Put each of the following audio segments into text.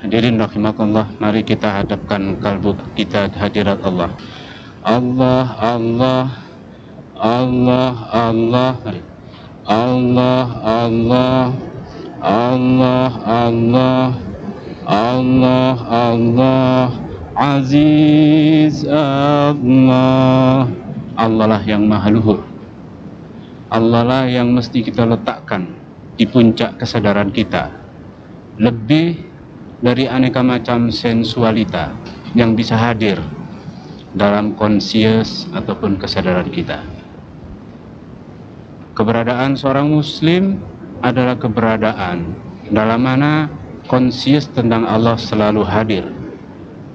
Hadirin rahimakumullah, mari kita hadapkan kalbu kita ke hadirat Allah. Allah, Allah, Allah, Allah, mari. Allah, Allah, Allah, Allah, Allah, Allah, Aziz Allah. Allah lah yang maha luhur. Allah lah yang mesti kita letakkan di puncak kesadaran kita, lebih dari aneka macam sensualita yang bisa hadir dalam konsius ataupun kesadaran kita. Keberadaan seorang muslim adalah keberadaan dalam mana konsius tentang Allah selalu hadir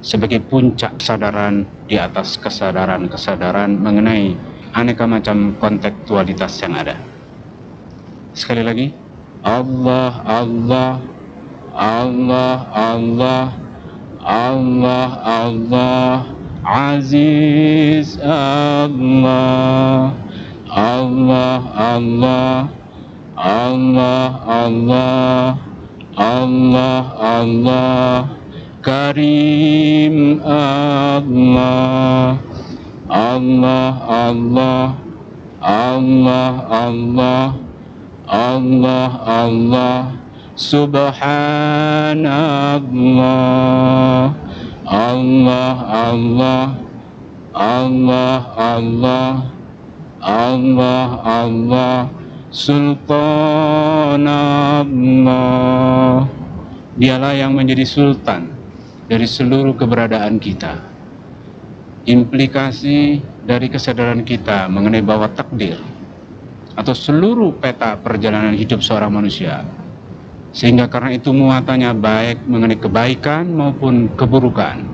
sebagai puncak kesadaran di atas kesadaran-kesadaran mengenai aneka macam kontekstualitas yang ada. Sekali lagi, Allah, Allah, Allah, Allah, Allah, Allah, Aziz Allah, Allah, Allah, Allah, Allah, Allah, Allah, Karim Allah, Allah, Allah, Allah, Allah, Allah, Allah, Subhanallah, Allah, Allah, Allah, Allah, Allah, Allah, Sultanallah. Dialah yang menjadi sultan dari seluruh keberadaan kita. Implikasi dari kesadaran kita mengenai bahwa takdir atau seluruh peta perjalanan hidup seorang manusia, sehingga karena itu muatannya baik mengenai kebaikan maupun keburukan,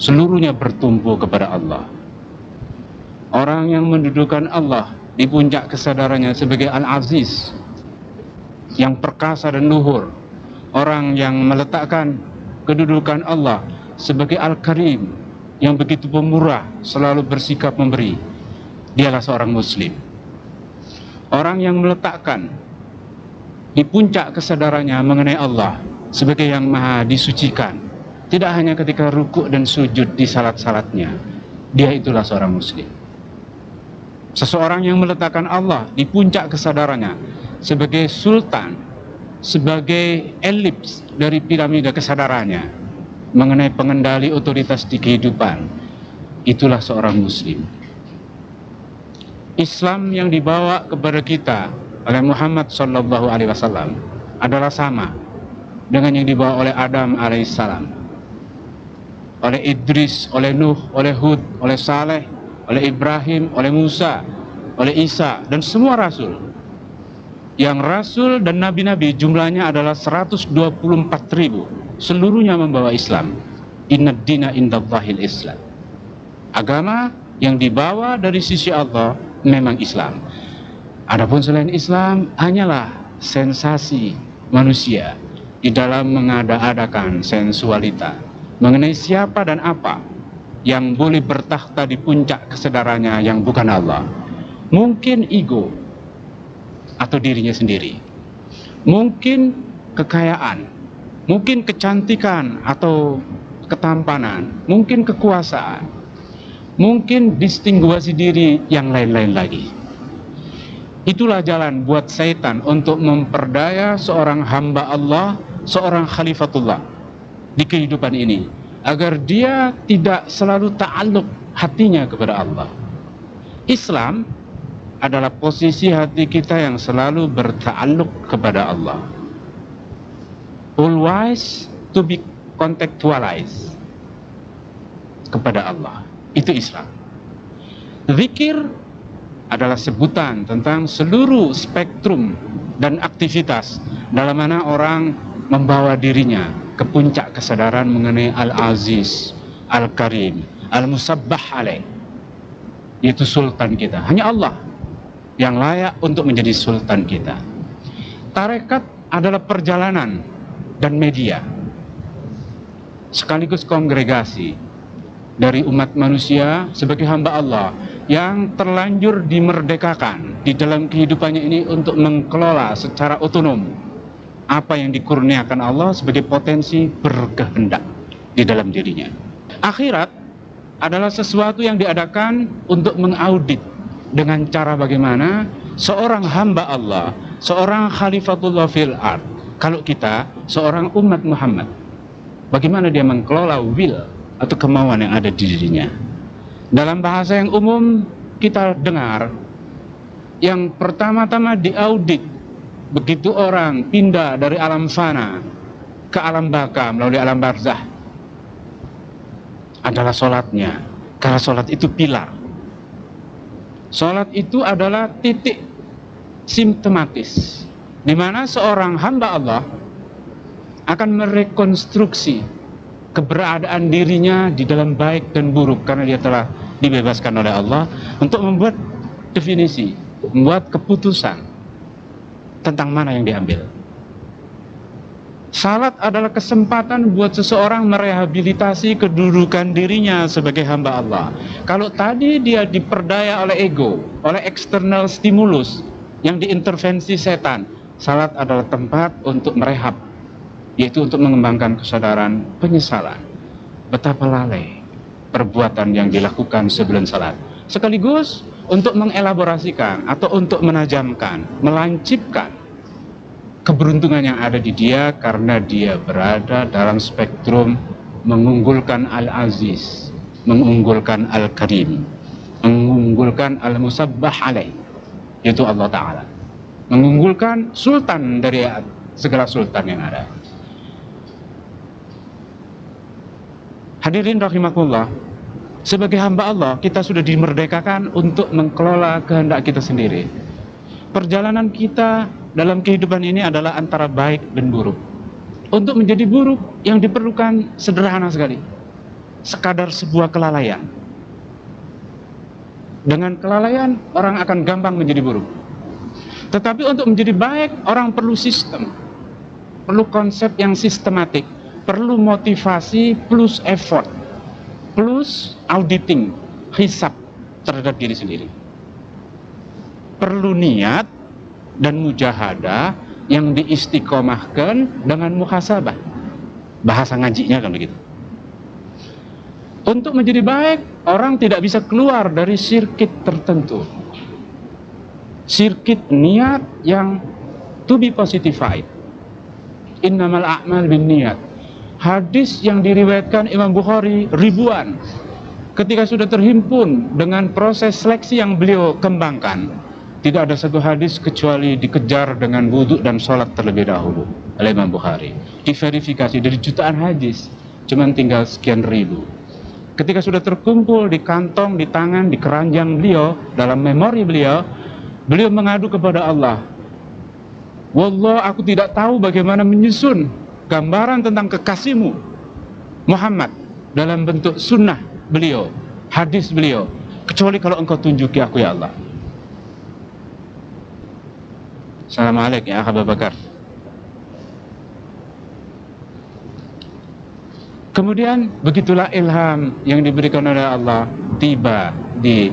seluruhnya bertumpu kepada Allah. Orang yang mendudukan Allah di puncak kesadarannya sebagai Al-Aziz, yang perkasa dan luhur, orang yang meletakkan kedudukan Allah sebagai Al-Karim, yang begitu pemurah, selalu bersikap memberi, dialah seorang muslim. Orang yang meletakkan di puncak kesadarannya mengenai Allah sebagai yang maha disucikan, tidak hanya ketika rukuk dan sujud di salat-salatnya, dia itulah seorang muslim. Seseorang yang meletakkan Allah di puncak kesadarannya sebagai sultan, sebagai elips dari piramida kesadarannya mengenai pengendali otoritas di kehidupan, itulah seorang muslim. Islam yang dibawa kepada kita oleh Muhammad sallallahu alaihi wasallam adalah sama dengan yang dibawa oleh Adam alaihissalam, oleh Idris, oleh Nuh, oleh Hud, oleh Saleh, oleh Ibrahim, oleh Musa, oleh Isa, dan semua rasul. Yang rasul dan nabi-nabi jumlahnya adalah 124.000, seluruhnya membawa Islam. Innad dina indallahil Islam. Agama yang dibawa dari sisi Allah memang Islam. Adapun selain Islam hanyalah sensasi manusia di dalam mengada-adakan sensualita mengenai siapa dan apa yang boleh bertakhta di puncak kesadarannya yang bukan Allah. Mungkin ego atau dirinya sendiri, mungkin kekayaan, mungkin kecantikan atau ketampanan, mungkin kekuasaan, mungkin distinguasi diri yang lain-lain lagi. Itulah jalan buat syaitan untuk memperdaya seorang hamba Allah, seorang khalifatullah di kehidupan ini, agar dia tidak selalu ta'alluq hatinya kepada Allah. Islam adalah posisi hati kita yang selalu berta'alluq kepada Allah, always to be contextualized kepada Allah. Itu Islam. Zikir adalah sebutan tentang seluruh spektrum dan aktivitas dalam mana orang membawa dirinya ke puncak kesadaran mengenai Al-Aziz, Al-Karim, Al-Musabbah alaih, yaitu sultan kita. Hanya Allah yang layak untuk menjadi sultan kita. Tarekat adalah perjalanan dan media, sekaligus kongregasi dari umat manusia sebagai hamba Allah yang terlanjur dimerdekakan di dalam kehidupannya ini untuk mengelola secara otonom apa yang dikurniakan Allah sebagai potensi berkehendak di dalam dirinya. Akhirat adalah sesuatu yang diadakan untuk mengaudit dengan cara bagaimana seorang hamba Allah, seorang khalifatullah fil ard, kalau kita seorang umat Muhammad, bagaimana dia mengelola will atau kemauan yang ada di dirinya. Dalam bahasa yang umum kita dengar, yang pertama-tama diaudit begitu orang pindah dari alam fana ke alam baka melalui alam barzah adalah sholatnya, karena sholat itu pilar. Sholat itu adalah titik simptomatis di mana seorang hamba Allah akan merekonstruksi keberadaan dirinya di dalam baik dan buruk, karena dia telah dibebaskan oleh Allah untuk membuat definisi, membuat keputusan tentang mana yang diambil. Salat adalah kesempatan buat seseorang merehabilitasi kedudukan dirinya sebagai hamba Allah. Kalau tadi dia diperdaya oleh ego, oleh eksternal stimulus yang diintervensi setan, salat adalah tempat untuk merehab, yaitu untuk mengembangkan kesadaran penyesalan betapa lalai perbuatan yang dilakukan sebelum salat, sekaligus untuk mengelaborasikan atau untuk menajamkan, melancipkan keberuntungan yang ada di dia karena dia berada dalam spektrum mengunggulkan Al-Aziz, mengunggulkan Al-Karim, mengunggulkan Al-Musabbah alaih, yaitu Allah Ta'ala, mengunggulkan sultan dari segala sultan yang ada. Hadirin rahimakumullah, sebagai hamba Allah kita sudah dimerdekakan untuk mengelola kehendak kita sendiri. Perjalanan kita dalam kehidupan ini adalah antara baik dan buruk. Untuk menjadi buruk yang diperlukan sederhana sekali, sekadar sebuah kelalaian. Dengan kelalaian orang akan gampang menjadi buruk. Tetapi untuk menjadi baik orang perlu sistem, perlu konsep yang sistematik, perlu motivasi plus effort, plus auditing, hisab terhadap diri sendiri. Perlu niat dan mujahadah yang diistiqomahkan dengan muhasabah. Bahasa ngajinya kan begitu. Untuk menjadi baik, orang tidak bisa keluar dari sirkit tertentu. Sirkit niat yang to be positified. Innamal a'mal bin niat. Hadis yang diriwayatkan Imam Bukhari ribuan. Ketika sudah terhimpun dengan proses seleksi yang beliau kembangkan, tidak ada satu hadis kecuali dikejar dengan wudhu dan sholat terlebih dahulu oleh Imam Bukhari. Diverifikasi dari jutaan hadis, cuman tinggal sekian ribu. Ketika sudah terkumpul di kantong, di tangan, di keranjang beliau, dalam memori beliau, beliau mengadu kepada Allah. Wallah, aku tidak tahu bagaimana menyusun gambaran tentang kekasihmu Muhammad dalam bentuk sunnah beliau, hadis beliau, kecuali kalau engkau tunjuki aku ya Allah. Assalamualaikum ya Abu Bakar. Kemudian begitulah ilham yang diberikan oleh Allah tiba di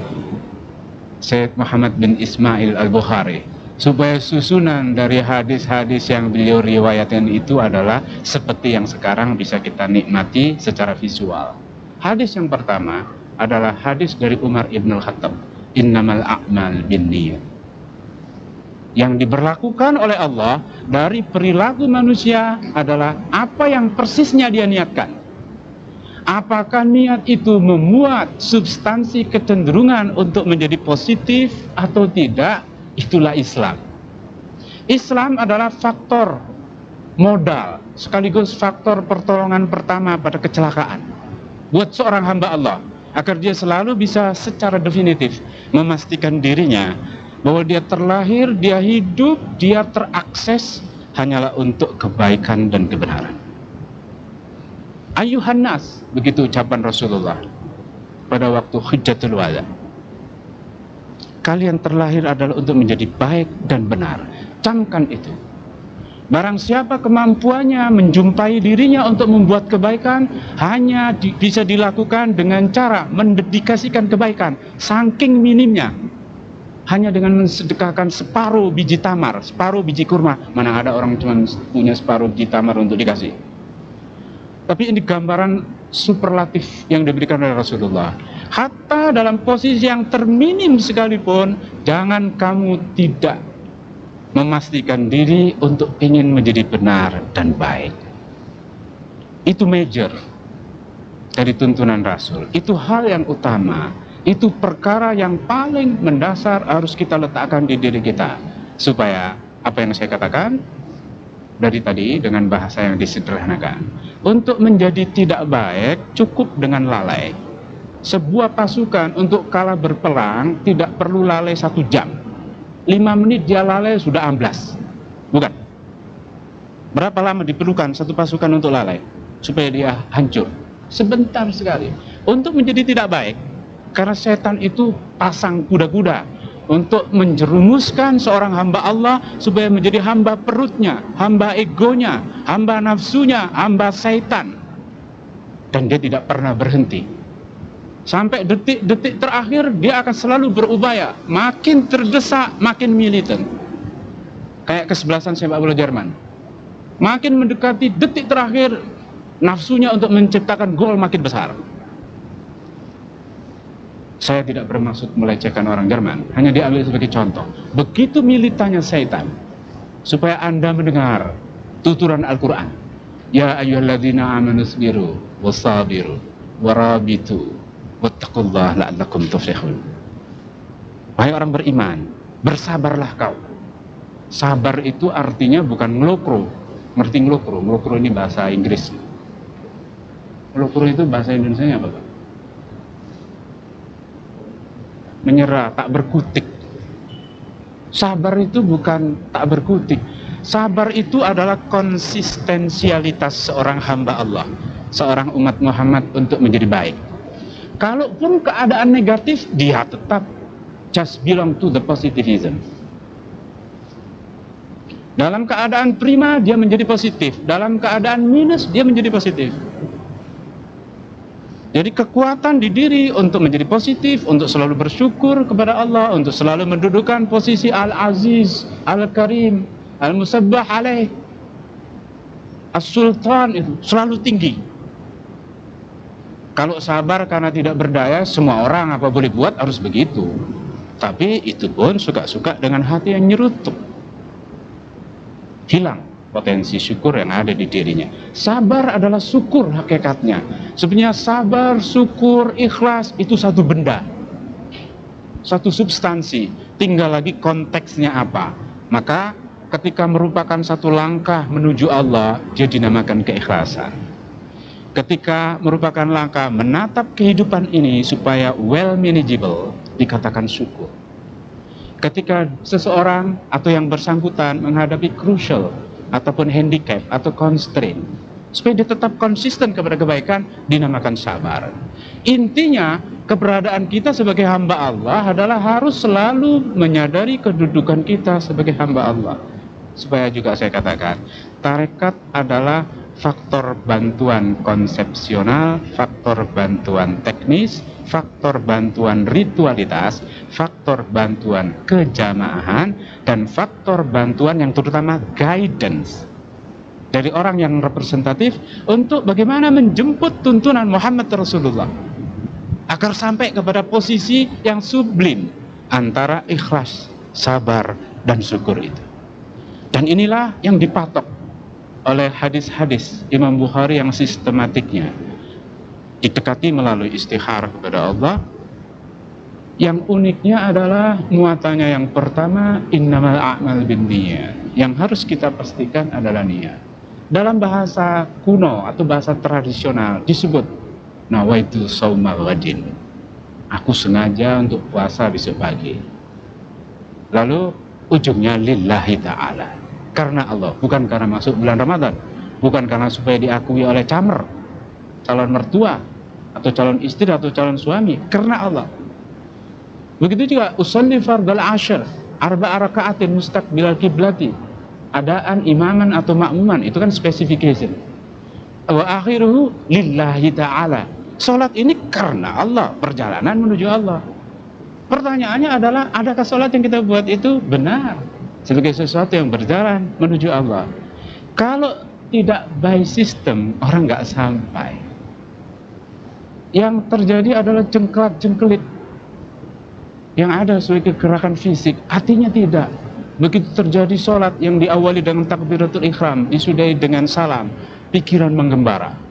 Syekh Muhammad bin Ismail Al-Bukhari, supaya susunan dari hadis-hadis yang beliau riwayatkan itu adalah seperti yang sekarang bisa kita nikmati secara visual. Hadis yang pertama adalah hadis dari Umar ibn al-Khattab, innamal a'mal binniyat, yang diberlakukan oleh Allah dari perilaku manusia adalah apa yang persisnya dia niatkan. Apakah niat itu memuat substansi kecenderungan untuk menjadi positif atau tidak, itulah Islam. Islam adalah faktor modal sekaligus faktor pertolongan pertama pada kecelakaan buat seorang hamba Allah, agar dia selalu bisa secara definitif memastikan dirinya bahwa dia terlahir, dia hidup, dia terakses hanyalah untuk kebaikan dan kebenaran. Ayuhan nas, begitu ucapan Rasulullah pada waktu Hujjatul Wada. Kalian terlahir adalah untuk menjadi baik dan benar. Camkan itu. Barang siapa kemampuannya menjumpai dirinya untuk membuat kebaikan, hanya bisa dilakukan dengan cara mendedikasikan kebaikan, saking minimnya. hanya dengan mensedekahkan separuh biji tamar, separuh biji kurma. Mana ada orang cuma punya separuh biji tamar untuk dikasih. Tapi ini gambaran superlatif yang diberikan oleh Rasulullah. Hatta dalam posisi yang terminim sekalipun, jangan kamu tidak memastikan diri untuk ingin menjadi benar dan baik. Itu major dari tuntunan Rasul. Itu hal yang utama. Itu perkara yang paling mendasar harus kita letakkan di diri kita. Supaya apa yang saya katakan dari tadi dengan bahasa yang disederhanakan, untuk menjadi tidak baik cukup dengan lalai. Sebuah pasukan untuk kalah berperang tidak perlu lalai 1 jam. 5 menit dia lalai sudah amblas. Bukan. Berapa lama diperlukan satu pasukan untuk lalai supaya dia hancur? Sebentar sekali. Untuk menjadi tidak baik, karena setan itu pasang kuda-kuda untuk menjerumuskan seorang hamba Allah supaya menjadi hamba perutnya, hamba egonya, hamba nafsunya, hamba setan. Dan dia tidak pernah berhenti. Sampai detik-detik terakhir dia akan selalu berupaya, makin terdesak makin militan. Kayak kesebelasan sepak bola Jerman. Makin mendekati detik terakhir, nafsunya untuk menciptakan gol makin besar. Saya tidak bermaksud melecehkan orang Jerman, hanya diambil sebagai contoh. Begitu militannya setan, supaya Anda mendengar tuturan Al-Quran. Ya ayyuhalladzina amanu sabiru wasabiru warabitu wattaqullah la'allakum tuflihun. Wahai orang beriman, bersabarlah kau. Sabar itu artinya bukan ngelokro. Ngerti ngelokro? Ngelokro ini bahasa Inggris. Ngelokro itu bahasa Indonesianya apa, Pak? Menyerah, tak berkutik. Sabar itu bukan tak berkutik. Sabar itu adalah konsistensialitas seorang hamba Allah, seorang umat Muhammad untuk menjadi baik. Kalaupun keadaan negatif, dia tetap just belong to the positivism. Dalam keadaan prima, dia menjadi positif. Dalam keadaan minus, dia menjadi positif. Jadi kekuatan di diri untuk menjadi positif, untuk selalu bersyukur kepada Allah, untuk selalu mendudukan posisi Al-Aziz, Al-Karim, Al-Musabbah alaih, As-Sultan, itu selalu tinggi. Kalau sabar karena tidak berdaya, semua orang apa boleh buat harus begitu. Tapi itu pun suka-suka dengan hati yang nyerutuk. Hilang potensi syukur yang ada di dirinya. Sabar adalah syukur hakikatnya. Sebenarnya sabar, syukur, ikhlas itu satu benda, satu substansi. Tinggal lagi konteksnya apa. Maka ketika merupakan satu langkah menuju Allah, dia dinamakan keikhlasan. Ketika merupakan langkah menatap kehidupan ini supaya well manageable, dikatakan syukur. Ketika seseorang atau yang bersangkutan menghadapi crucial ataupun handicap atau constraint, supaya dia tetap konsisten kepada kebaikan, dinamakan sabar. Intinya, keberadaan kita sebagai hamba Allah adalah harus selalu menyadari kedudukan kita sebagai hamba Allah. Supaya juga saya katakan, tarekat adalah faktor bantuan konsepsional, faktor bantuan teknis, faktor bantuan ritualitas, faktor bantuan kejamaahan, dan faktor bantuan yang terutama guidance dari orang yang representatif untuk bagaimana menjemput tuntunan Muhammad Rasulullah agar sampai kepada posisi yang sublim antara ikhlas, sabar, dan syukur itu. Dan inilah yang dipatok oleh hadis-hadis Imam Bukhari yang sistematiknya didekati melalui istihar kepada Allah. Yang uniknya adalah muatannya yang pertama, innamal a'mal binniyat. Yang harus kita pastikan adalah niat. Dalam bahasa kuno atau bahasa tradisional disebut nawaitu shaumal ghadin. Aku sengaja untuk puasa besok pagi. Lalu ujungnya lillahi ta'ala. Karena Allah, bukan karena masuk bulan Ramadan, bukan karena supaya diakui oleh camer, calon mertua, atau calon istri, atau calon suami, karena Allah. Begitu juga usolli fardal ashar, arba'a raka'atin mustaqbilal kiblati, adaan imaman atau makmuman, itu kan specification. Wa akhiruhu lillahi ta'ala. Salat ini karena Allah, perjalanan menuju Allah. Pertanyaannya adalah, adakah sholat yang kita buat itu benar sebagai sesuatu yang berjalan menuju Allah? Kalau tidak by system, orang nggak sampai. Yang terjadi adalah jengkelat-jengkelit yang ada sebagai gerakan fisik. Artinya tidak. Begitu terjadi sholat yang diawali dengan takbiratul ihram, disudahi dengan salam, pikiran menggembara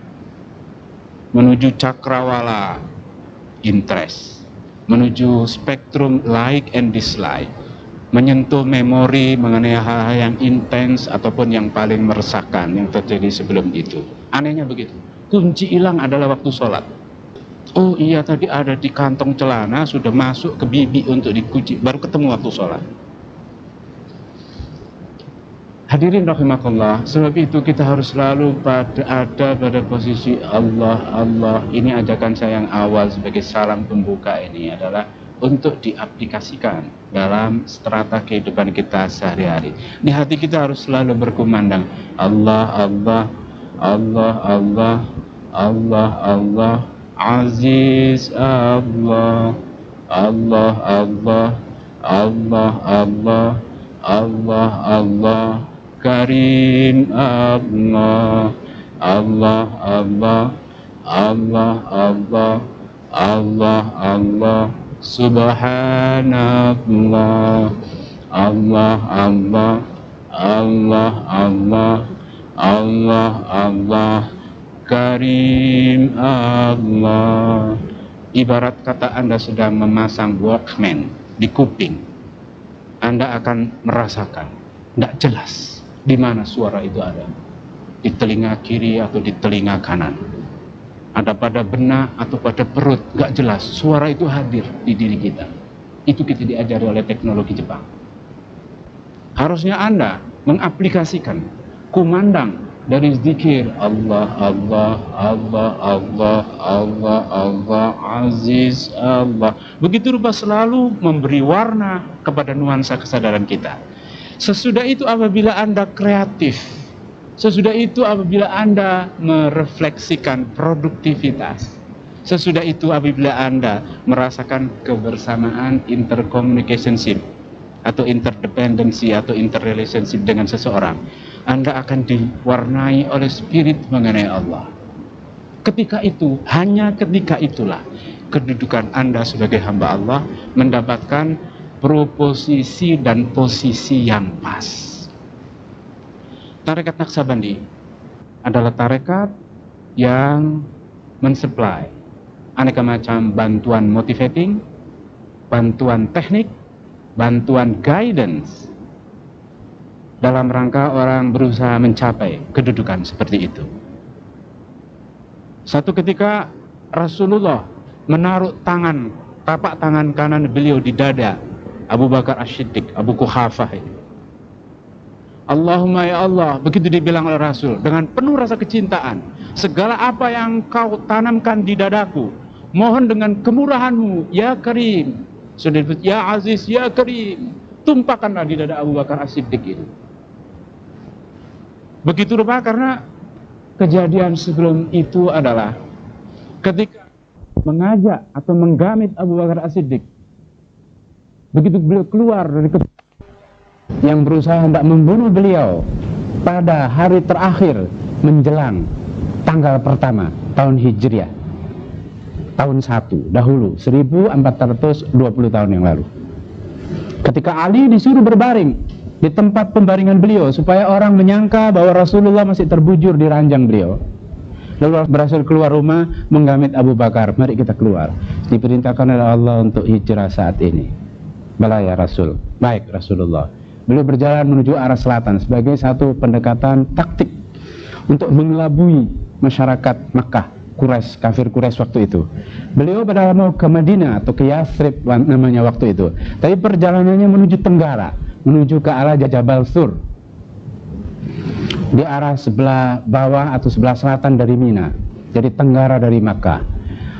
menuju cakrawala interest, menuju spektrum like and dislike, menyentuh memori mengenai hal-hal yang intens ataupun yang paling meresahkan yang terjadi sebelum itu. Anehnya begitu. Kunci hilang adalah waktu sholat. Oh iya, tadi ada di kantong celana, sudah masuk ke bibi untuk dikunci, baru ketemu waktu sholat. Hadirin rahimakumullah, sebab itu kita harus selalu ada pada posisi Allah. Ini ajakan saya yang awal sebagai salam pembuka ini adalah untuk diaplikasikan dalam strata kehidupan kita sehari-hari. Di hati kita harus selalu berkumandang Allah, Aziz Allah, Allah, Karim Allah, Allah, Subhanallah, Allah, Karim Allah. Ibarat kata Anda sedang memasang Walkman di kuping, Anda akan merasakan tidak jelas di mana suara itu ada, di telinga kiri atau di telinga kanan, ada pada benak atau pada perut, nggak jelas. Suara itu hadir di diri kita. Itu kita diajari oleh teknologi Jepang. Harusnya Anda mengaplikasikan kumandang dari zikir Allah, Aziz Allah. Begitu rupa selalu memberi warna kepada nuansa kesadaran kita. Sesudah itu apabila Anda kreatif, sesudah itu apabila Anda merefleksikan produktivitas, sesudah itu apabila Anda merasakan kebersamaan intercommunicationship atau interdependency atau interrelationship dengan seseorang, Anda akan diwarnai oleh spirit mengenai Allah. Ketika itu, hanya ketika itulah kedudukan Anda sebagai hamba Allah mendapatkan proposisi dan posisi yang pas. Tarekat Naqsabandi adalah tarekat yang mensupply aneka macam bantuan motivating, bantuan teknik, bantuan guidance dalam rangka orang berusaha mencapai kedudukan seperti itu. Satu ketika Rasulullah menaruh tapak tangan kanan beliau di dada Abu Bakar As-Siddiq, Abu Quhafah ini. Allahumma ya Allah, begitu dibilang oleh Rasul dengan penuh rasa kecintaan, segala apa yang kau tanamkan di dadaku, mohon dengan kemurahanmu ya Karim, sudah disebut ya Aziz ya Karim, tumpahkanlah di dada Abu Bakar As-Siddiq itu. Begitu rupa karena kejadian sebelum itu adalah ketika mengajak atau menggamit Abu Bakar As-Siddiq, begitu beliau keluar dari yang berusaha hendak membunuh beliau pada hari terakhir menjelang tanggal pertama tahun Hijriah, tahun 1 dahulu, 1420 tahun yang lalu, ketika Ali disuruh berbaring di tempat pembaringan beliau supaya orang menyangka bahwa Rasulullah masih terbujur di ranjang beliau, lalu berhasil keluar rumah menggamit Abu Bakar, mari kita keluar, diperintahkan oleh Allah untuk hijrah saat ini. Bala ya Rasul, baik Rasulullah. Beliau berjalan menuju arah selatan sebagai satu pendekatan taktik untuk mengelabui masyarakat Makkah, Quraisy, kafir Quraisy waktu itu. Beliau padahal mau ke Madinah atau ke Yathrib namanya waktu itu, tapi perjalanannya menuju tenggara, menuju ke arah Jabal Sur, di arah sebelah bawah atau sebelah selatan dari Mina, jadi tenggara dari Makkah.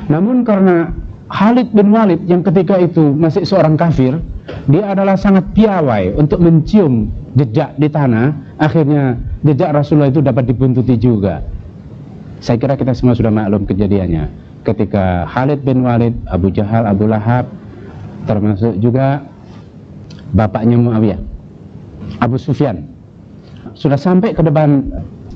Namun karena Khalid bin Walid yang ketika itu masih seorang kafir, dia adalah sangat piawai untuk mencium jejak di tanah. Akhirnya jejak Rasulullah itu dapat dibuntuti juga. Saya kira kita semua sudah maklum kejadiannya. Ketika Khalid bin Walid, Abu Jahal, Abu Lahab termasuk juga bapaknya Muawiyah, Abu Sufyan. Sudah sampai ke depan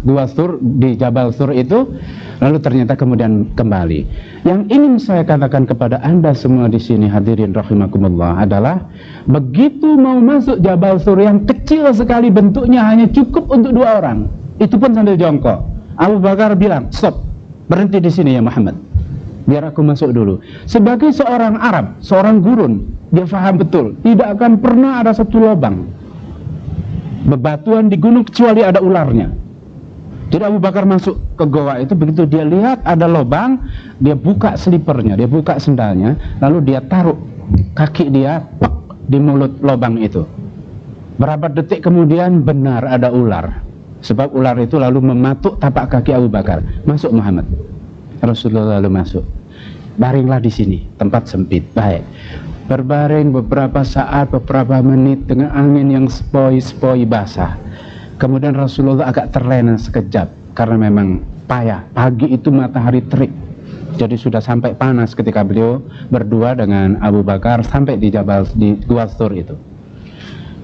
Gua Thur di Jabal Thur itu, lalu ternyata kemudian kembali. Yang ingin saya katakan kepada Anda semua di sini hadirin rahimakumullah adalah begitu mau masuk Jabal Thur yang kecil sekali bentuknya, hanya cukup untuk 2 orang, itu pun sambil jongkok, Abu Bakar bilang, stop, berhenti di sini ya Muhammad, biar aku masuk dulu. Sebagai seorang Arab, seorang gurun, dia faham betul tidak akan pernah ada satu lubang bebatuan di gunung kecuali ada ularnya. Jadi Abu Bakar masuk ke goa itu, begitu dia lihat ada lubang, dia buka slipernya, dia buka sendalnya, lalu dia taruh kaki dia di mulut lubang itu. Berapa detik kemudian benar ada ular, sebab ular itu lalu mematuk tapak kaki Abu Bakar. Masuk Muhammad. Rasulullah lalu masuk. Baringlah di sini, tempat sempit. Baik. Berbaring beberapa saat, beberapa menit dengan angin yang sepoi-sepoi basah. Kemudian Rasulullah agak terlena sekejap karena memang payah. Pagi itu matahari terik, jadi sudah sampai panas ketika beliau berdua dengan Abu Bakar sampai di Gua Thur itu.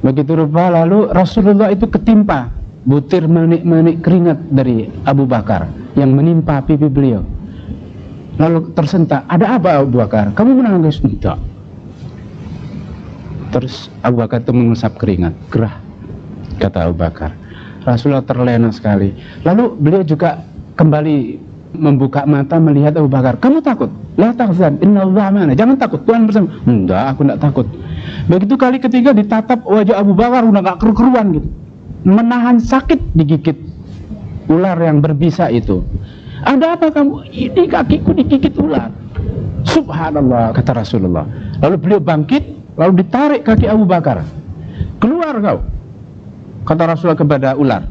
Begitu rupa lalu Rasulullah itu ketimpa butir manik-manik keringat dari Abu Bakar yang menimpa pipi beliau. Lalu tersentak, ada apa Abu Bakar? Kamu menangis? Tidak. Terus Abu Bakar itu mengusap keringat, gerah, kata Abu Bakar. Rasulullah terlena sekali. Lalu beliau juga kembali membuka mata melihat Abu Bakar. Kamu takut? La tahzan, innallaha ma'ana. Jangan takut, Tuhan bersama. Enggak, aku enggak takut. Begitu kali ketiga ditatap wajah Abu Bakar udah enggak keru-keruan gitu. Menahan sakit digigit ular yang berbisa itu. Ada apa kamu? Ini kakiku digigit ular. Subhanallah, kata Rasulullah. Lalu beliau bangkit, lalu ditarik kaki Abu Bakar. Keluar kau, kata Rasulullah kepada ular.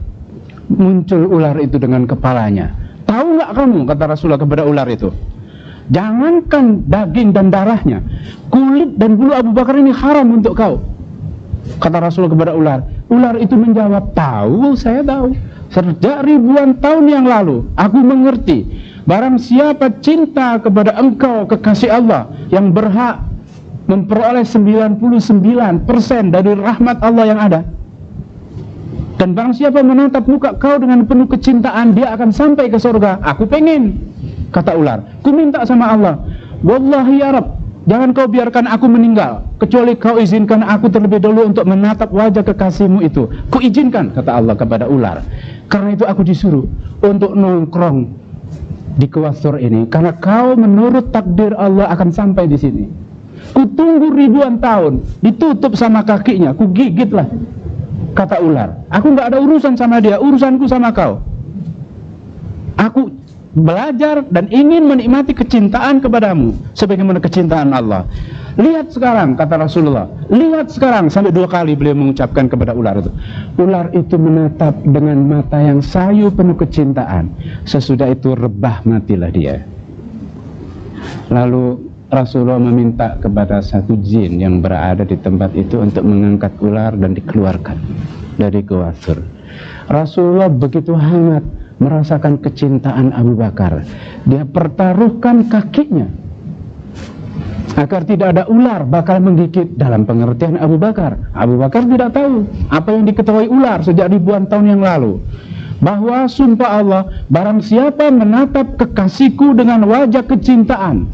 Muncul ular itu dengan kepalanya. Tahu nggak kamu, kata Rasulullah kepada ular itu, jangankan daging dan darahnya, kulit dan bulu Abu Bakar ini haram untuk kau. Kata Rasulullah kepada ular. Ular itu menjawab, tahu, saya tahu. Sejak ribuan tahun yang lalu aku mengerti, barang siapa cinta kepada engkau kekasih Allah yang berhak memperoleh 99% dari rahmat Allah yang ada, dan barang siapa menatap muka kau dengan penuh kecintaan, dia akan sampai ke surga. Aku pengen, kata ular, ku minta sama Allah, wallahi ya Rabb, jangan kau biarkan aku meninggal kecuali kau izinkan aku terlebih dahulu untuk menatap wajah kekasihmu itu. Ku izinkan, kata Allah kepada ular. Karena itu aku disuruh untuk nongkrong di Gua Thur ini, karena kau menurut takdir Allah akan sampai di sini. Ku tunggu ribuan tahun, ditutup sama kakinya, ku gigitlah, kata ular. Aku nggak ada urusan sama dia, urusanku sama kau. Aku belajar dan ingin menikmati kecintaan kepadamu sebagaimana kecintaan Allah. Lihat sekarang, kata Rasulullah, lihat sekarang. Sampai 2 kali beliau mengucapkan kepada ular itu. Ular itu menatap dengan mata yang sayu penuh kecintaan. Sesudah itu rebah matilah dia. Lalu Rasulullah meminta kepada satu jin yang berada di tempat itu untuk mengangkat ular dan dikeluarkan dari Gua Thur. Rasulullah begitu hangat merasakan kecintaan Abu Bakar. Dia pertaruhkan kakinya agar tidak ada ular bakal menggigit, dalam pengertian Abu Bakar. Abu Bakar tidak tahu apa yang diketahui ular sejak ribuan tahun yang lalu, bahwa sumpah Allah, barang siapa menatap kekasihku dengan wajah kecintaan,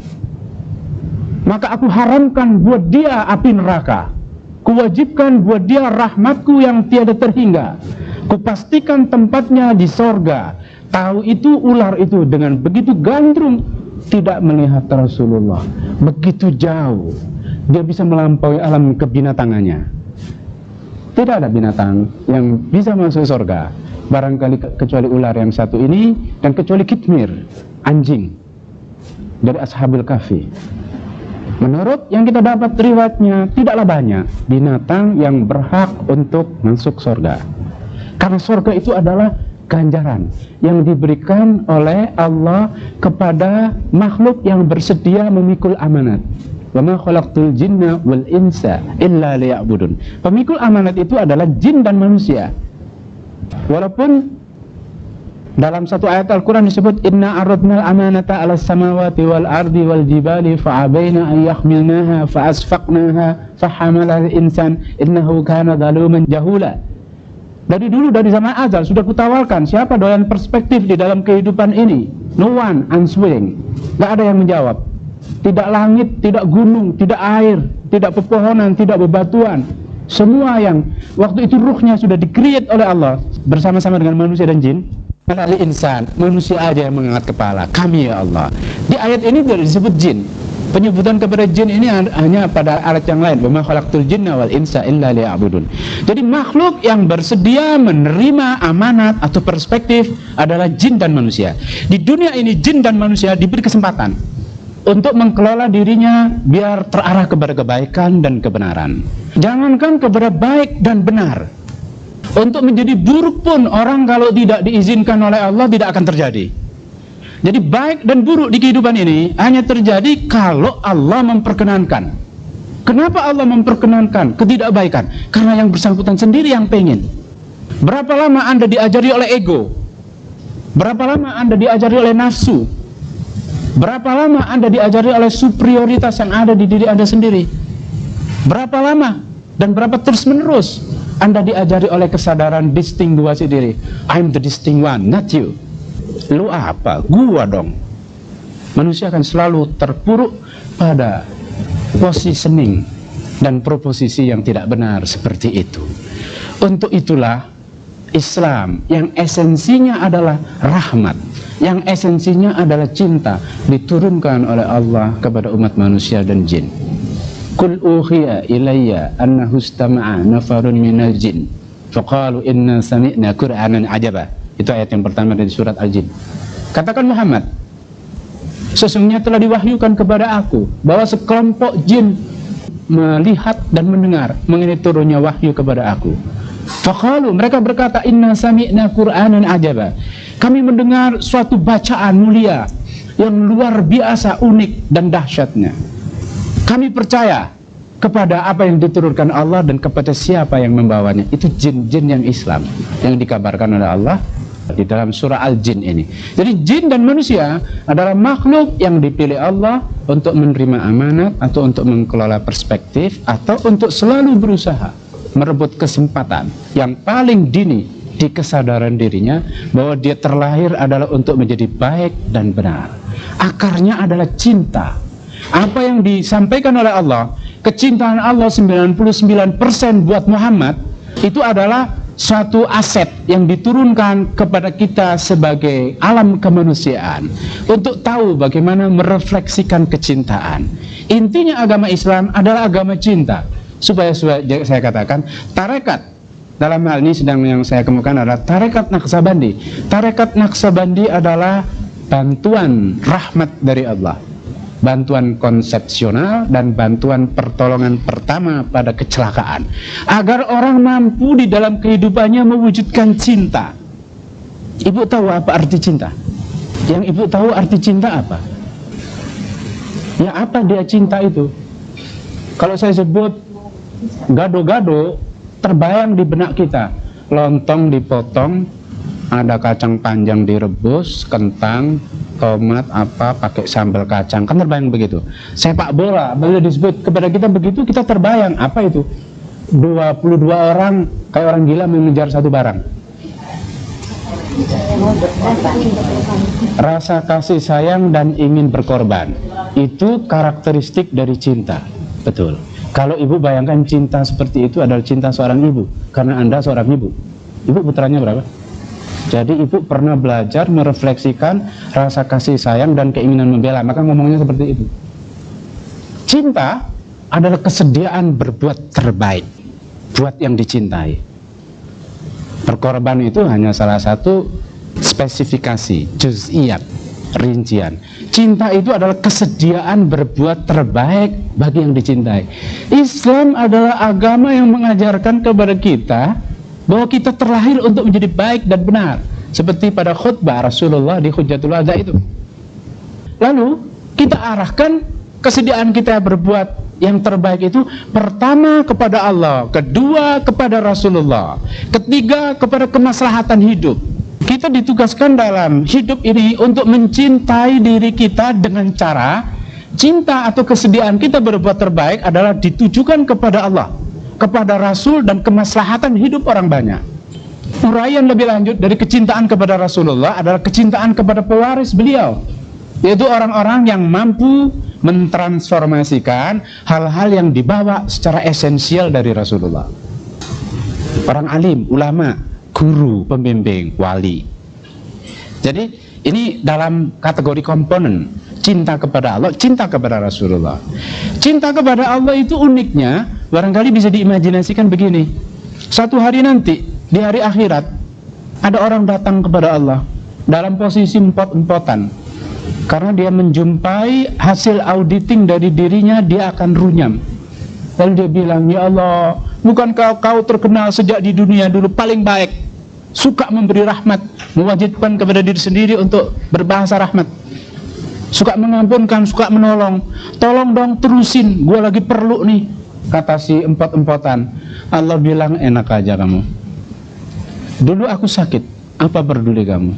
maka aku haramkan buat dia api neraka, kuwajibkan buat dia rahmatku yang tiada terhingga, kupastikan tempatnya di sorga. Tahu itu ular itu dengan begitu gandrung tidak melihat Rasulullah, begitu jauh dia bisa melampaui alam kebinatangannya. Tidak ada binatang yang bisa masuk surga barangkali kecuali ular yang satu ini, dan kecuali kitmir, anjing dari Ashabul Kahfi. Menurut yang kita dapat riwayatnya, tidaklah banyak binatang yang berhak untuk masuk surga, karena surga itu adalah ganjaran yang diberikan oleh Allah kepada makhluk yang bersedia memikul amanat. Wa ma khalaqtul jinna wal insa illa liya'budun. Pemikul amanat itu adalah jin dan manusia. Walaupun Dalam satu ayat Al-Quran disebut inna aradnal amanata ala samawati wal ardi wal jibali fa'abaina an yahmilnaha fa'asfaqnaha fahamalal insan innahu kana zaluman jahula. Dari dulu, dari zaman azal sudah kutawalkan, siapa doyan perspektif di dalam kehidupan ini? No one answering. Gak ada yang menjawab. Tidak langit, tidak gunung, tidak air, tidak pepohonan, tidak bebatuan. Semua yang waktu itu ruhnya sudah di-create oleh Allah bersama-sama dengan manusia dan jin. Al insan, manusia aja yang mengangkat kepala. Kami ya Allah. Di ayat ini tidak disebut jin. Penyebutan kepada jin ini hanya pada ayat yang lain. Wa ma khalaqtul jinna wal insa illa liya'budun. Jadi makhluk yang bersedia menerima amanat atau perspektif adalah jin dan manusia. Di dunia ini jin dan manusia diberi kesempatan untuk mengelola dirinya biar terarah kepada kebaikan dan kebenaran. Jangankan kepada baik dan benar, untuk menjadi buruk pun orang kalau tidak diizinkan oleh Allah tidak akan terjadi. Jadi baik dan buruk di kehidupan ini hanya terjadi kalau Allah memperkenankan. Kenapa Allah memperkenankan ketidakbaikan? Karena yang bersangkutan sendiri yang pengen. Berapa lama Anda diajari oleh ego? Berapa lama Anda diajari oleh nafsu? Berapa lama Anda diajari oleh superioritas yang ada di diri Anda sendiri? Berapa lama dan berapa terus menerus Anda diajari oleh kesadaran distinguasi diri? I'm the distinct one, not you. Lu apa? Gua dong. Manusia akan selalu terpuruk pada positioning dan proposisi yang tidak benar seperti itu. Untuk itulah Islam yang esensinya adalah rahmat, yang esensinya adalah cinta, diturunkan oleh Allah kepada umat manusia dan jin. Qul uhiya ilayya annahu istama'a nafarun minal jin faqalu inna sami'na qur'anan ajaba. Itu ayat yang pertama dari surat Al-Jin. Katakan Muhammad, sesungguhnya telah diwahyukan kepada aku bahwa sekelompok jin melihat dan mendengar mengenai turunnya wahyu kepada aku. Faqalu, mereka berkata, inna sami'na qur'anan ajaba. Kami mendengar suatu bacaan mulia yang luar biasa, unik dan dahsyatnya. Kami percaya kepada apa yang diturunkan Allah dan kepada siapa yang membawanya. Itu jin-jin yang Islam yang dikabarkan oleh Allah di dalam surah Al-Jin ini. Jadi jin dan manusia adalah makhluk yang dipilih Allah untuk menerima amanat atau untuk mengelola perspektif atau untuk selalu berusaha merebut kesempatan yang paling dini di kesadaran dirinya bahwa dia terlahir adalah untuk menjadi baik dan benar. Akarnya adalah cinta. Apa yang disampaikan oleh Allah, kecintaan Allah 99% buat Muhammad, itu adalah suatu aset yang diturunkan kepada kita sebagai alam kemanusiaan untuk tahu bagaimana merefleksikan kecintaan. Intinya agama Islam adalah agama cinta. Supaya saya katakan, tarekat dalam hal ini sedang yang saya kemukakan adalah tarekat Naqsabandi. Tarekat Naqsabandi adalah bantuan rahmat dari Allah, bantuan konsepsional dan bantuan pertolongan pertama pada kecelakaan, agar orang mampu di dalam kehidupannya mewujudkan cinta. Ibu tahu apa arti cinta? Yang ibu tahu arti cinta apa? Ya apa dia cinta itu? Kalau saya sebut gado-gado, terbayang di benak kita lontong dipotong, ada kacang panjang direbus, kentang, tomat, apa, pakai sambal kacang, kan terbayang begitu. Sepak bola, bila disebut kepada kita begitu, kita terbayang, apa itu? 22 orang, kayak orang gila mengejar satu barang. Rasa kasih sayang dan ingin berkorban, itu karakteristik dari cinta, betul. Kalau ibu bayangkan cinta seperti itu adalah cinta seorang ibu, karena Anda seorang ibu. Ibu putranya berapa? Jadi ibu pernah belajar merefleksikan rasa kasih sayang dan keinginan membela, maka ngomongnya seperti itu. Cinta adalah kesediaan berbuat terbaik buat yang dicintai. Berkorban itu hanya salah satu spesifikasi, juz'iyat, rincian. Cinta itu adalah kesediaan berbuat terbaik bagi yang dicintai. Islam adalah agama yang mengajarkan kepada kita bahwa kita terlahir untuk menjadi baik dan benar, seperti pada khutbah Rasulullah di Hujjatul Wada itu. Lalu kita arahkan kesediaan kita berbuat yang terbaik itu pertama kepada Allah, kedua kepada Rasulullah, ketiga kepada kemaslahatan hidup. Kita ditugaskan dalam hidup ini untuk mencintai diri kita dengan cara cinta atau kesediaan kita berbuat terbaik adalah ditujukan kepada Allah, kepada Rasul, dan kemaslahatan hidup orang banyak. Uraian lebih lanjut dari kecintaan kepada Rasulullah adalah kecintaan kepada pewaris beliau, yaitu orang-orang yang mampu mentransformasikan hal-hal yang dibawa secara esensial dari Rasulullah. Orang alim, ulama, guru, pembimbing, wali. Jadi ini dalam kategori komponen cinta kepada Allah, cinta kepada Rasulullah. Cinta kepada Allah itu uniknya barangkali bisa diimajinasikan begini. Suatu hari nanti di hari akhirat ada orang datang kepada Allah dalam posisi empot-empotan karena dia menjumpai hasil auditing dari dirinya, dia akan runyam. Lalu dia bilang, ya Allah, bukankah kau terkenal sejak di dunia dulu paling baik, suka memberi rahmat, mewajibkan kepada diri sendiri untuk berbahasa rahmat, suka mengampunkan, suka menolong, tolong dong terusin, gue lagi perlu nih, kata si empot-empotan. Allah bilang, enak aja kamu, dulu aku sakit, apa peduli kamu,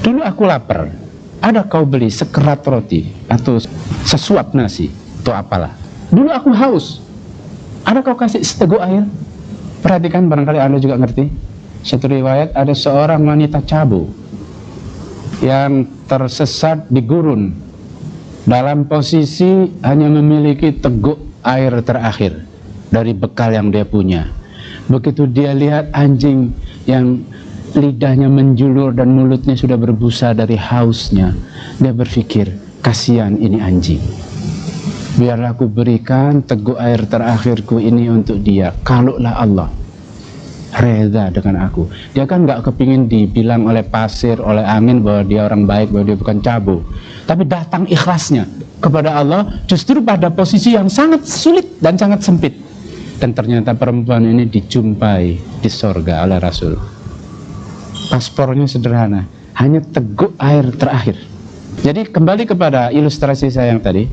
dulu aku lapar, ada kau beli sekerat roti atau sesuap nasi atau apalah, dulu aku haus, ada kau kasih seteguk air. Perhatikan, barangkali Anda juga ngerti. Satu riwayat, ada seorang wanita cabu yang tersesat di gurun dalam posisi hanya memiliki teguk air terakhir dari bekal yang dia punya. Begitu dia lihat anjing yang lidahnya menjulur dan mulutnya sudah berbusa dari hausnya, dia berpikir, kasihan ini anjing, biarlah aku berikan teguk air terakhirku ini untuk dia. Kalaulah Allah reda dengan aku, dia kan nggak kepingin dibilang oleh pasir, oleh angin bahwa dia orang baik, bahwa dia bukan cabul, tapi datang ikhlasnya kepada Allah justru pada posisi yang sangat sulit dan sangat sempit. Dan ternyata perempuan ini dijumpai di sorga oleh Rasul. Paspornya sederhana, hanya teguk air terakhir. Jadi kembali kepada ilustrasi saya yang tadi,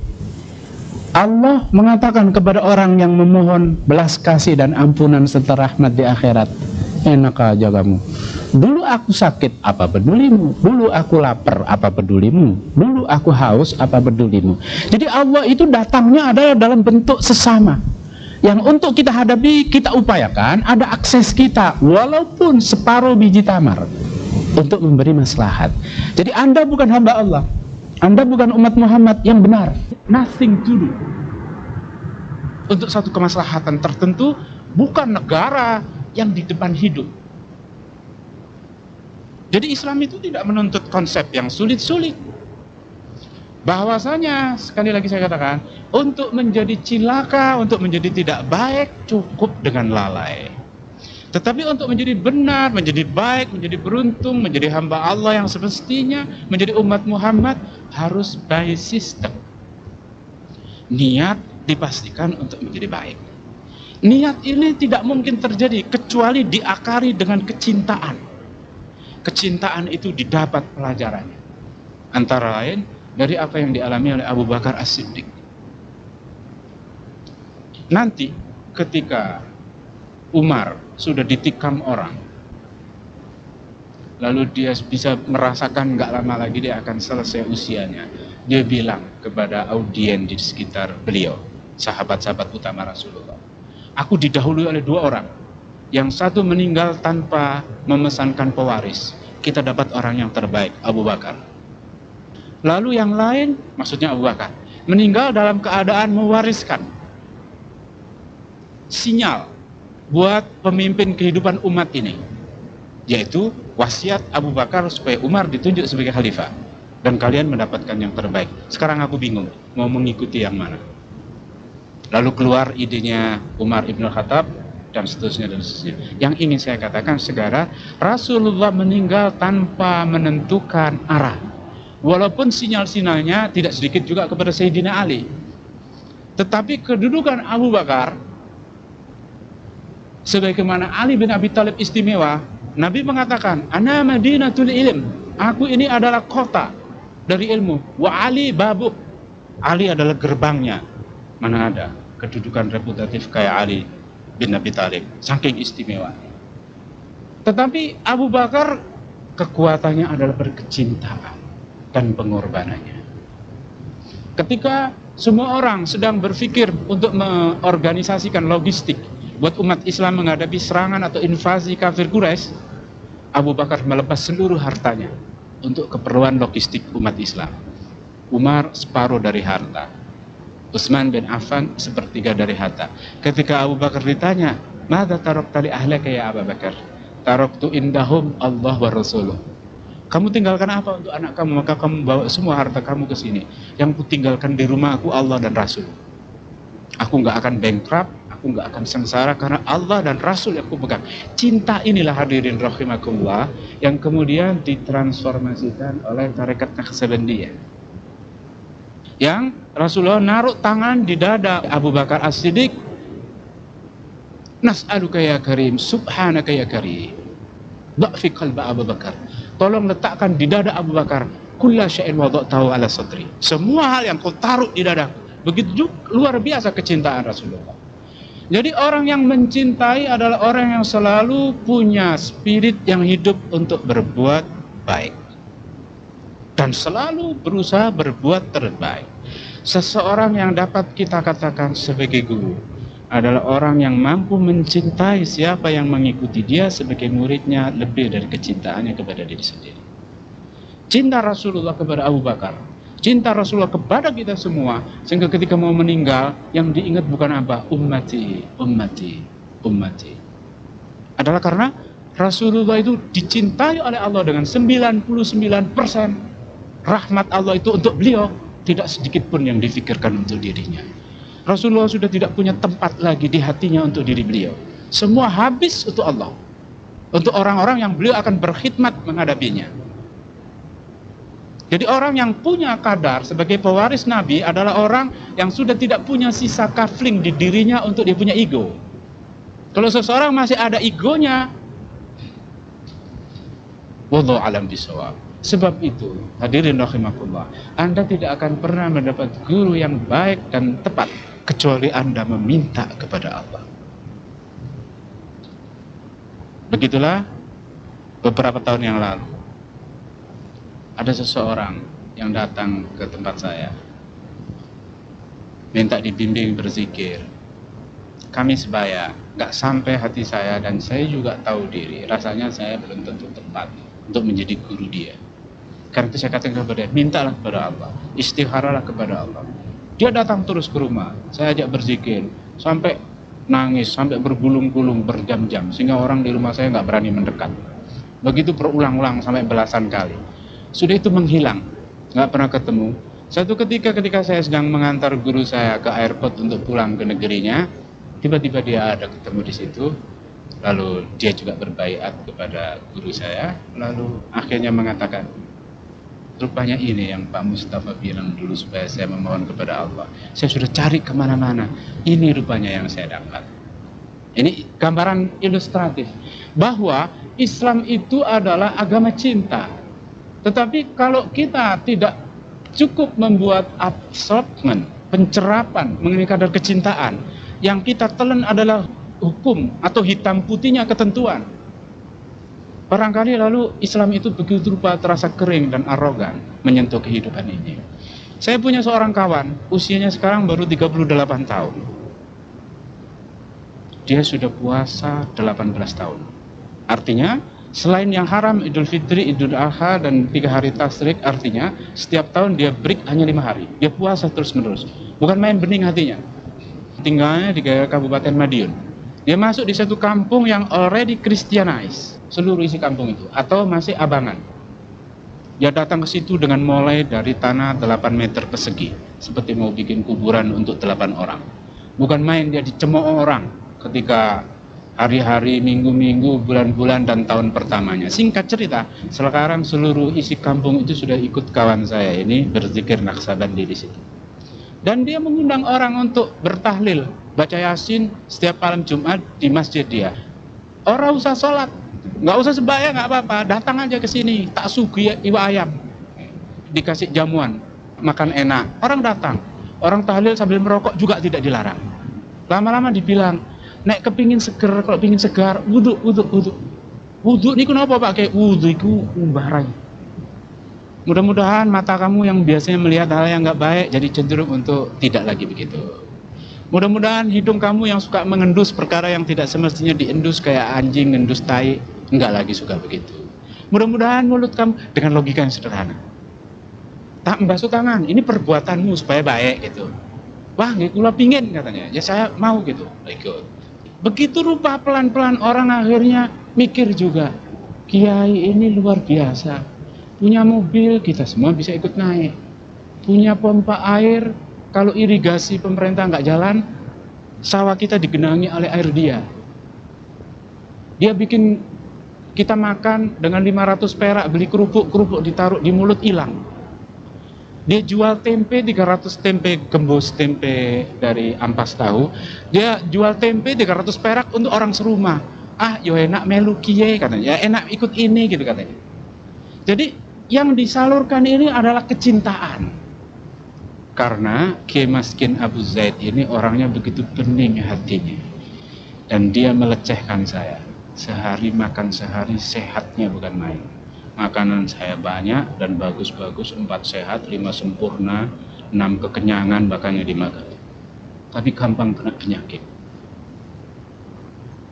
Allah mengatakan kepada orang yang memohon belas kasih dan ampunan serta rahmat di akhirat, enak aja kamu, dulu aku sakit, apa pedulimu, dulu aku lapar, apa pedulimu, dulu aku haus, apa pedulimu. Jadi Allah itu datangnya adalah dalam bentuk sesama, yang untuk kita hadapi, kita upayakan ada akses kita walaupun separuh biji tamar untuk memberi maslahat. Jadi Anda bukan hamba Allah, Anda bukan umat Muhammad yang benar, nothing to do untuk satu kemaslahatan tertentu, bukan negara yang di depan hidup. Jadi Islam itu tidak menuntut konsep yang sulit-sulit. Bahwasanya, sekali lagi saya katakan, untuk menjadi cilaka, untuk menjadi tidak baik, cukup dengan lalai. Tetapi untuk menjadi benar, menjadi baik, menjadi beruntung, menjadi hamba Allah yang semestinya, menjadi umat Muhammad, harus by system. Niat dipastikan untuk menjadi baik. Niat ini tidak mungkin terjadi kecuali diakari dengan kecintaan. Kecintaan itu didapat pelajarannya, antara lain dari apa yang dialami oleh Abu Bakar As-Siddiq. Nanti ketika Umar sudah ditikam orang, lalu dia bisa merasakan nggak lama lagi dia akan selesai usianya, dia bilang kepada audien di sekitar beliau, sahabat-sahabat utama Rasulullah, aku didahului oleh dua orang, yang satu meninggal tanpa memesankan pewaris, kita dapat orang yang terbaik, Abu Bakar. Lalu yang lain, maksudnya Abu Bakar, meninggal dalam keadaan mewariskan sinyal buat pemimpin kehidupan umat ini, yaitu wasiat Abu Bakar supaya Umar ditunjuk sebagai khalifah dan kalian mendapatkan yang terbaik. Sekarang aku bingung mau mengikuti yang mana. Lalu keluar idenya Umar Ibn Khattab dan seterusnya dan seterusnya. Yang ingin saya katakan segera, Rasulullah meninggal tanpa menentukan arah, walaupun sinyal-sinyalnya tidak sedikit juga kepada Sayyidina Ali. Tetapi kedudukan Abu Bakar, sebagaimana Ali bin Abi Thalib istimewa, Nabi mengatakan, ana madinatul ilm, aku ini adalah kota dari ilmu, wa Ali babu, Ali adalah gerbangnya. Mana ada kedudukan reputatif kayak Ali bin Abi Thalib, saking istimewa. Tetapi Abu Bakar kekuatannya adalah berkecintaan dan pengorbanannya. Ketika semua orang sedang berpikir untuk mengorganisasikan logistik buat umat Islam menghadapi serangan atau invasi kafir Quraisy, Abu Bakar melepas seluruh hartanya untuk keperluan logistik umat Islam. Umar separuh dari harta, Utsman bin Affan sepertiga dari harta. Ketika Abu Bakar ditanya, "Madza tarakta li ahlaka ya Abu Bakar?" "Taraktu indahum Allah wa rasuluh." Kamu tinggalkan apa untuk anak kamu? Maka kamu bawa semua harta kamu ke sini. Yang kutinggalkan di rumah aku Allah dan Rasul. Aku nggak akan bankrupt, aku nggak akan sengsara karena Allah dan Rasul yang aku pegang. Cinta inilah hadirin rahimakumullah yang kemudian ditransformasikan oleh tarekat Naqsabandiyah. Yang Rasulullah naruh tangan di dada Abu Bakar As-Siddiq. Nas'aluka ya Karim, subhanaka ya Karim. Dha'fi qalba Abu Bakar. Tolong letakkan di dada Abu Bakar kulla syai'in wada'tahu ala sadri. Semua hal yang kau taruh di dadaku. Begitu juga luar biasa kecintaan Rasulullah. Jadi orang yang mencintai adalah orang yang selalu punya spirit yang hidup untuk berbuat baik dan selalu berusaha berbuat terbaik. Seseorang yang dapat kita katakan sebagai guru adalah orang yang mampu mencintai siapa yang mengikuti dia sebagai muridnya lebih dari kecintaannya kepada diri sendiri. Cinta Rasulullah kepada Abu Bakar, cinta Rasulullah kepada kita semua, sehingga ketika mau meninggal yang diingat bukan apa? Ummati, ummati, ummati. Adalah karena Rasulullah itu dicintai oleh Allah dengan 99%. Rahmat Allah itu untuk beliau, tidak sedikit pun yang difikirkan untuk dirinya. Rasulullah sudah tidak punya tempat lagi di hatinya untuk diri beliau. Semua habis untuk Allah, untuk orang-orang yang beliau akan berkhidmat menghadapinya. Jadi orang yang punya kadar sebagai pewaris Nabi adalah orang yang sudah tidak punya sisa kafling di dirinya untuk dia punya ego. Kalau seseorang masih ada egonya, wallahu alam bisawab. Sebab itu, hadirin rahimakumullah, Anda tidak akan pernah mendapat guru yang baik dan tepat kecuali Anda meminta kepada Allah. Begitulah beberapa tahun yang lalu ada seseorang yang datang ke tempat saya minta dibimbing berzikir. Kami sebaya, gak sampai hati saya, dan saya juga tahu diri rasanya saya belum tentu tepat untuk menjadi guru dia. Karena itu saya katakan kepada dia, mintalah kepada Allah, istigharalah kepada Allah. Dia datang terus ke rumah, saya ajak berzikir sampai nangis, sampai bergulung-gulung berjam-jam, sehingga orang di rumah saya nggak berani mendekat. Begitu berulang-ulang sampai belasan kali. Sudah itu menghilang, nggak pernah ketemu. Satu ketika saya sedang mengantar guru saya ke airport untuk pulang ke negerinya, tiba-tiba dia ada ketemu di situ. Lalu dia juga berbaiat kepada guru saya, lalu akhirnya mengatakan, rupanya ini yang Pak Mustafa bilang dulu supaya saya memohon kepada Allah. Saya sudah cari kemana-mana, ini rupanya yang saya dapat. Ini gambaran ilustratif bahwa Islam itu adalah agama cinta. Tetapi kalau kita tidak cukup membuat absorbment, pencerapan mengenai kadar kecintaan, yang kita telan adalah hukum atau hitam putihnya ketentuan. Barangkali lalu Islam itu begitu rupa terasa kering dan arogan menyentuh kehidupan ini. Saya punya seorang kawan, usianya sekarang baru 38 tahun. Dia sudah puasa 18 tahun. Artinya, selain yang haram Idul Fitri, Idul Adha, dan 3 hari Tasyrik, artinya setiap tahun dia break hanya 5 hari. Dia puasa terus-menerus. Bukan main bening hatinya. Tinggalnya di Kabupaten Madiun. Dia masuk di satu kampung yang already Christianized, seluruh isi kampung itu, atau masih abangan. Dia datang ke situ dengan mulai dari tanah 8 meter persegi, seperti mau bikin kuburan untuk 8 orang. Bukan main, dia dicemooh orang ketika hari-hari, minggu-minggu, bulan-bulan, dan tahun pertamanya. Singkat cerita, sekarang seluruh isi kampung itu sudah ikut kawan saya ini berzikir Naqsabandi di situ. Dan dia mengundang orang untuk bertahlil, baca Yasin setiap malam Jumat di masjid dia. Orang usah sholat, nggak usah sebaya, nggak apa-apa, datang aja ke sini, tak sugi iwa ayam, dikasih jamuan, makan enak. Orang datang, orang tahlil sambil merokok juga tidak dilarang. Lama-lama dibilang, nek kepingin seger, kalau pingin segar, wudhu. Wudhu ini kenapa pakai wudhu itu umbarai. Mudah-mudahan mata kamu yang biasanya melihat hal yang nggak baik jadi cenderung untuk tidak lagi begitu. Mudah-mudahan hidung kamu yang suka mengendus perkara yang tidak semestinya diendus kayak anjing ngendus tai, nggak lagi suka begitu. Mudah-mudahan mulut kamu dengan logika yang sederhana. Tak membasuh tangan, ini perbuatanmu supaya baik gitu. Wah, nggak kula pingin katanya. Ya saya mau gitu. Ikut. Begitu rupa pelan-pelan orang akhirnya mikir juga. Kiai ini luar biasa. Punya mobil, kita semua bisa ikut naik. Punya pompa air, kalau irigasi pemerintah nggak jalan, sawah kita digenangi oleh air dia. Dia bikin kita makan dengan 500 perak, beli kerupuk ditaruh di mulut hilang. Dia jual tempe 300 tempe gembus, tempe dari ampas tahu. Dia jual tempe 300 perak untuk orang serumah. Ah, yo enak melu kiye katanya. Ya enak ikut ini gitu katanya. Jadi yang disalurkan ini adalah kecintaan. Karena Kiai Maskin Abu Zaid ini orangnya begitu bening hatinya. Dan dia melecehkan saya. Sehari makan sehari, sehatnya bukan main. Makanan saya banyak dan bagus-bagus, 4 sehat, 5 sempurna, 6 kekenyangan bahkan dimakan. Tapi gampang kena penyakit.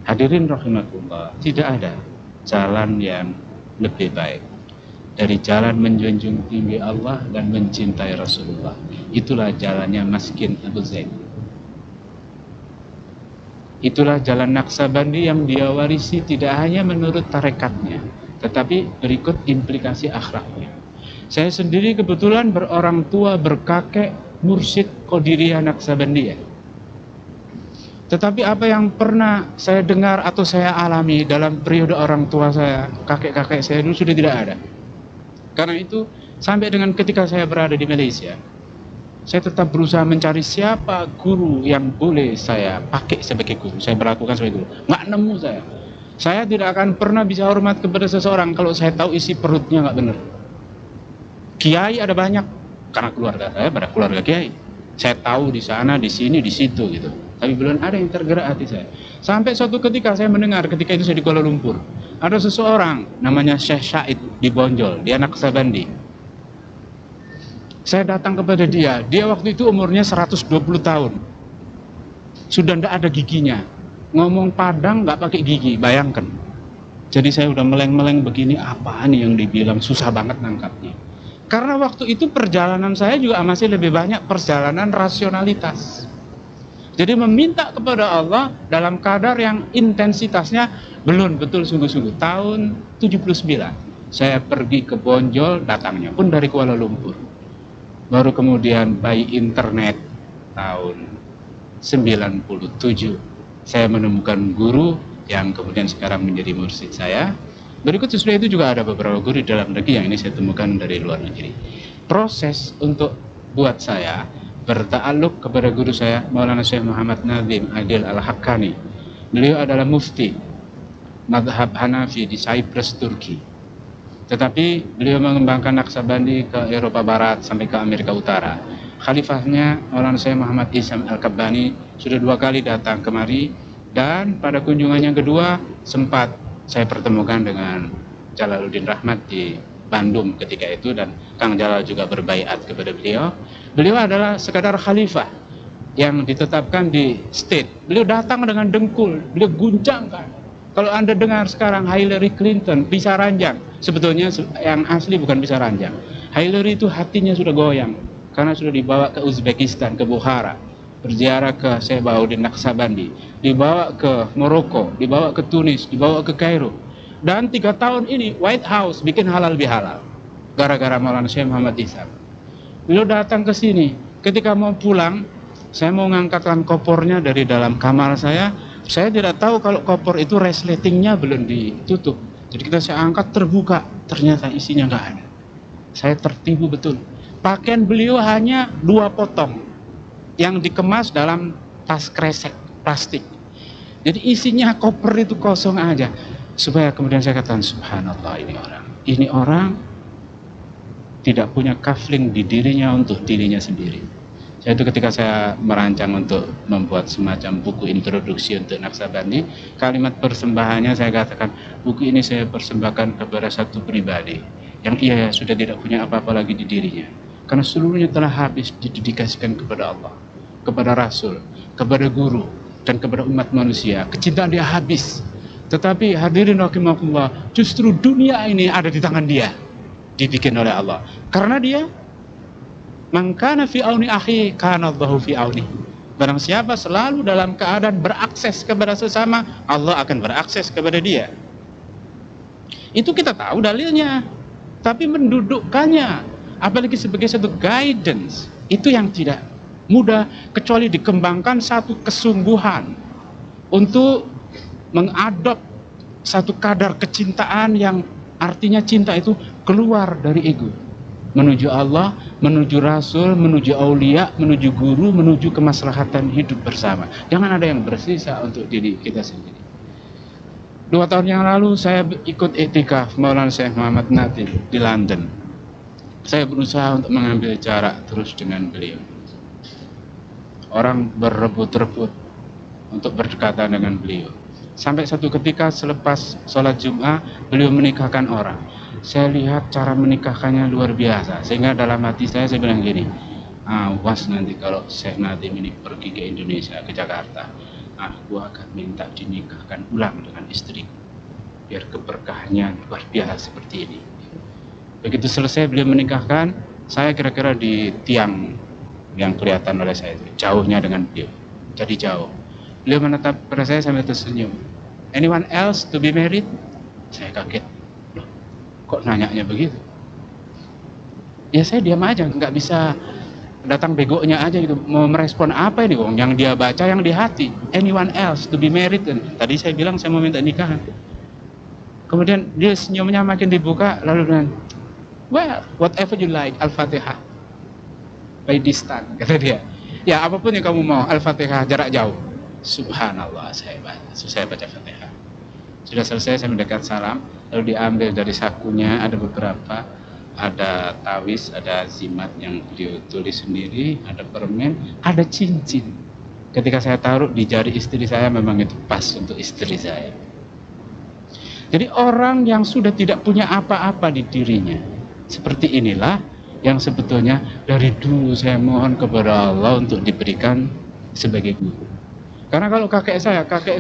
Hadirin rahimakumullah, tidak ada jalan yang lebih baik dari jalan menjunjung tinggi Allah dan mencintai Rasulullah. Itulah jalannya Maskin Abu Zaid. Itulah jalan Naqsabandi yang dia warisi tidak hanya menurut tarekatnya, tetapi berikut implikasi akhlaknya. Saya sendiri kebetulan berorang tua, berkakek mursyid Qadiriyah Naqsabandiyah. Tetapi apa yang pernah saya dengar atau saya alami dalam periode orang tua saya, kakek-kakek saya dulu sudah tidak ada. Karena itu sampai dengan ketika saya berada di Malaysia, saya tetap berusaha mencari siapa guru yang boleh saya pakai sebagai guru, saya berlakukan sebagai guru. Nggak nemu saya. Saya tidak akan pernah bisa hormat kepada seseorang kalau saya tahu isi perutnya nggak benar. Kiai ada banyak, karena keluarga saya pada keluarga kiai. Saya tahu di sana, di sini, di situ gitu. Tapi belum ada yang tergerak hati saya. Sampai suatu ketika saya mendengar, ketika itu saya di Kuala Lumpur, ada seseorang namanya Syekh Syahid di Bonjol, dia Naqsabandi. Saya datang kepada dia waktu itu umurnya 120 tahun. Sudah tidak ada giginya. Ngomong Padang nggak pakai gigi, bayangkan. Jadi saya udah meleng-meleng begini, apaan nih yang dibilang, susah banget nangkapnya. Karena waktu itu perjalanan saya juga masih lebih banyak perjalanan rasionalitas. Jadi meminta kepada Allah dalam kadar yang intensitasnya belum betul sungguh-sungguh. Tahun 79 saya pergi ke Bonjol, datangnya pun dari Kuala Lumpur. Baru kemudian by internet tahun 97 saya menemukan guru yang kemudian sekarang menjadi mursyid saya. Berikut sesudah itu juga ada beberapa guru di dalam negeri yang ini saya temukan dari luar negeri. Proses untuk buat saya berta'alluq kepada guru saya Maulana Syekh Muhammad Nazim Adil Al-Haqqani. Beliau adalah mufti madhab Hanafi di Cyprus, Turki. Tetapi beliau mengembangkan Naqsabandi ke Eropa Barat sampai ke Amerika Utara. Khalifahnya Maulana Syekh Muhammad Isam Al-Kabbani sudah 2 kali datang kemari, dan pada kunjungan yang kedua sempat saya pertemukan dengan Jalaluddin Rahmat di Bandung ketika itu, dan Kang Jalal juga berbaiat kepada beliau. Beliau adalah sekadar khalifah yang ditetapkan di state. Beliau datang dengan dengkul, beliau guncangkan. Kalau Anda dengar sekarang Hillary Clinton pisah ranjang, sebetulnya yang asli bukan pisah ranjang. Hillary itu hatinya sudah goyang karena sudah dibawa ke Uzbekistan, ke Bukhara, berziarah ke Syekh Bahauddin Naqsabandi, dibawa ke Maroko, dibawa ke Tunis, dibawa ke Kairo. Dan 3 tahun ini White House bikin halal bihalal gara-gara Maulana Syekh Muhammad Isam. Beliau datang ke sini. Ketika mau pulang, saya mau ngangkatkan kopornya dari dalam kamar saya. Saya tidak tahu kalau kopor itu resletingnya belum ditutup. Jadi kita saya angkat, terbuka, ternyata isinya nggak ada. Saya tertipu betul. Pakaian beliau hanya 2 potong yang dikemas dalam tas kresek plastik. Jadi isinya koper itu kosong aja. Supaya kemudian saya katakan, subhanallah, ini orang tidak punya kafling di dirinya untuk dirinya sendiri. Saya itu ketika saya merancang untuk membuat semacam buku introduksi untuk Naksabandi, kalimat persembahannya saya katakan, buku ini saya persembahkan kepada satu pribadi yang ia sudah tidak punya apa-apa lagi di dirinya, karena seluruhnya telah habis didedikasikan kepada Allah, kepada Rasul, kepada guru, dan kepada umat manusia. Kecintaan dia habis. Tetapi hadirin rahimakumullah, justru dunia ini ada di tangan dia, dibikin oleh Allah. Karena dia man kana fi auni akhi kana Allahu fi auni. Barang siapa selalu dalam keadaan berakses kepada sesama, Allah akan berakses kepada dia. Itu kita tahu dalilnya. Tapi mendudukkannya, apalagi sebagai satu guidance, itu yang tidak mudah, kecuali dikembangkan satu kesungguhan untuk mengadop satu kadar kecintaan yang artinya cinta itu keluar dari ego, menuju Allah, menuju Rasul, menuju aulia, menuju guru, menuju kemaslahatan hidup bersama. Jangan ada yang bersisa untuk diri kita sendiri. 2 tahun yang lalu saya ikut iktikaf Maulana Syekh Muhammad Nadim di London. Saya berusaha untuk mengambil jarak terus dengan beliau. Orang berebut-rebut untuk berdekatan dengan beliau. Sampai satu ketika selepas sholat Jum'ah, beliau menikahkan orang. Saya lihat cara menikahkannya luar biasa, sehingga dalam hati saya bilang gini, awas nanti kalau Syekh Nadim ini pergi ke Indonesia, ke Jakarta, aku akan minta dinikahkan ulang dengan istriku, biar keberkahannya luar biasa seperti ini. Begitu selesai beliau menikahkan, saya kira-kira di tiang yang kelihatan oleh saya itu, jauhnya dengan beliau, jadi jauh. Beliau menatap pada saya sambil tersenyum. Anyone else to be married? Saya kaget. Kok nanyanya begitu? Ya saya diam aja, nggak bisa datang begonya aja gitu. Mau merespon apa ini, Bang? Yang dia baca yang di hati. Anyone else to be married? Tadi saya bilang saya mau minta nikahan. Kemudian dia senyumnya makin dibuka, lalu dengan, well, whatever you like, Al-Fatihah. By distance, kata dia. Ya apapun yang kamu mau, Al-Fatihah jarak jauh. Subhanallah, saya baca Fatihah. Sudah selesai saya mendekat salam, lalu diambil dari sakunya ada beberapa, ada tawis, ada zimat yang beliau tulis sendiri, ada permen, ada cincin. Ketika saya taruh di jari istri saya, memang itu pas untuk istri saya. Jadi orang yang sudah tidak punya apa-apa di dirinya, seperti inilah yang sebetulnya dari dulu saya mohon kepada Allah untuk diberikan sebagai guru. Karena kalau kakek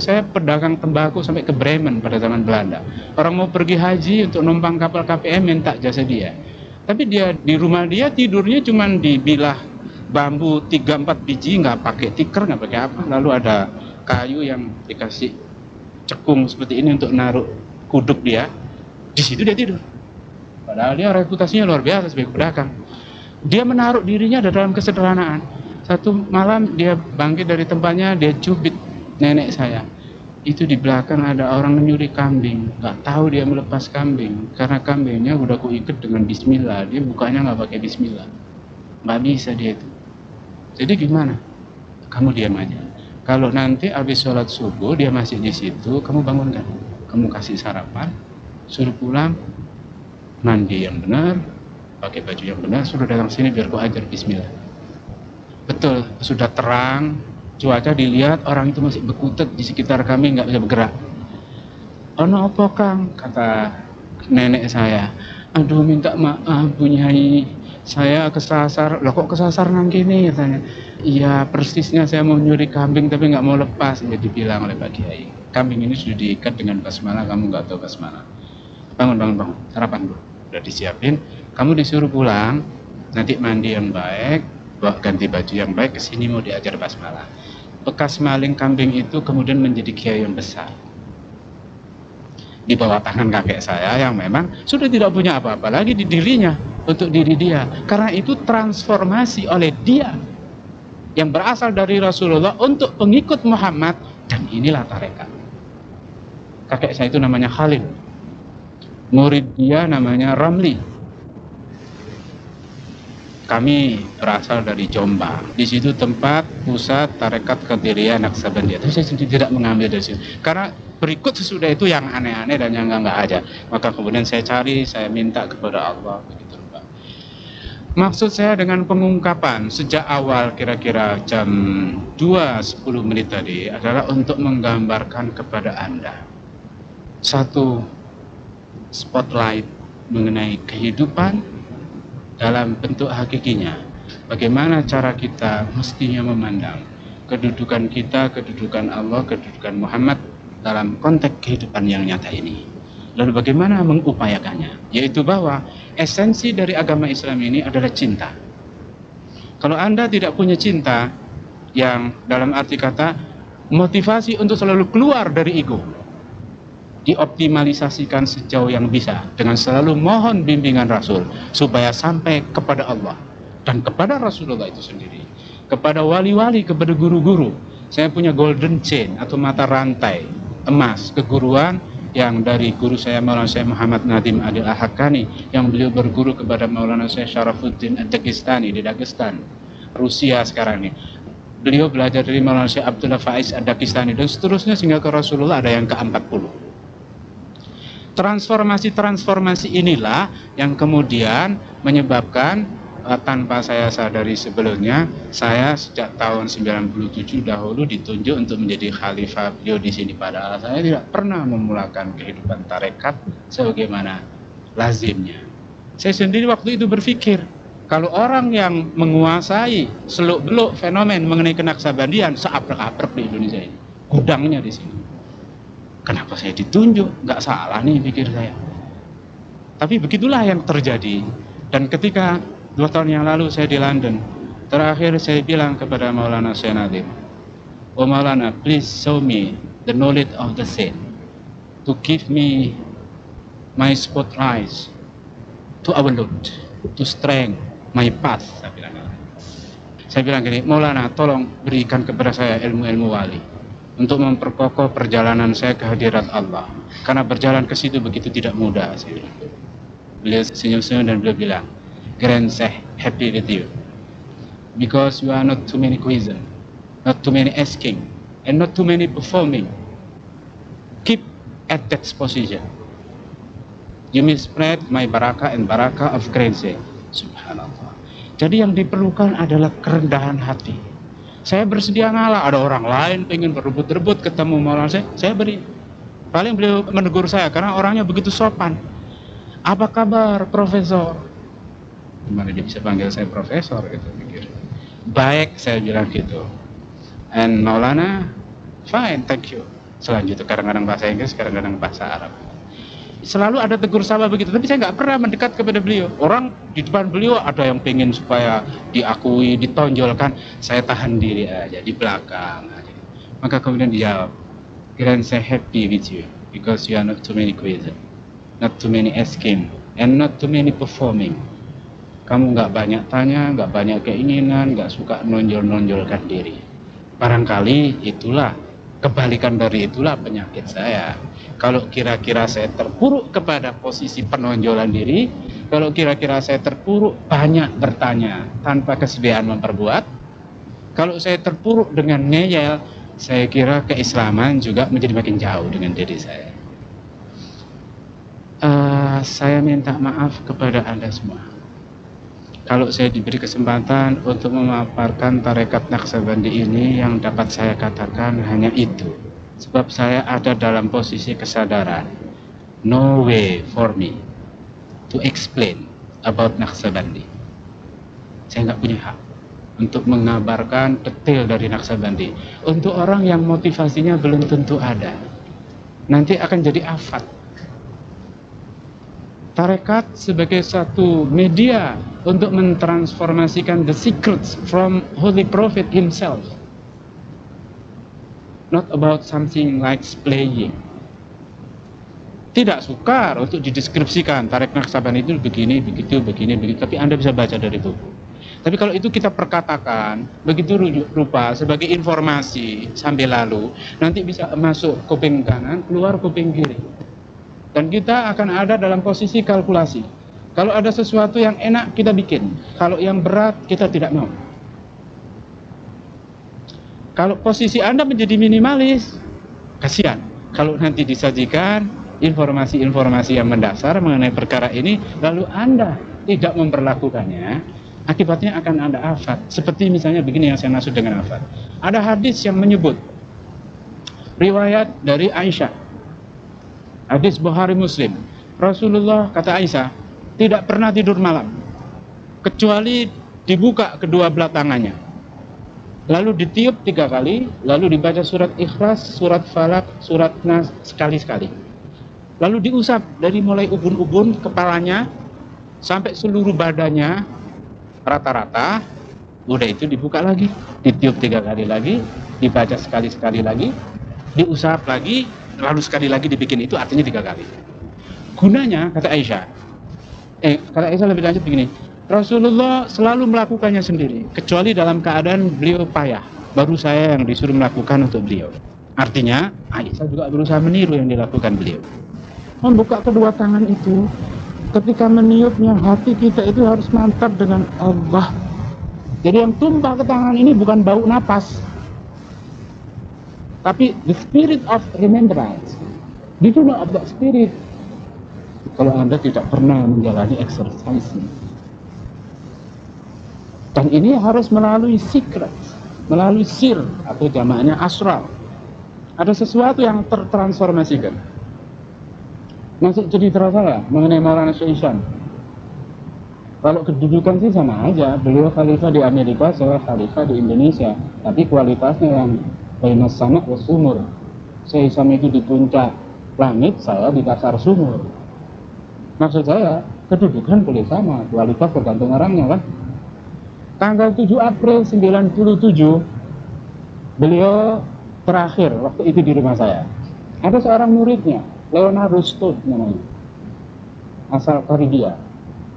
saya pedagang tembakau sampai ke Bremen pada zaman Belanda. Orang mau pergi haji untuk numpang kapal KPM minta jasa dia. Tapi dia di rumah dia tidurnya cuma di bilah bambu 3-4 biji, nggak pakai tikar, nggak pakai apa. Lalu ada kayu yang dikasih cekung seperti ini untuk naruh kuduk dia. Di situ dia tidur. Padahal dia reputasinya luar biasa sebagai pedagang. Dia menaruh dirinya dalam kesederhanaan. Satu malam dia bangkit dari tempatnya, dia cubit nenek saya. Itu di belakang ada orang menyuri kambing, nggak tahu dia melepas kambing karena kambingnya udah kuikat dengan Bismillah. Dia bukanya nggak pakai Bismillah, nggak bisa dia itu. Jadi gimana? Kamu diam aja. Kalau nanti habis sholat subuh dia masih di situ, kamu bangunkan, kamu kasih sarapan, suruh pulang, mandi yang benar, pakai baju yang benar, suruh datang sini biar ku ajar Bismillah. Betul, sudah terang, cuaca dilihat, orang itu masih berkutat di sekitar kami, nggak bisa bergerak. Ono apa Kang? Kata nenek saya. Aduh minta maaf Bu Nyai, saya kesasar. Loh kok kesasar nang gini? Katanya. Iya persisnya saya mau nyuri kambing tapi nggak mau lepas. Jadi bilang oleh Pak Kiai, kambing ini sudah diikat dengan basmalah, kamu nggak tahu basmalah. Bangun, sarapan dulu. Udah disiapin, kamu disuruh pulang, nanti mandi yang baik, bawa ganti baju yang baik, kesini mau diajar basmalah. Bekas maling kambing itu kemudian menjadi kiai yang besar di bawah tangan kakek saya yang memang sudah tidak punya apa-apa lagi di dirinya untuk diri dia, karena itu transformasi oleh dia yang berasal dari Rasulullah untuk pengikut Muhammad. Dan inilah tarekat. Kakek saya itu namanya Khalil, murid dia namanya Ramli. Kami berasal dari Jombang. Di situ tempat pusat tarekat Qadiriyah Naqsabandiyah. Tapi saya sendiri tidak mengambil dari situ. Karena berikut sesudah itu yang aneh-aneh dan yang enggak ada. Maka kemudian saya cari, saya minta kepada Allah begitu, Pak. Maksud saya dengan pengungkapan sejak awal kira-kira jam 2:10 tadi adalah untuk menggambarkan kepada Anda satu spotlight mengenai kehidupan dalam bentuk hakikinya. Bagaimana cara kita mestinya memandang kedudukan kita, kedudukan Allah, kedudukan Muhammad dalam konteks kehidupan yang nyata ini. Lalu bagaimana mengupayakannya? Yaitu bahwa esensi dari agama Islam ini adalah cinta. Kalau Anda tidak punya cinta, yang dalam arti kata motivasi untuk selalu keluar dari ego, dioptimalisasikan sejauh yang bisa dengan selalu mohon bimbingan Rasul supaya sampai kepada Allah dan kepada Rasulullah itu sendiri, kepada wali-wali, kepada guru-guru. Saya punya golden chain atau mata rantai emas keguruan yang dari guru saya Maulana Syekh Muhammad Nadim Adil Ahakani, yang beliau berguru kepada Maulana Syekh Syarafuddin Ad-Dagestani di Dagestan, Rusia sekarang ini. Beliau belajar dari Maulana Syekh Abdullah Faiz Ad-Dagestani dan seterusnya sehingga ke Rasulullah ada yang ke-40. Transformasi-transformasi inilah yang kemudian menyebabkan tanpa saya sadari sebelumnya, saya sejak tahun 97 dahulu ditunjuk untuk menjadi khalifah beliau di sini, padahal saya tidak pernah memulakan kehidupan tarekat sebagaimana lazimnya. Saya sendiri waktu itu berpikir, kalau orang yang menguasai seluk-beluk fenomen mengenai Kenaksabandian seaprek-aprek di Indonesia ini, gudangnya di sini. Kenapa saya ditunjuk? Nggak salah nih pikir saya. Tapi begitulah yang terjadi. Dan ketika 2 tahun yang lalu saya di London, terakhir saya bilang kepada Maulana Syekh Nadim, "Oh Maulana, please show me the knowledge of the saint, to give me my spotlight to our Lord, to strengthen my path." Saya bilang gini, Maulana tolong berikan kepada saya ilmu-ilmu wali untuk memperkokoh perjalanan saya ke hadirat Allah, karena berjalan ke situ begitu tidak mudah. Saya bilang. Beliau senyum-senyum dan beliau bilang, "Grand Sheikh, happy with you, because you are not too many question, not too many asking, and not too many performing. Keep at that position. You may spread my barakah and barakah of Grand Sheikh." Subhanallah. Jadi yang diperlukan adalah kerendahan hati. Saya bersedia ngalah, ada orang lain pengen berebut-rebut ketemu Maulana saya beri. Paling beliau menegur saya karena orangnya begitu sopan. "Apa kabar, Profesor?" Gimana dia bisa panggil saya Profesor gitu, pikir. "Baik," saya bilang gitu. "And Maulana, fine, thank you." Selanjutnya kadang-kadang bahasa Inggris, kadang-kadang bahasa Arab. Selalu ada tegur sapa begitu, tapi saya nggak pernah mendekat kepada beliau. Orang di depan beliau ada yang pengen supaya diakui, ditonjolkan, saya tahan diri aja di belakang aja. Maka kemudian dia jawab, "Grand Sheikh, happy with you because you are not too many question, not too many asking, and not too many performing." Kamu nggak banyak tanya, nggak banyak keinginan, nggak suka nonjol-nonjolkan diri. Barangkali itulah, kebalikan dari itulah penyakit saya. Kalau kira-kira saya terpuruk kepada posisi penonjolan diri, kalau kira-kira saya terpuruk banyak bertanya tanpa kesediaan memperbuat, kalau saya terpuruk dengan ngeyel, saya kira keislaman juga menjadi makin jauh dengan diri saya. Saya minta maaf kepada Anda semua kalau saya diberi kesempatan untuk memaparkan tarekat Naqsabandi ini, yang dapat saya katakan hanya itu. Sebab saya ada dalam posisi kesadaran, no way for me to explain about Naqsabandi. Saya nggak punya hak untuk mengabarkan detail dari Naqsabandi. Untuk orang yang motivasinya belum tentu ada, nanti akan jadi afat. Tarekat sebagai satu media untuk mentransformasikan the secrets from Holy Prophet himself, not about something like playing. Tidak sukar untuk dideskripsikan tarekat Naqsabandi itu begini, begitu, begini, begitu, tapi Anda bisa baca dari buku. Tapi kalau itu kita perkatakan begitu rupa sebagai informasi sambil lalu, nanti bisa masuk kuping kanan, keluar kuping kiri. Dan kita akan ada dalam posisi kalkulasi. Kalau ada sesuatu yang enak kita bikin, kalau yang berat kita tidak mau. Kalau posisi Anda menjadi minimalis, kasihan. Kalau nanti disajikan informasi-informasi yang mendasar mengenai perkara ini, lalu Anda tidak memperlakukannya, Akibatnya akan ada afat. Seperti misalnya begini yang saya maksud dengan afat. Ada hadis yang menyebut, riwayat dari Aisyah, hadis Bukhari Muslim, Rasulullah, kata Aisyah, tidak pernah tidur malam kecuali dibuka kedua belah tangannya, lalu ditiup 3 kali, lalu dibaca surat Ikhlas, surat Falak, surat Nas sekali-sekali, lalu diusap dari mulai ubun-ubun kepalanya sampai seluruh badannya rata-rata. Udah itu dibuka lagi, ditiup 3 kali lagi, dibaca sekali-sekali lagi, diusap lagi, lalu sekali lagi dibikin. Itu artinya 3 kali. Gunanya, kata Aisyah lebih lanjut begini, Rasulullah selalu melakukannya sendiri, kecuali dalam keadaan beliau payah, baru saya yang disuruh melakukan untuk beliau. Artinya Aisyah juga berusaha meniru yang dilakukan beliau. Membuka kedua tangan itu, ketika meniupnya, hati kita itu harus mantap dengan Allah. Jadi yang tumpah ke tangan ini bukan bau napas, tapi the spirit of remembrance. Itu of that spirit. Kalau Anda tidak pernah menjalani exercise, dan ini harus melalui secret, melalui sir atau jamaknya asral. Ada sesuatu yang tertransformasikan. Masuk cerita saya mengenai Maulana Syekh Ihsan. Kalau kedudukan sih sama aja, beliau khalifah di Amerika, saya khalifah di Indonesia, tapi kualitasnya yang bainas sama was sumur. Syekh Ihsan itu di puncak langit, saya di dasar sumur. Maksud saya, kedudukan boleh sama, kualitas tergantung orangnya kan. Tanggal 7 April 97, beliau terakhir waktu itu di rumah saya. Ada seorang muridnya, Leonardo Studd namanya, asal Karibia,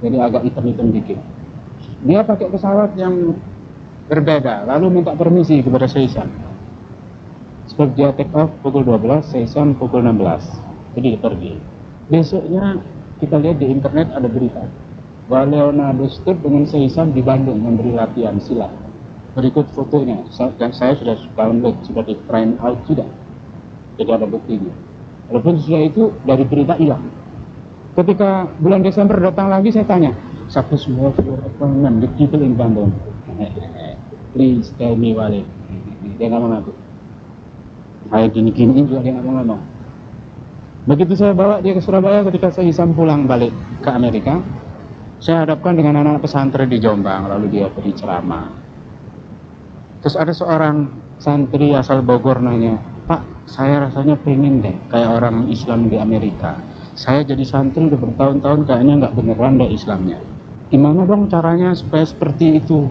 jadi agak hitam-hitam dikit. Dia pakai pesawat yang berbeda, lalu minta permisi kepada Syekh Ihsan. Sebab dia take off pukul 12, Syekh Ihsan pukul 16, jadi dia pergi. Besoknya kita lihat di internet ada berita bahwa Leonardo Studd dengan Syekh Ihsan di Bandung memberi latihan silat. Berikut fotonya, dan saya sudah download, sudah di print out sudah, jadi ada buktinya. Walaupun sudah itu dari berita hilang. Ketika bulan Desember datang lagi, saya tanya, Sabtu semua for appointment the people in Bandung. Please tell me Walid. Dia nggak mau ngaku. Saya gini-giniin juga dia nggak mau ngomong. Begitu saya bawa dia ke Surabaya, ketika saya Ihsan pulang balik ke Amerika, saya hadapkan dengan anak-anak pesantren di Jombang, lalu dia beri ceramah. Terus ada seorang santri asal Bogor nanya, Pak, saya rasanya pengen deh kayak orang Islam di Amerika. Saya jadi santri udah bertahun-tahun, kayaknya nggak beneran deh Islamnya. Gimana dong caranya supaya seperti itu?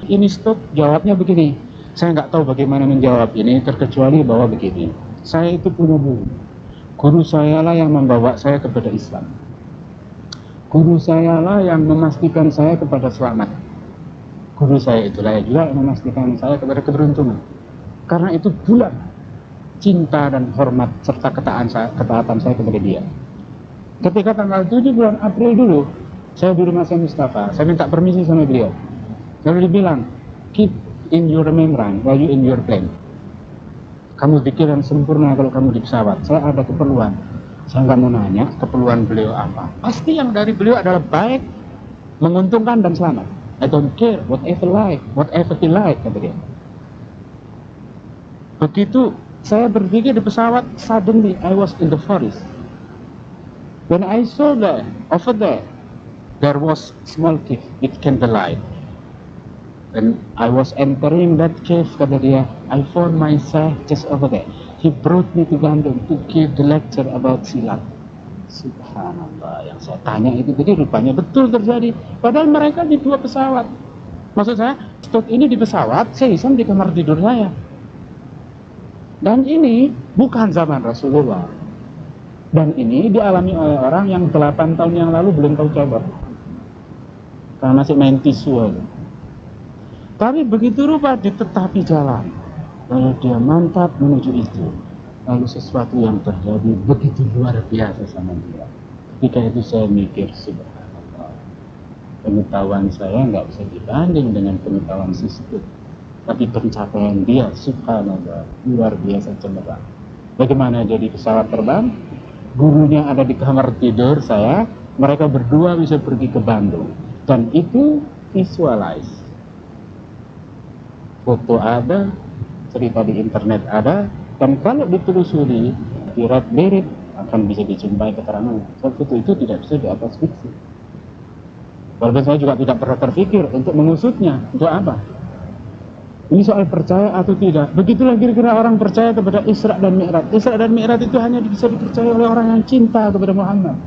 Ini Studd jawabnya begini, saya nggak tahu bagaimana menjawab ini, terkecuali bahwa begini, saya itu punya guru saya lah yang membawa saya kepada Islam. Guru saya lah yang memastikan saya kepada selamat. Guru saya itulah juga yang memastikan saya kepada keberuntungan. Karena itu bulan cinta dan hormat serta ketaatan saya kepada dia. Ketika tanggal 7 bulan April dulu, saya di rumah Syekh Mustafa, saya minta permisi sama beliau. Lalu dibilang, keep in your remembrance while you in your plane. Kamu pikir yang sempurna kalau kamu di pesawat. Saya ada keperluan. Saya nggak mau nanya keperluan beliau apa. Pasti yang dari beliau adalah baik, menguntungkan dan selamat. I don't care whatever he like, kata dia. Begitu saya berpikir di pesawat, suddenly I was in the forest. When I saw that over there was small cave with candlelight. And I was entering that cave, kata dia, I found myself just over there. He brought me to Bandung to give the lecture about silat. Subhanallah, yang saya tanya itu tadi rupanya betul terjadi. Padahal mereka di 2 pesawat. Maksud saya, Studd ini di pesawat, Syekh Ihsan di kamar tidur saya. Dan ini bukan zaman Rasulullah. Dan ini dialami oleh orang yang 8 tahun yang lalu belum tahu coba. Karena masih main tisu aja. Tapi begitu rupa ditetapi jalan, lalu dia mantap menuju itu, lalu sesuatu yang terjadi begitu luar biasa sama dia. Ketika itu saya mikir, subhanallah, pengetahuan saya nggak bisa dibanding dengan pengetahuan si Studd, tapi pencapaian dia, subhanallah, luar biasa cemerlang. Bagaimana jadi pesawat terbang, gurunya ada di kamar tidur saya, mereka berdua bisa pergi ke Bandung, dan itu visualize. Foto ada, cerita di internet ada, dan kalau ditelusuri di Red Merit akan bisa dijumpai keterangan foto itu tidak bisa di atas fiksi. Walaupun saya juga tidak pernah terpikir untuk mengusutnya, untuk apa? Ini soal percaya atau tidak. Begitulah kira-kira orang percaya kepada Isra dan Mi'raj. Isra dan Mi'raj itu hanya bisa dipercaya oleh orang yang cinta kepada Muhammad.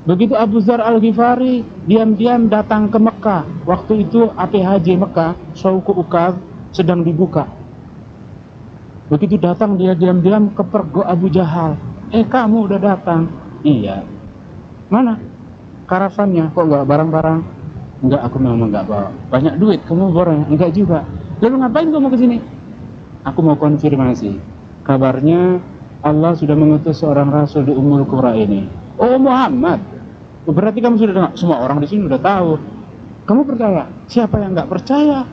Begitu Abu Dzar Al-Ghifari diam-diam datang ke Mekah. Waktu itu APHJ Mekah, Syauku Ukaz, sedang dibuka. Begitu datang dia diam-diam ke pergo Abu Jahal. Kamu udah datang? Iya. Mana karavannya? Kok nggak barang-barang? Enggak, aku memang nggak bawa. Banyak duit, kamu borong? Enggak juga. Lalu ngapain kamu ke sini? Aku mau konfirmasi. Kabarnya Allah sudah mengutus seorang rasul di Ummul Qura ini. Oh, Muhammad. Berarti kamu sudah dengar. Semua orang di sini sudah tahu. Kamu percaya? Siapa yang nggak percaya?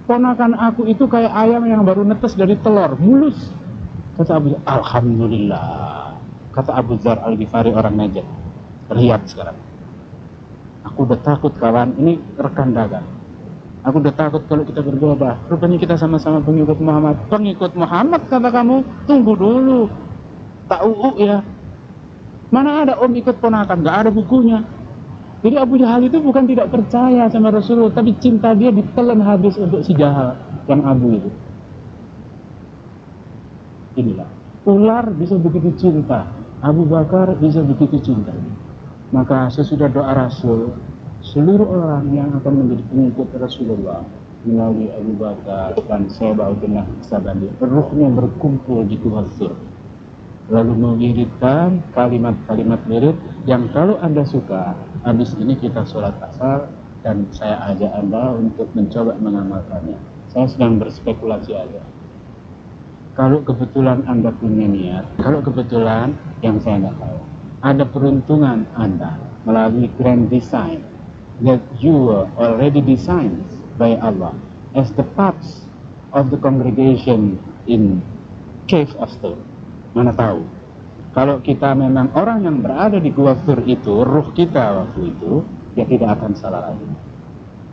Ponakan aku itu kayak ayam yang baru netes dari telur, mulus. Kata Abu Dzar, alhamdulillah. Kata Abu Dzar Al-Ghifari orang Najd. Lihat sekarang. Aku udah takut kawan, ini rekan dagang. Aku udah takut kalau kita berdoa. Rupanya kita sama-sama pengikut Muhammad. Pengikut Muhammad kata kamu, tunggu dulu. Tak ya. Mana ada om ikut ponakan, gak ada bukunya. Jadi Abu Jahal itu bukan tidak percaya sama Rasulullah, tapi cinta dia ditelan habis untuk si Jahal yang Abu itu. Inilah, ular bisa begitu cinta, Abu Bakar bisa begitu cinta. Maka sesudah doa Rasul, seluruh orang yang akan menjadi pengikut Rasulullah melalui Abu Bakar dan Sayyidina Sabandi, ruhnya berkumpul di Gua Thur, lalu mengirimkan kalimat-kalimat wirid yang kalau Anda suka, habis ini kita sholat asar dan saya ajak Anda untuk mencoba mengamalkannya. Saya sedang berspekulasi aja. Kalau kebetulan Anda punya niat, kalau kebetulan yang saya nggak tahu, ada peruntungan Anda melalui grand design that you were already designed by Allah as the paths of the congregation in Cave of Thur. Mana tahu, kalau kita memang orang yang berada di Gua Thur itu, ruh kita waktu itu, ya tidak akan salah lagi.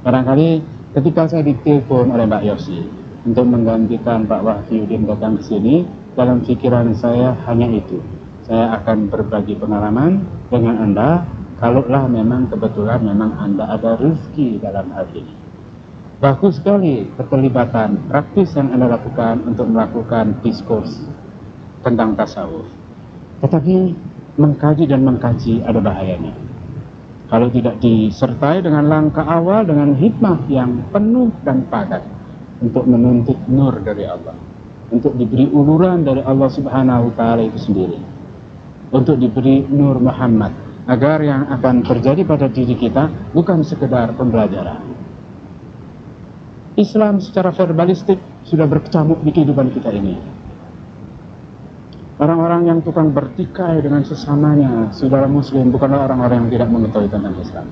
Barangkali ketika saya ditelepon oleh Mbak Yosi untuk menggantikan Pak Wahyudin datang ke sini, dalam pikiran saya hanya itu. Saya akan berbagi pengalaman dengan Anda, kalaulah memang kebetulan memang Anda ada rezeki dalam hal ini. Bagus sekali keterlibatan praktis yang Anda lakukan untuk melakukan diskurs tentang tasawuf. Tetapi mengkaji dan mengkaji ada bahayanya. Kalau tidak disertai dengan langkah awal dengan hikmah yang penuh dan padat untuk menuntut nur dari Allah, untuk diberi uluran dari Allah Subhanahu wa Ta'ala itu sendiri, untuk diberi nur Muhammad, agar yang akan terjadi pada diri kita bukan sekedar pembelajaran. Islam secara verbalistik sudah berkecamuk di kehidupan kita ini. Orang-orang yang tukang bertikai dengan sesamanya, saudara muslim, bukanlah orang-orang yang tidak mengetahui tentang Islam,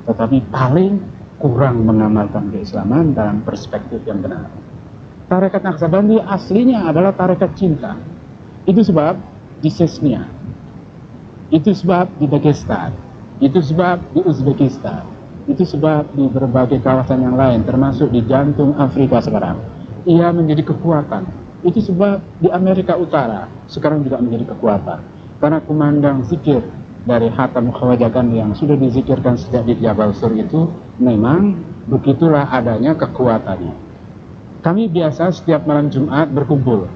tetapi paling kurang mengamalkan keislaman dalam perspektif yang benar. Tarekat Naqsabandi aslinya adalah tarekat cinta. Itu sebab di Chechnya, itu sebab di Dagestan, itu sebab di Uzbekistan, itu sebab di berbagai kawasan yang lain, termasuk di jantung Afrika sekarang, ia menjadi kekuatan. Itu sebab di Amerika Utara sekarang juga menjadi kekuatan, karena kumandang zikir dari Hatam Khawajakan yang sudah dizikirkan sejak di Jabal Sur itu, memang begitulah adanya kekuatannya. Kami biasa setiap malam Jumat berkumpul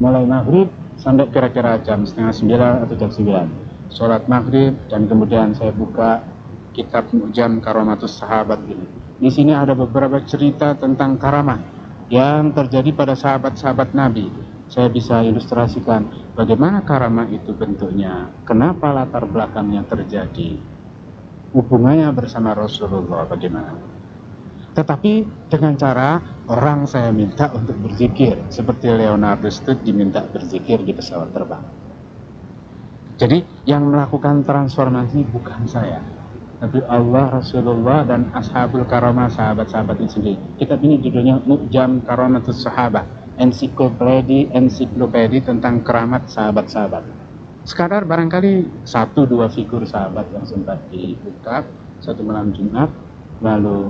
mulai maghrib sampai kira-kira jam setengah 9 atau jam 9, sholat maghrib, dan kemudian saya buka kitab Mu'jam Karamatus Sahabat ini. Di sini ada beberapa cerita tentang karamah yang terjadi pada sahabat-sahabat Nabi. Saya bisa ilustrasikan bagaimana karamah itu bentuknya, kenapa latar belakangnya terjadi, hubungannya bersama Rasulullah bagaimana. Tetapi dengan cara orang saya minta untuk berzikir, seperti Leonardo Studd diminta berzikir di pesawat terbang. Jadi yang melakukan transformasi bukan saya, tapi Allah, Rasulullah, dan Ashabul Karamah, sahabat-sahabat itu sendiri. Kitab ini judulnya Mu'jam Karamatus Sahabat, ensiklopedi tentang keramat sahabat-sahabat. Sekadar barangkali 1-2 figur sahabat yang sempat dibuka satu malam Jumat, lalu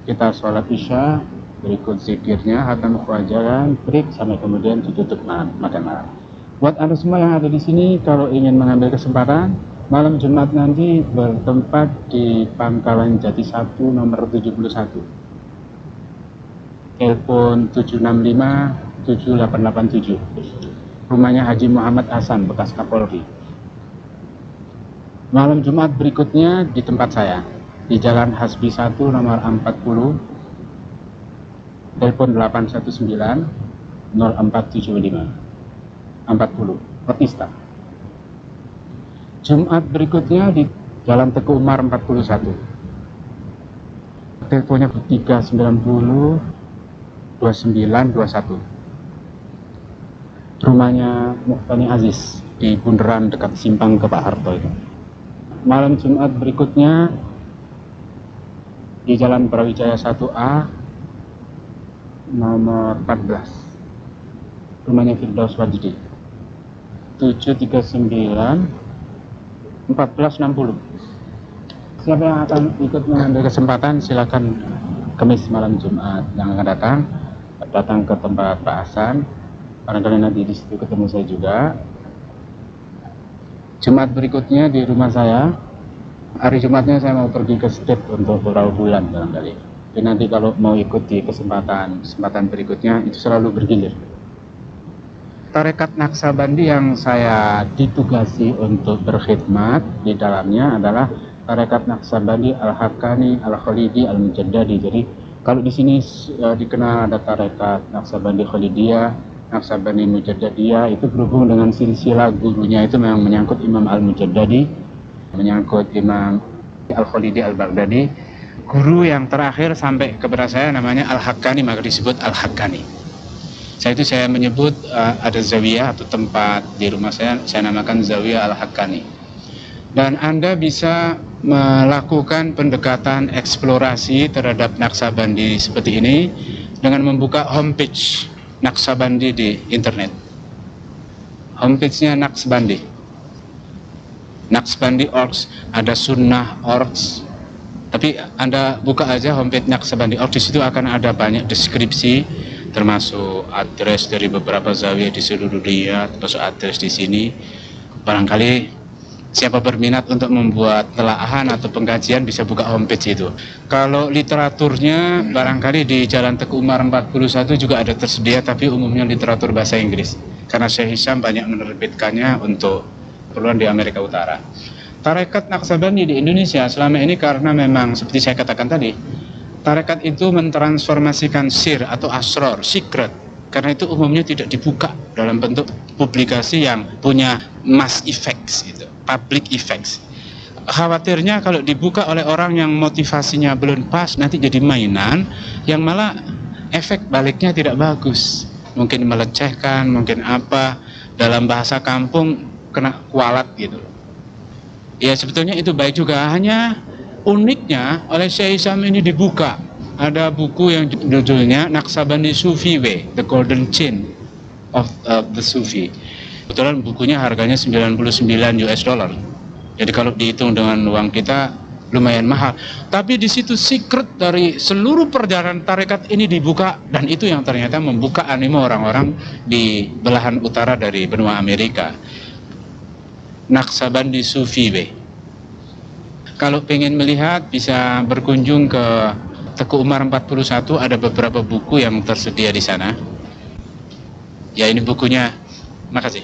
kita sholat isya, berikut zikirnya, hatam kewajaran, break, sampai kemudian ditutup makan malam. Buat Anda semua yang ada di sini, kalau ingin mengambil kesempatan, malam Jumat nanti bertempat di Pangkalan Jati 1 nomor 71. Telepon 765-7887. Rumahnya Haji Muhammad Hasan, bekas Kapolri. Malam Jumat berikutnya di tempat saya, di Jalan Hasbi 1 nomor 40, telepon 819-0475 40, Batista. Jumat berikutnya di Jalan Teguh Umar 41, teleponnya 390-2921. Rumahnya Muhtani Aziz di Bundaran dekat Simpang ke Pak Harto itu. Malam Jumat berikutnya di Jalan Brawijaya 1A nomor 14, rumahnya Firdaus Wajdi, 739-1460. Siapa yang akan ikut mengambil kesempatan, silakan Kamis malam Jumat yang akan datang ke tempat Pak Hasan. Barangkali nanti di situ ketemu saya juga. Jumat berikutnya di rumah saya. Hari Jumatnya saya mau pergi ke state untuk beberapa bulan barangkali. Jadi nanti kalau mau ikut di kesempatan berikutnya itu selalu bergilir. Tarekat Naksabandi yang saya ditugasi untuk berkhidmat di dalamnya adalah Tarekat Naksabandi Al-Haqqani Al-Khalidi Al-Mujaddadi. Jadi kalau di sini dikenal ada Tarekat Naksabandi Khalidiyah, Naksabandi Mujaddadiyah, itu berhubung dengan silsilah gurunya itu memang menyangkut Imam Al-Mujaddadi, menyangkut Imam Al-Khalidi Al-Baghdadi. Guru yang terakhir sampai kepada saya namanya Al-Haqqani, maka disebut Al-Haqqani. Saya menyebut ada zawiyah atau tempat di rumah saya namakan Zawiyah Al-Haqqani. Dan Anda bisa melakukan pendekatan eksplorasi terhadap Naksabandi seperti ini dengan membuka homepage Naksabandi di internet. Homepage-nya Naksabandi. Naksabandi.org, ada Sunnah.org. Tapi Anda buka aja homepage Naksabandi.org, di situ akan ada banyak deskripsi, termasuk address dari beberapa zawiyah di seluruh dunia, termasuk address di sini. Barangkali siapa berminat untuk membuat telaahan atau pengkajian bisa buka homepage itu. Kalau literaturnya barangkali di Jalan Teguh Umar 41 juga ada tersedia, tapi umumnya literatur bahasa Inggris. Karena Syekh Hisham banyak menerbitkannya untuk keperluan di Amerika Utara. Tarekat Naksabandi di Indonesia selama ini karena memang seperti saya katakan tadi, tarekat itu mentransformasikan sir atau asror, secret, karena itu umumnya tidak dibuka dalam bentuk publikasi yang punya mass effects, itu, public effects. Khawatirnya kalau dibuka oleh orang yang motivasinya belum pas, nanti jadi mainan yang malah efek baliknya tidak bagus. Mungkin melecehkan, mungkin apa, dalam bahasa kampung kena kualat gitu. Ya sebetulnya itu baik juga, hanya uniknya oleh Syekh Hisham ini dibuka. Ada buku yang judulnya Naksabandi Sufi Way, The Golden Chain of the Sufi. Kebetulan bukunya harganya 99 US dollar. Jadi kalau dihitung dengan uang kita lumayan mahal. Tapi di situ secret dari seluruh perjalanan tarekat ini dibuka, dan itu yang ternyata membuka animo orang-orang di belahan utara dari benua Amerika. Naksabandi Sufi Way. Kalau pengen melihat bisa berkunjung ke Teguh Umar 41, ada beberapa buku yang tersedia di sana. Ya ini bukunya, makasih.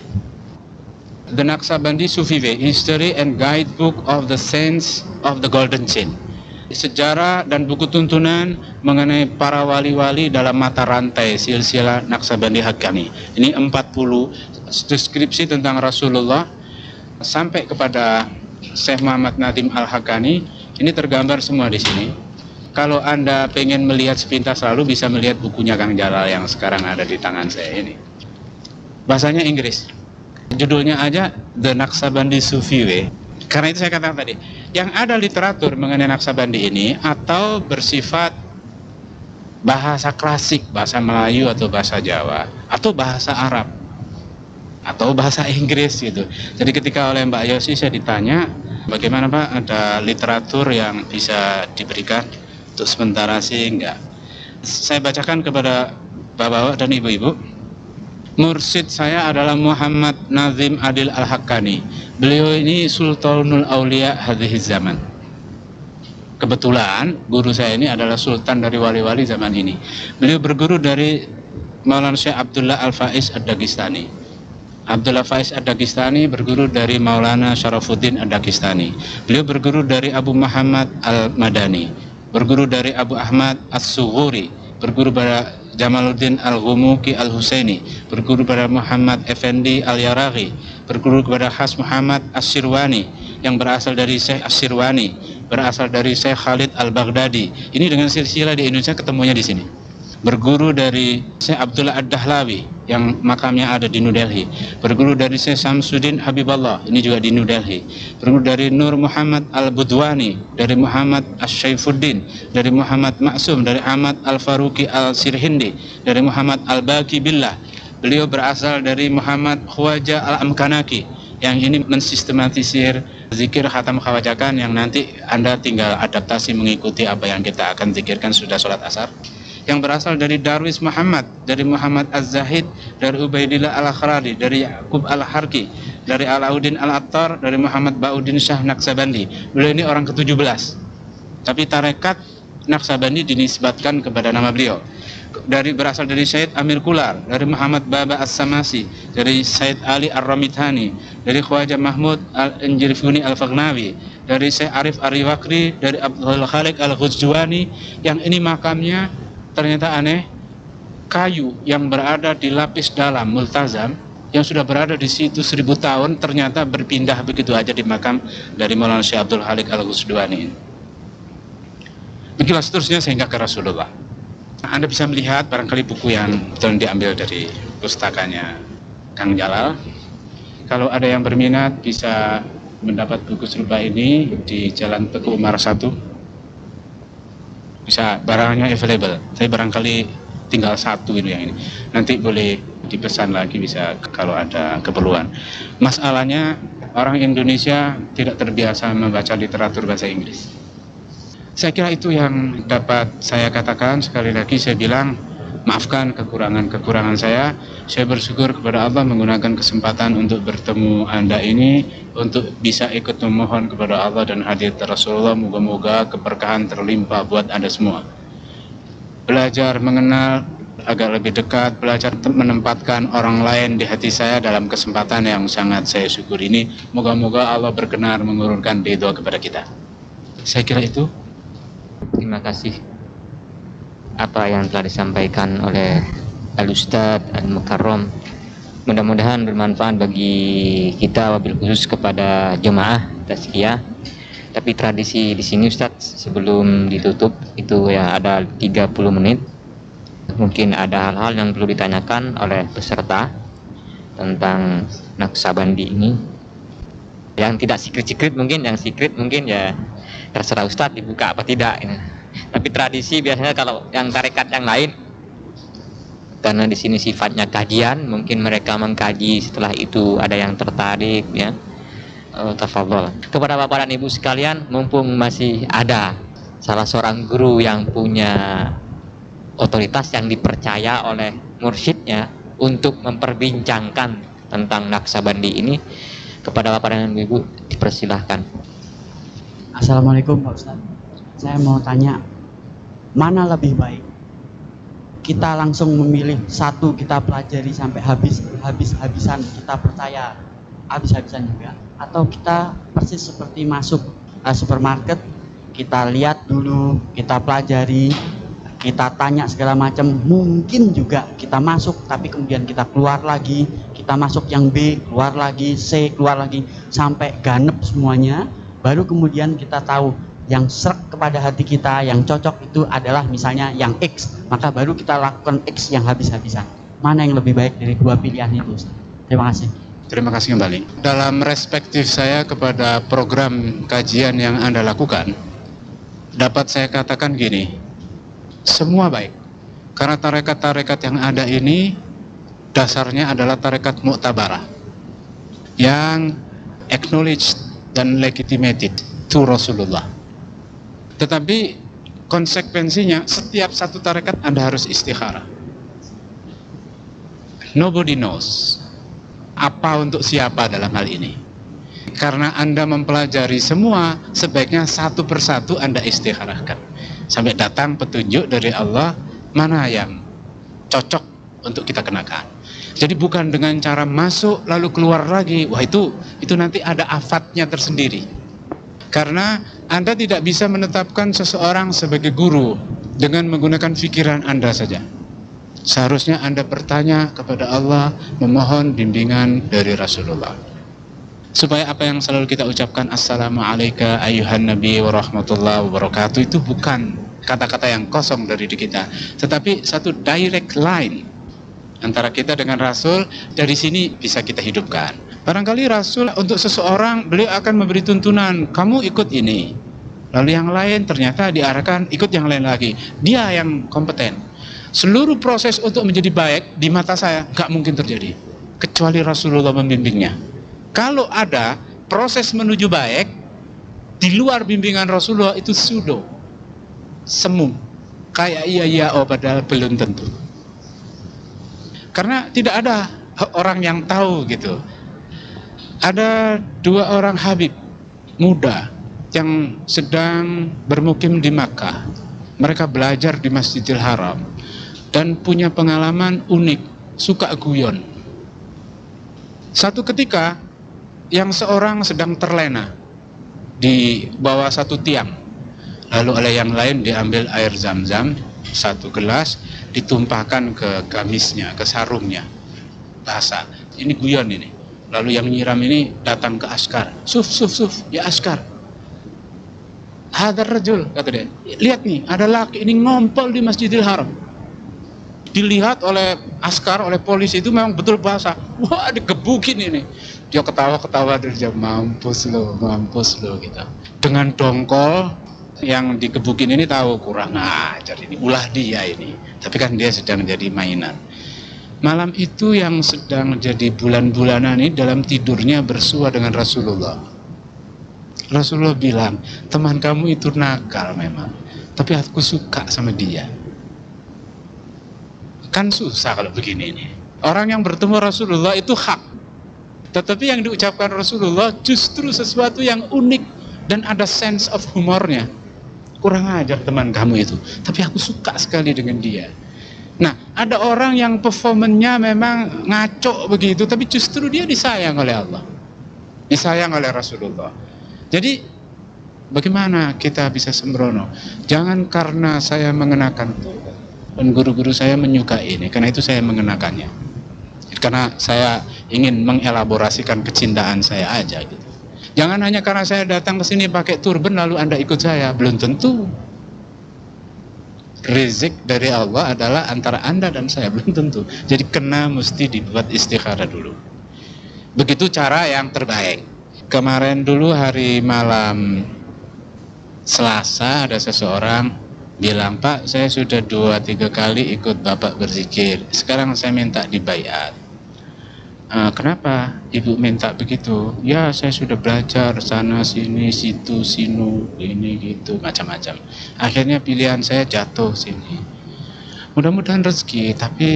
The Naksabandi Sufi Way, History and Guidebook of the Saints of the Golden Chain. Sejarah dan buku tuntunan mengenai para wali-wali dalam mata rantai silsilah Naksabandi Haqqani. Ini 40 deskripsi tentang Rasulullah sampai kepada Syekh Muhammad Nadim Al-Haqqani. Ini tergambar semua di sini. Kalau Anda pengen melihat sepintas lalu bisa melihat bukunya Kang Jalal yang sekarang ada di tangan saya ini. Bahasanya Inggris. Judulnya aja The Naksabandi Sufi Way. Karena itu saya katakan tadi, yang ada literatur mengenai Naksabandi ini atau bersifat bahasa klasik, bahasa Melayu atau bahasa Jawa, atau bahasa Arab, atau bahasa Inggris gitu. Jadi ketika oleh Mbak Yosi saya ditanya, bagaimana Pak, ada literatur yang bisa diberikan? Untuk sementara sih enggak. Saya bacakan kepada bapak-bapak dan ibu-ibu. Mursyid saya adalah Muhammad Nazim Adil Al-Haqqani. Beliau ini Sultanul Aulia hadhihi zaman. Kebetulan guru saya ini adalah sultan dari wali-wali zaman ini. Beliau berguru dari Maulana Syekh Abdullah Al-Faiz Ad-Dagestani. Abdullah Faiz Ad-Dagestani berguru dari Maulana Syarafuddin Ad-Dagestani. Beliau berguru dari Abu Muhammad Al-Madani, berguru dari Abu Ahmad As-Sughuri, berguru pada Jamaluddin Al-Ghumuki Al-Husaini, berguru pada Muhammad Effendi Al-Yaraghi, berguru kepada Khas Muhammad As-Sirwani yang berasal dari Syekh As-Sirwani, berasal dari Syekh Khalid Al-Baghdadi. Ini dengan silsilah di Indonesia ketemunya di sini. Berguru dari Syekh Abdullah Ad-Dahlawi yang makamnya ada di New Delhi, berguru dari Syekh Samsuddin Habibullah, ini juga di New Delhi, berguru dari Nur Muhammad Al-Budwani, dari Muhammad Asy-Syaifuddin, dari Muhammad Maksum, dari Ahmad Al-Faruqi Al-Sirhindi, dari Muhammad Al-Baqi Billah. Beliau berasal dari Muhammad Khawaja Al-Amkanaki yang ini mensistematisir zikir khatam khawajakan yang nanti Anda tinggal adaptasi mengikuti apa yang kita akan zikirkan sudah sholat asar. Yang berasal dari Darwis Muhammad, dari Muhammad Az-Zahid, dari Ubaidillah Al-Akhradi, dari Yaqub Al-Harki, dari Alauddin Al-Attar, dari Muhammad Bauddin Shah Naksabandi. Beliau ini orang ke-17, tapi tarekat Naksabandi dinisbatkan kepada nama beliau. Berasal dari Syed Amir Kular, dari Muhammad Baba As-Samasi, dari Syed Ali Ar-Ramithani, dari Khwaja Mahmud Al-Injirfuni Al-Faghnawi, dari Syekh Arif Ar-Riwakri, dari Abdul Khaliq Al-Ghuzjuani, yang ini makamnya ternyata aneh, kayu yang berada di lapis dalam multazam yang sudah berada di situ 1000 tahun ternyata berpindah begitu aja di makam dari Maulana Syekh Abdul Khaliq Al-Ghuzjuani. Begitulah seterusnya sehingga ke Rasulullah. Anda bisa melihat barangkali buku yang diambil dari pustakanya Kang Jalal. Kalau ada yang berminat bisa mendapat buku serupa ini di Jalan Teguh Umar 1. Bisa, barangnya available. Saya barangkali tinggal satu ini yang ini. Nanti boleh dipesan lagi bisa kalau ada keperluan. Masalahnya orang Indonesia tidak terbiasa membaca literatur bahasa Inggris. Saya kira itu yang dapat saya katakan. Sekali lagi saya bilang maafkan kekurangan saya. Saya bersyukur kepada Allah menggunakan kesempatan untuk bertemu Anda ini, untuk bisa ikut memohon kepada Allah dan hadir Rasulullah. Moga-moga keberkahan terlimpah buat Anda semua. Belajar mengenal agak lebih dekat, belajar menempatkan orang lain di hati saya dalam kesempatan yang sangat saya syukuri ini. Moga-moga Allah berkenan mengurunkan ridho kepada kita. Saya kira itu. Terima kasih apa yang telah disampaikan oleh Al-Ustadz Al-Mukarram. Mudah-mudahan bermanfaat bagi kita, wabil khusus kepada jemaah tazkiyah. Tapi tradisi di sini Ustadz, sebelum ditutup itu ya ada 30 menit. Mungkin ada hal-hal yang perlu ditanyakan oleh peserta tentang Naksabandi ini. Yang tidak secret mungkin, yang secret mungkin ya terserah Ustadz dibuka apa tidak. Tapi tradisi biasanya kalau yang tarekat yang lain, karena di sini sifatnya kajian, mungkin mereka mengkaji, setelah itu ada yang tertarik ya. Tafadhol. Kepada Bapak dan Ibu sekalian, mumpung masih ada salah seorang guru yang punya otoritas yang dipercaya oleh mursyidnya untuk memperbincangkan tentang Naksabandi ini, kepada Bapak dan Ibu dipersilahkan. Assalamualaikum Pak Ustadz. Saya mau tanya, mana lebih baik? Kita langsung memilih satu, kita pelajari sampai habis-habisan, kita percaya habis-habisan juga, atau kita persis seperti masuk supermarket, kita lihat dulu, kita pelajari, kita tanya segala macam, mungkin juga kita masuk tapi kemudian kita keluar lagi, kita masuk yang B, keluar lagi, C, keluar lagi, sampai ganep semuanya, baru kemudian kita tahu yang serak kepada hati kita, yang cocok itu adalah misalnya yang X, maka baru kita lakukan X yang habis-habisan. Mana yang lebih baik dari dua pilihan itu? Terima kasih. Terima kasih kembali. Dalam respektif saya kepada program kajian yang Anda lakukan, dapat saya katakan gini, semua baik. Karena tarekat-tarekat yang ada ini dasarnya adalah tarekat mu'tabarah yang acknowledged dan legitimated to Rasulullah. Tetapi konsekuensinya setiap satu tarekat Anda harus istikharah. Nobody knows apa untuk siapa dalam hal ini. Karena Anda mempelajari semua, sebaiknya satu persatu Anda istikharahkan sampai datang petunjuk dari Allah mana yang cocok untuk kita kenakan. Jadi bukan dengan cara masuk lalu keluar lagi. Wah, itu nanti ada afatnya tersendiri. Karena Anda tidak bisa menetapkan seseorang sebagai guru dengan menggunakan pikiran Anda saja. Seharusnya Anda bertanya kepada Allah, memohon bimbingan dari Rasulullah. Supaya apa yang selalu kita ucapkan, Assalamualaikum ayuhan nabi warahmatullahi wabarakatuh, itu bukan kata-kata yang kosong dari diri kita, tetapi satu direct line antara kita dengan Rasul. Dari sini bisa kita hidupkan. Barangkali Rasul untuk seseorang, beliau akan memberi tuntunan, kamu ikut ini, lalu yang lain ternyata diarahkan ikut yang lain lagi. Dia yang kompeten. Seluruh proses untuk menjadi baik di mata saya nggak mungkin terjadi kecuali Rasulullah membimbingnya. Kalau ada proses menuju baik di luar bimbingan Rasulullah, itu pseudo, semu, kayak iya padahal belum tentu. Karena tidak ada orang yang tahu gitu. Ada dua orang Habib muda yang sedang bermukim di Makkah. Mereka belajar di Masjidil Haram dan punya pengalaman unik, suka guyon. Satu ketika yang seorang sedang terlena di bawah satu tiang, lalu oleh yang lain diambil air zam-zam satu gelas, ditumpahkan ke gamisnya, ke sarungnya, basah. Ini guyon ini. Lalu yang nyiram ini datang ke Askar, suf ya Askar, hadar rajul, kata dia, lihat nih ada laki ini ngompol di Masjidil Haram. Dilihat oleh Askar, oleh polisi, itu memang betul basah. Wah, digebukin ini. Dia ketawa-ketawa dari jam, mampus lo gitu. Dengan dongkol yang digebukin ini tahu kurang ajar ini, ulah dia ini. Tapi kan dia sedang jadi mainan. Malam itu yang sedang jadi bulan-bulanan ini dalam tidurnya bersua dengan Rasulullah. Rasulullah bilang, teman kamu itu nakal memang, tapi aku suka sama dia. Kan susah kalau begini nih. Orang yang bertemu Rasulullah itu hak, tetapi yang diucapkan Rasulullah justru sesuatu yang unik dan ada sense of humornya. Kurang ajar teman kamu itu, tapi aku suka sekali dengan dia. Nah, ada orang yang performanya memang ngaco begitu, tapi justru dia disayang oleh Allah, disayang oleh Rasulullah. Jadi bagaimana kita bisa sembrono? Jangan karena saya mengenakan dan guru-guru saya menyukai ini, karena itu saya mengenakannya. Karena saya ingin mengelaborasikan kecintaan saya aja gitu. Jangan hanya karena saya datang ke sini pakai turban lalu Anda ikut saya, belum tentu. Rezeki dari Allah adalah antara Anda dan saya, belum tentu. Jadi kena mesti dibuat istikharah dulu. Begitu cara yang terbaik. Kemarin dulu hari malam Selasa ada seseorang bilang, Pak, saya sudah 2-3 kali ikut Bapak berzikir, sekarang saya minta dibaiat. Kenapa Ibu minta begitu? Ya, saya sudah belajar sana sini situ sinu ini gitu macam-macam. Akhirnya pilihan saya jatuh sini. Mudah-mudahan rezeki, tapi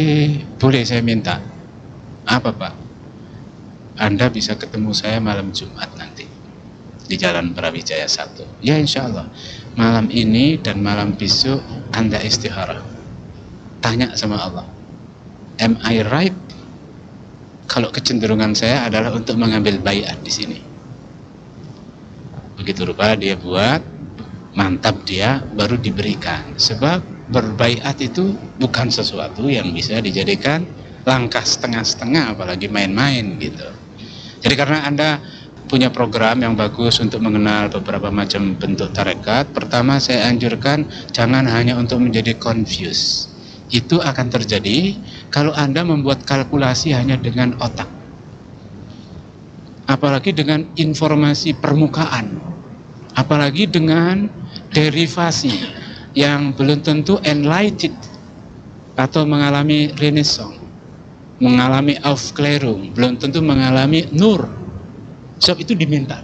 boleh saya minta apa, Pak? Anda bisa ketemu saya malam Jumat nanti di Jalan Brawijaya 1. Ya, insya Allah malam ini dan malam besok Anda istikharah. Tanya sama Allah, am I right? Kalau kecenderungan saya adalah untuk mengambil baiat di sini. Begitu rupa dia buat, mantap dia, baru diberikan. Sebab berbaiat itu bukan sesuatu yang bisa dijadikan langkah setengah-setengah, apalagi main-main gitu. Jadi karena Anda punya program yang bagus untuk mengenal beberapa macam bentuk tarekat, pertama saya anjurkan jangan hanya untuk menjadi confused. Itu akan terjadi kalau Anda membuat kalkulasi hanya dengan otak, apalagi dengan informasi permukaan, apalagi dengan derivasi yang belum tentu enlightened atau mengalami renaissance, mengalami Aufklärung, belum tentu mengalami nur. Sebab itu diminta.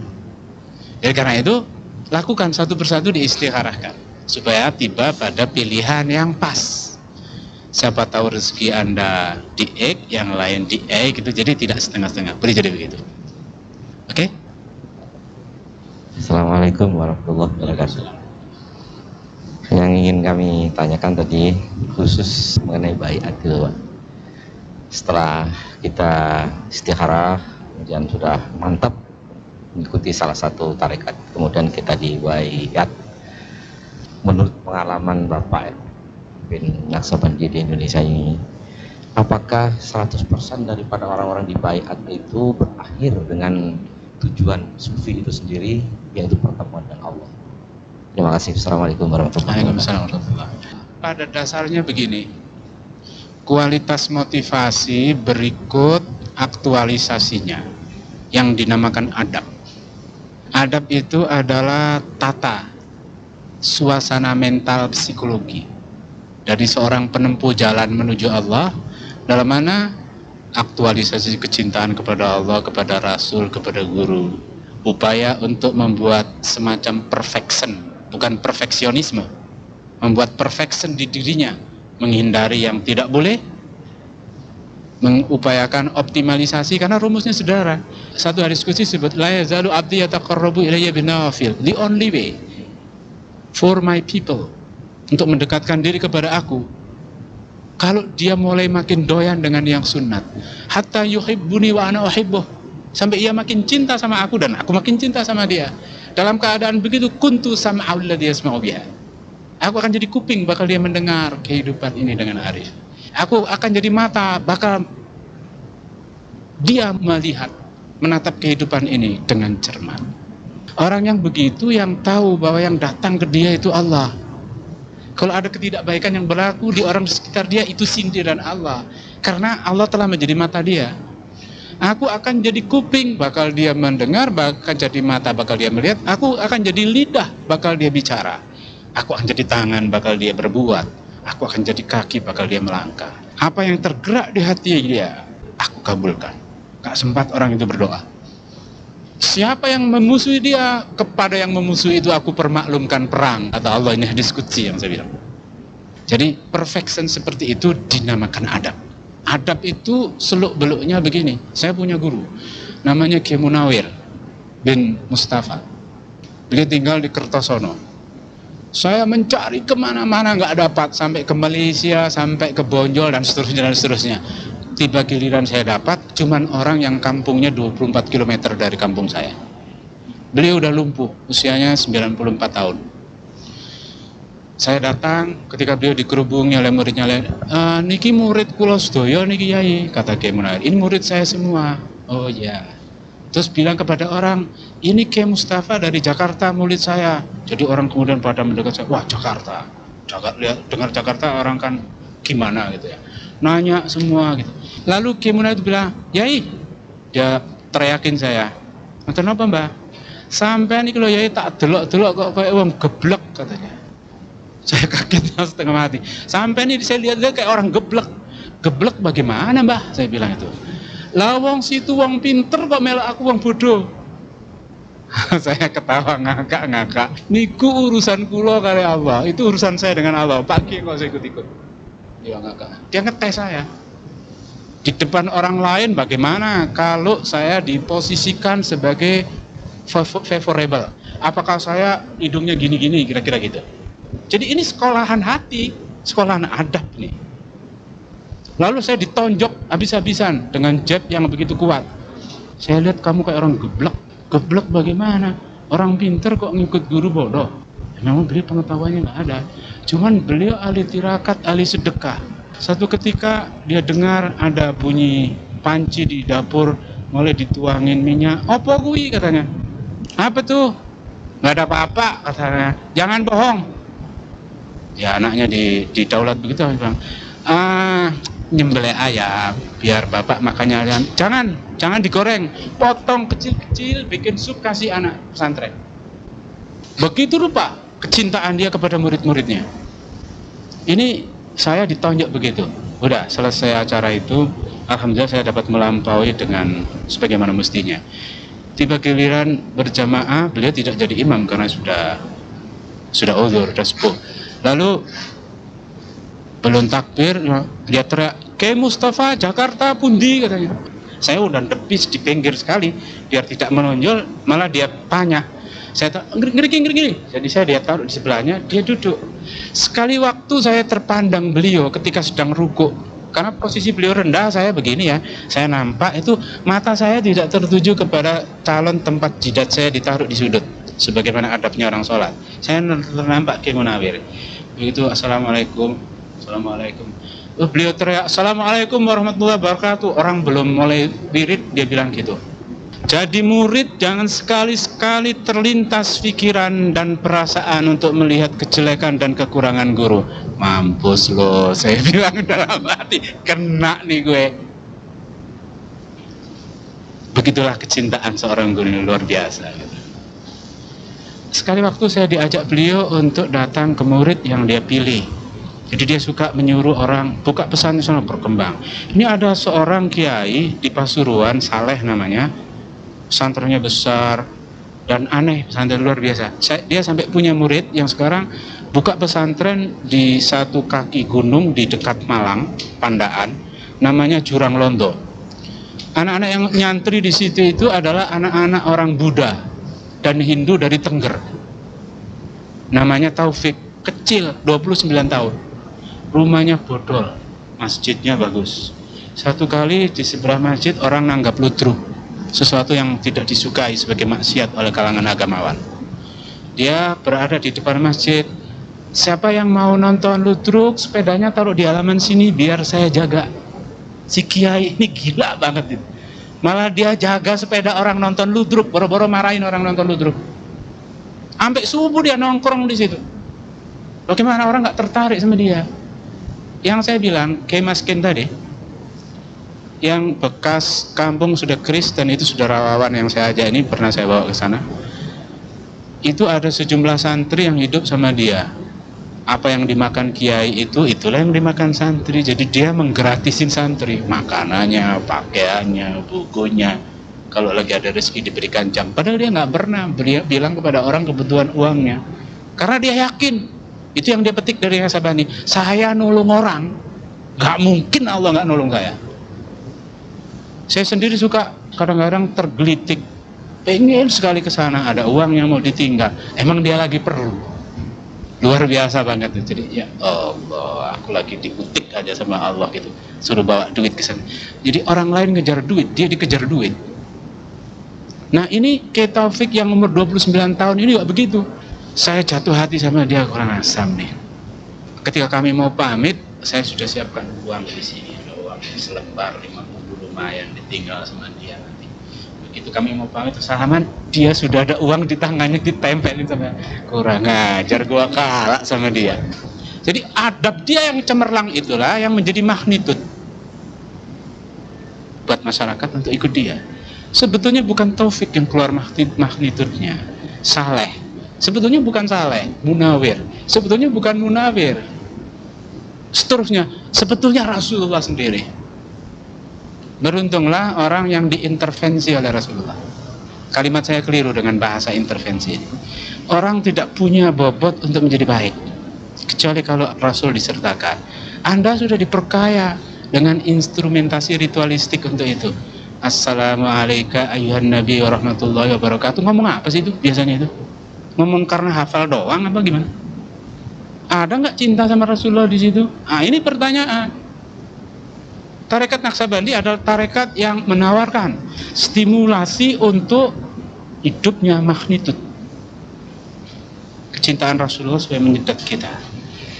Jadi karena itu lakukan satu persatu, diistikharahkan. supaya tiba pada pilihan yang pas. Siapa tahu rezeki Anda di X, yang lain di E gitu, jadi tidak setengah-setengah. Boleh jadi begitu. Oke? Assalamualaikum warahmatullahi wabarakatuh. Yang ingin kami tanyakan tadi khusus mengenai baiat gitu, Pak. Setelah kita istikharah, kemudian sudah mantap mengikuti salah satu tarekat, kemudian kita dibaiat. Menurut pengalaman Bapak bin Naksabandi di Indonesia ini, apakah 100% daripada orang-orang dibaiat itu berakhir dengan tujuan sufi itu sendiri, yaitu pertemuan dengan Allah? Terima kasih. Assalamualaikum warahmatullahi wabarakatuh. Pada dasarnya begini, kualitas motivasi berikut aktualisasinya yang dinamakan adab. Adab itu adalah tata suasana mental psikologi dari seorang penempuh jalan menuju Allah, dalam mana aktualisasi kecintaan kepada Allah, kepada Rasul, kepada guru, upaya untuk membuat semacam perfection, bukan perfeksionisme, membuat perfection di dirinya, menghindari yang tidak boleh, mengupayakan optimalisasi, karena rumusnya saudara. Satu hadis qudsi disebut la yazalu abdi yataqarrabu ilayya binawafil, the only way for my people, untuk mendekatkan diri kepada aku, kalau dia mulai makin doyan dengan yang sunat, hatta yuhibbuni wa ana uhibbuh, sampai ia makin cinta sama aku dan aku makin cinta sama dia. Dalam keadaan begitu, kuntu sam'aul ladzi yasma'u biha, aku akan jadi kuping bakal dia mendengar kehidupan ini dengan arif. Aku akan jadi mata bakal dia melihat, menatap kehidupan ini dengan cermat. Orang yang begitu yang tahu bahwa yang datang ke dia itu Allah. Kalau ada ketidakbaikan yang berlaku di orang sekitar dia, itu sindiran Allah, karena Allah telah menjadi mata dia. Aku akan jadi kuping, bakal dia mendengar, bakal jadi mata, bakal dia melihat. Aku akan jadi lidah, bakal dia bicara. Aku akan jadi tangan, bakal dia berbuat. Aku akan jadi kaki, bakal dia melangkah. Apa yang tergerak di hati dia, aku kabulkan. Gak sempat orang itu berdoa. Siapa yang memusuhi dia, kepada yang memusuhi itu aku permaklumkan perang, kata Allah. Ini hadis qudsi yang saya bilang. Jadi perfection seperti itu dinamakan adab. Adab itu seluk-beluknya begini. Saya punya guru, namanya Kiai Munawir bin Mustafa. Beliau tinggal di Kertosono. Saya mencari kemana-mana nggak dapat, sampai ke Malaysia, sampai ke Bonjol dan seterusnya. Tiba giliran saya dapat, cuman orang yang kampungnya 24 km dari kampung saya. Beliau udah lumpuh, usianya 94 tahun. Saya datang ketika beliau dikerubungi oleh muridnya, niki murid kula sedaya niki Yai, kata Kiai Munawir. Ini murid saya semua. Oh ya. Terus bilang kepada orang, ini Kiai Mustafa dari Jakarta, murid saya. Jadi orang kemudian pada mendekat saya, wah Jakarta. Lihat dengar Jakarta orang kan gimana gitu ya. Nanya semua gitu. Lalu Kiai Munawir itu bilang, Yai, dia teriakin saya. Kenapa Mbah? Sampai nih kalau Yai tak delok-delok kok kayak wong geblek, katanya. Saya kaget setengah mati. Sampai nih saya lihat kayak orang geblek. Geblek bagaimana Mbah? Saya bilang itu. Lah wong situ wong pinter kok melok aku wong bodoh. Saya ketawa ngakak. Niku urusan kula kali Allah. Itu urusan saya dengan Allah. Pagi kok saya ikut-ikut. Dia ngakak. Dia ngetes saya. Di depan orang lain bagaimana kalau saya diposisikan sebagai favorable? Apakah saya hidungnya gini-gini kira-kira gitu? Jadi ini sekolahan hati, sekolahan adab nih. Lalu saya ditonjok habis-habisan dengan jab yang begitu kuat. Saya lihat kamu kayak orang geblek. Geblek bagaimana? Orang pinter kok ngikut guru bodoh. Memang beliau pengetahuannya nggak ada. Cuman beliau ahli tirakat, ahli sedekah. Satu ketika dia dengar ada bunyi panci di dapur, mulai dituangin minyak. Apa kui katanya? Apa tuh? Nggak ada apa-apa katanya. Jangan bohong. Ya anaknya di daulat begitu, bilang, nyembelih ayam biar bapak makannya. Jangan digoreng, potong kecil-kecil, bikin sup kasih anak pesantren. Begitu rupa kecintaan dia kepada murid-muridnya. Ini saya ditonjok begitu. Udah selesai acara itu, alhamdulillah saya dapat melampaui dengan sebagaimana mestinya. Tiba giliran berjamaah, beliau tidak jadi imam karena sudah sudah uzur, sudah sepuh. Lalu belum takbir, dia teriak, "Ke Mustafa, Jakarta pundi," katanya. Saya udah depis di pinggir sekali, biar tidak menonjol, malah dia tanya. Saya ngeri. Jadi saya dia taruh di sebelahnya, dia duduk. Sekali waktu saya terpandang beliau ketika sedang rukuk. Karena posisi beliau rendah, saya begini ya. Saya nampak itu mata saya tidak tertuju kepada calon tempat jidat saya ditaruh di sudut. Sebagaimana adabnya orang sholat. Saya nampak Kiai Munawir. Begitu, Assalamualaikum. Beliau teriak, "Assalamualaikum warahmatullahi wabarakatuh." Orang belum mulai wirid, dia bilang gitu. Jadi murid jangan sekali-sekali terlintas pikiran dan perasaan untuk melihat kejelekan dan kekurangan guru. Mampus lo, saya bilang dalam hati, kena nih gue. Begitulah kecintaan seorang guru yang luar biasa. Sekali waktu saya diajak beliau untuk datang ke murid yang dia pilih. Jadi dia suka menyuruh orang buka pesantren berkembang. Ini ada seorang kiai di Pasuruan, Saleh namanya. Pesantrennya besar dan aneh, pesantren luar biasa. Dia sampai punya murid yang sekarang buka pesantren di satu kaki gunung di dekat Malang, Pandaan, namanya Jurang Londo. Anak-anak yang nyantri di situ itu adalah anak-anak orang Buddha dan Hindu dari Tengger. Namanya Taufik, kecil, 29 tahun. Rumahnya bodol, masjidnya bagus. Satu kali di sebelah masjid orang nanggap ludruk, sesuatu yang tidak disukai sebagai maksiat oleh kalangan agamawan. Dia berada di depan masjid. Siapa yang mau nonton ludruk, sepedanya taruh di halaman sini biar saya jaga. Si kiai ini gila banget itu. Malah dia jaga sepeda orang nonton ludruk, boro-boro marahin orang nonton ludruk. Sampai subuh dia nongkrong di situ. Bagaimana orang nggak tertarik sama dia? Yang saya bilang, Kiai Maskin tadi, yang bekas kampung sudah Kristen itu sudah rawawan yang saya ajak ini, pernah saya bawa ke sana. Itu ada sejumlah santri yang hidup sama dia. Apa yang dimakan kiai itu, itulah yang dimakan santri. Jadi dia menggratisin santri, makanannya, pakaiannya, bukunya. Kalau lagi ada rezeki diberikan jam. Padahal dia nggak pernah bilang kepada orang kebutuhan uangnya. Karena dia yakin. Itu yang dia petik dari Nasabani. Saya nolong orang, gak mungkin Allah gak nolong saya. Saya sendiri suka kadang-kadang tergelitik, pengen sekali ke sana, ada uang yang mau ditinggal. Emang dia lagi perlu. Luar biasa banget itu. Jadi ya Allah, aku lagi dikutik aja sama Allah gitu. Suruh bawa duit ke sana. Jadi orang lain ngejar duit, dia dikejar duit. Nah ini Kiai Taufik yang umur 29 tahun ini juga begitu. Saya jatuh hati sama dia, kurang asam nih. Ketika kami mau pamit, saya sudah siapkan uang di sini, ada uang selembar 50 lumayan ditinggal sama dia nanti. Begitu kami mau pamit salaman, dia sudah ada uang di tangannya ditempelin sama. Kurang ajar, gua kalah sama dia. Jadi adab dia yang cemerlang itulah yang menjadi magnitud buat masyarakat untuk ikut dia. Sebetulnya bukan Taufik yang keluar magnitudnya, Saleh. Sebetulnya bukan Saleh, Munawir. Sebetulnya bukan Munawir. Seterusnya, sebetulnya Rasulullah sendiri. Beruntunglah orang yang diintervensi oleh Rasulullah. Kalimat saya keliru dengan bahasa intervensi ini. Orang tidak punya bobot untuk menjadi baik, kecuali kalau Rasul disertakan. Anda sudah diperkaya dengan instrumentasi ritualistik untuk itu. Assalamualaikum ayuhan nabi warahmatullahi wabarakatuh. Ngomong apa sih itu biasanya itu? Ngomong karena hafal doang apa gimana? Ada nggak cinta sama Rasulullah di situ? Ah ini pertanyaan. Tarekat Naqsabandi adalah tarekat yang menawarkan stimulasi untuk hidupnya magnitud. Kecintaan Rasulullah supaya menyedak kita.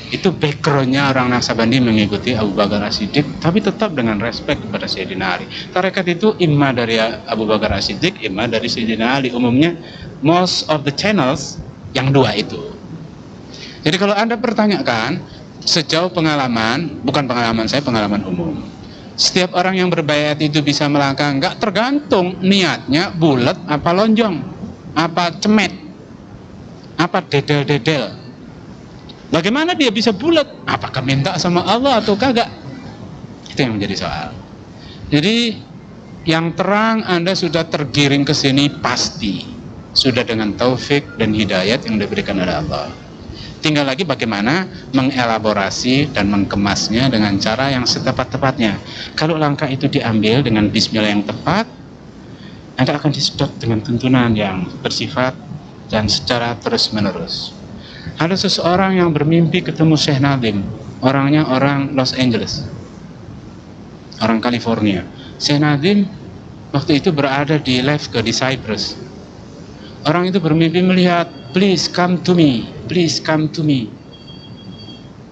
Itu backgroundnya orang Naqsabandi mengikuti Abu Bakar As-Siddiq, tapi tetap dengan respect kepada Sayyidina Ali. Tarekat itu imma dari Abu Bakar As-Siddiq, imma dari Sayyidina Ali. Umumnya most of the channels yang dua itu. Jadi kalau Anda pertanyakan sejauh pengalaman, bukan pengalaman saya, pengalaman umum. Setiap orang yang berbaiat itu bisa melangkah, enggak, tergantung niatnya bulat apa lonjong, apa cemet, apa dedel-dedel. Bagaimana dia bisa bulat? Apakah minta sama Allah atau kagak? Itu yang menjadi soal. Jadi yang terang Anda sudah tergiring ke sini pasti sudah dengan taufik dan hidayat yang diberikan oleh Allah. Tinggal lagi bagaimana mengelaborasi dan mengemasnya dengan cara yang setepat-tepatnya. Kalau langkah itu diambil dengan bismillah yang tepat, Anda akan disedot dengan tuntunan yang bersifat dan secara terus-menerus. Ada seseorang yang bermimpi ketemu Syekh Nadim. Orangnya orang Los Angeles, orang California. Syekh Nadim waktu itu berada di Lefke di Cyprus. Orang itu bermimpi melihat, please come to me, please come to me.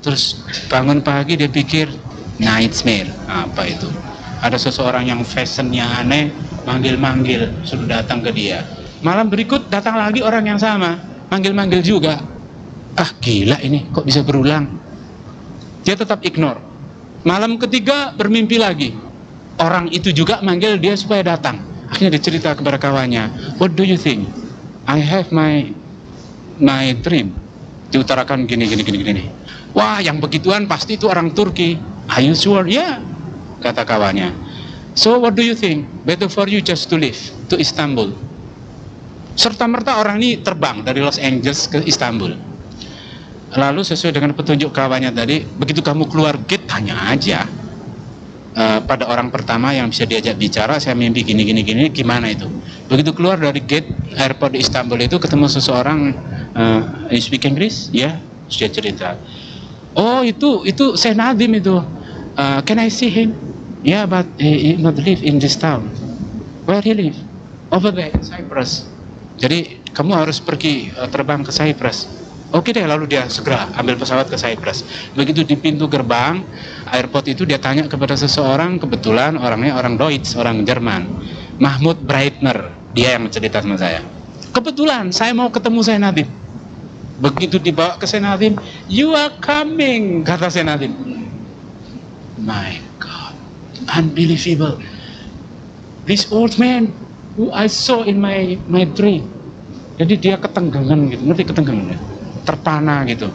Terus bangun pagi dia pikir nightmare, apa itu? Ada seseorang yang fashionnya aneh, manggil-manggil, suruh datang ke dia. Malam berikut datang lagi orang yang sama, manggil-manggil juga. Ah gila ini, kok bisa berulang? Dia tetap ignore. Malam ketiga bermimpi lagi. Orang itu juga manggil dia supaya datang. Akhirnya dia cerita kepada kawannya, what do you think? I have my dream. Diutarakan gini. Wah, yang begituan pasti itu orang Turki. Are you sure? Ya, kata kawannya. So what do you think? Better for you just to live to Istanbul. Serta-merta orang ini terbang dari Los Angeles ke Istanbul. Lalu sesuai dengan petunjuk kawannya tadi, begitu kamu keluar gate, tanya aja pada orang pertama yang bisa diajak bicara, saya mimpi gini, gimana itu? Begitu keluar dari gate airport di Istanbul itu, ketemu seseorang, you speak English? Ya, dia cerita. Oh itu Syekh Nadim itu. Can I see him? Yeah, but he not live in this town. Where he live? Over there in Cyprus. Jadi kamu harus pergi terbang ke Cyprus. Oke deh, lalu dia segera ambil pesawat ke Cyprus. Begitu di pintu gerbang airport itu dia tanya kepada seseorang, kebetulan orangnya orang Deutsch, orang Jerman, Mahmud Breitner, dia yang cerita sama saya. Kebetulan saya mau ketemu Syekh Nadim. Begitu dibawa ke Syekh Nadim, you are coming, kata Syekh Nadim. My God, unbelievable. This old man who I saw in my dream. Jadi dia ketenggangan gitu, ngerti ketenggangan? Terpana gitu.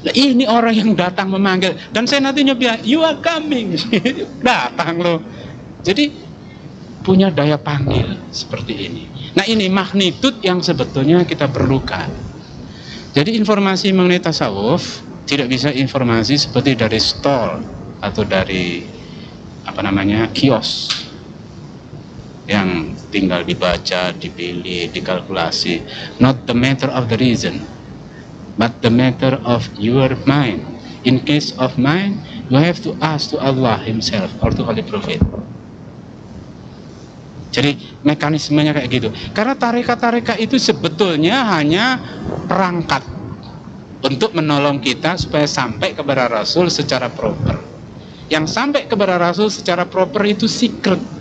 Nah, ini orang yang datang memanggil, dan saya nantinya bilang you are coming. Datang loh. Jadi punya daya panggil seperti ini. Nah ini magnitud yang sebetulnya kita perlukan. Jadi informasi mengenai tasawuf tidak bisa informasi seperti dari stall atau dari kios yang tinggal dibaca, dipilih, dikalkulasi. Not the matter of the reason, but the matter of your mind. In case of mind, you have to ask to Allah Himself or to Holy Prophet. Jadi mekanismenya kayak gitu. Karena tarekat-tarekat itu sebetulnya hanya perangkat untuk menolong kita supaya sampai kepada Rasul secara proper. Yang sampai kepada Rasul secara proper itu secret.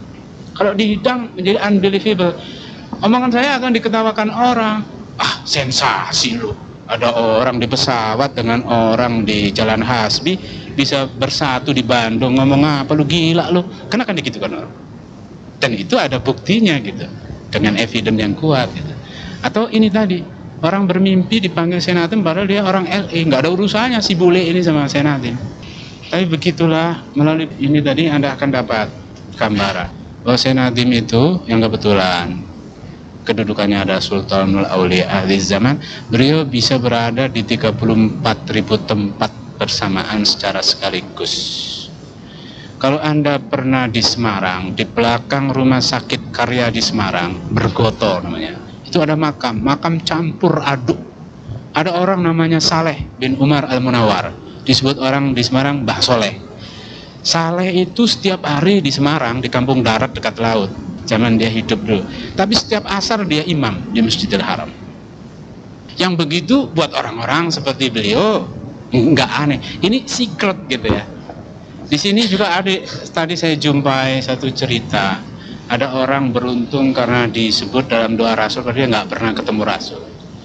Kalau dihidang menjadi unbelievable. Omongan saya akan diketawakan orang. Ah, sensasi lu. Ada orang di pesawat dengan orang di Jalan Hasbi bisa bersatu di Bandung. Ngomong apa lu, gila lu. Karena kan gitu kan orang. Dan itu ada buktinya gitu. Dengan evidence yang kuat gitu. Atau ini tadi, orang bermimpi dipanggil Syekh Nadim padahal dia orang LA. Nggak ada urusannya si bule ini sama Syekh Nadim. Tapi begitulah, melalui ini tadi Anda akan dapat gambaran bahwa Syekh Nadim itu yang kebetulan kedudukannya ada Sultanul Aulia ahli zaman, beliau bisa berada di 34.000 tempat bersamaan secara sekaligus. Kalau Anda pernah di Semarang, di belakang rumah sakit Karya di Semarang, Bergoto namanya, itu ada makam campur aduk. Ada orang namanya Saleh bin Umar Al-Munawar, disebut orang di Semarang Mbah Soleh. Saleh itu setiap hari di Semarang, di kampung darat dekat laut, zaman dia hidup dulu. Tapi setiap asar dia imam di Masjidil Haram. Yang begitu buat orang-orang seperti beliau nggak aneh. Ini secret gitu ya. Di sini juga ada, tadi saya jumpai satu cerita. Ada orang beruntung karena disebut dalam doa Rasul, karena dia nggak pernah ketemu Rasul.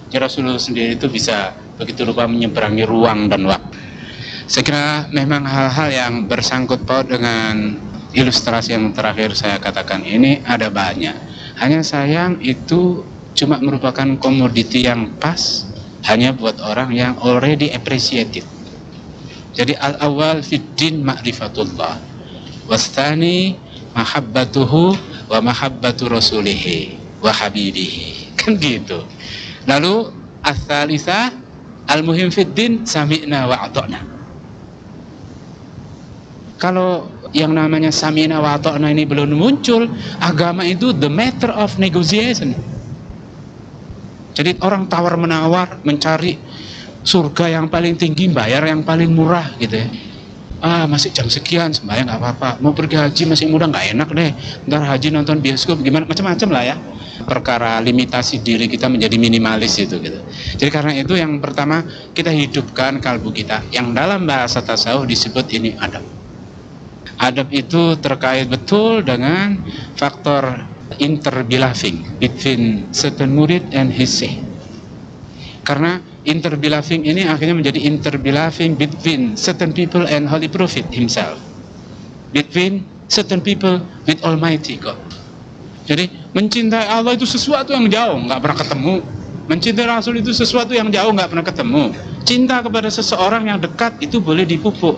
Jadi Rasulullah sendiri itu bisa begitu rupa menyeberangi ruang dan waktu. Saya kira memang hal-hal yang bersangkut paut dengan ilustrasi yang terakhir saya katakan ini ada banyak. Hanya sayang itu cuma merupakan komoditi yang pas hanya buat orang yang already appreciated. Jadi al-awwal fiddin ma'rifatullah, wastani mahabbatuhu wa mahabbatu rasulihi wa habibihi. Kan gitu. Lalu as-salisah Al-muhim fid din sami'na wa ata'na. Kalau yang namanya sami'na wa ata'na ini belum muncul, agama itu the matter of negotiation. Jadi orang tawar-menawar mencari surga yang paling tinggi, bayar yang paling murah gitu ya. Masih jam sekian sembahyang nggak apa-apa, mau pergi haji masih muda nggak enak deh, ntar haji nonton bioskop gimana, macam-macam lah ya. Perkara limitasi diri kita menjadi minimalis itu gitu. Jadi karena itu yang pertama kita hidupkan kalbu kita, yang dalam bahasa tasawuf disebut ini adab. Adab itu terkait betul dengan faktor interbeloving between certain murid and his sheikh. Karena interbeloving ini akhirnya menjadi interbeloving between certain people and Holy Prophet himself, between certain people with Almighty God. Jadi mencintai Allah itu sesuatu yang jauh, nggak pernah ketemu. Mencintai Rasul itu sesuatu yang jauh, nggak pernah ketemu. Cinta kepada seseorang yang dekat itu boleh dipupuk.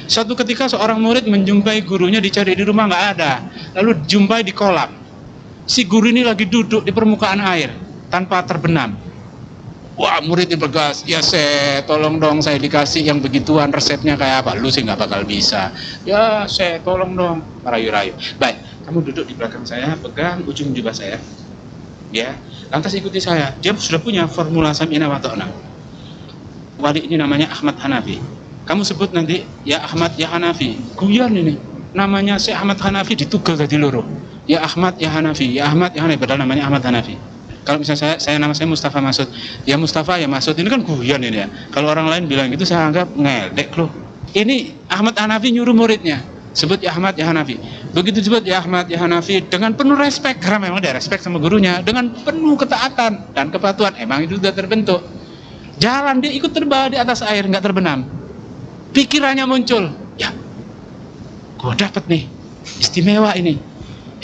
Suatu ketika seorang murid menjumpai gurunya dicari di rumah nggak ada, lalu jumpai di kolam. Si guru ini lagi duduk di permukaan air tanpa terbenam. Wah, murid ini bergas, ya tolong dong saya dikasih yang begituan, resepnya kayak apa? Lu sih nggak bakal bisa. Ya tolong dong, merayu-rayu. Baik, kamu duduk di belakang saya, pegang ujung jubah saya. Ya, lantas ikuti saya. Dia sudah punya formula sami'na wa ata'na. Wali ini namanya Ahmad Hanafi. Kamu sebut nanti, ya Ahmad, ya Hanafi. Guyon ini. Namanya si Ahmad Hanafi ditugel tadi loro. Ya Ahmad, ya Hanafi. Ya Ahmad, ya Hanafi. Padahal namanya Ahmad Hanafi. Kalau misalnya saya nama saya Mustafa Masud, ya Mustafa ya Masud, ini kan guyon ini ya. Kalau orang lain bilang gitu saya anggap ngeledek loh. Ini Ahmad Hanafi nyuruh muridnya, sebut ya Ahmad ya Hanafi. Begitu disebut ya Ahmad ya Hanafi dengan penuh respek, karena memang dia respek sama gurunya, dengan penuh ketaatan dan kepatuhan. Emang itu sudah terbentuk. Jalan dia ikut terbawa di atas air, nggak terbenam. Pikirannya muncul, ya, gua dapat nih, istimewa ini.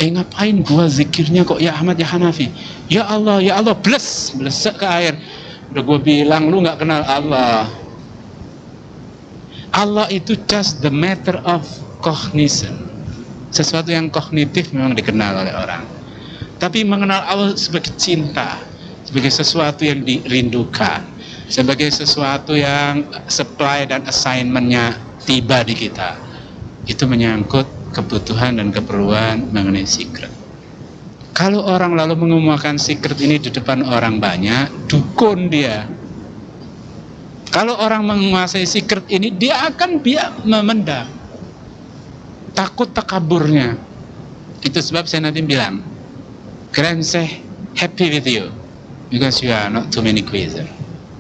Ngapain gua zikirnya kok ya Ahmad ya Hanafi? Ya Allah, blesek ke air. Udah gua bilang lu nggak kenal Allah. Allah itu just the matter of cognition. Sesuatu yang kognitif memang dikenal oleh orang. Tapi mengenal Allah sebagai cinta, sebagai sesuatu yang dirindukan, sebagai sesuatu yang supply dan assignment-nya tiba di kita. Itu menyangkut kebutuhan dan keperluan mengenai secret. Kalau orang lalu mengumumkan secret ini di depan orang banyak, dukun dia. Kalau orang menguasai secret ini, dia akan memendam. Takut takaburnya. Itu sebab saya nanti bilang, Grand Sheikh happy with you because you are not too many question,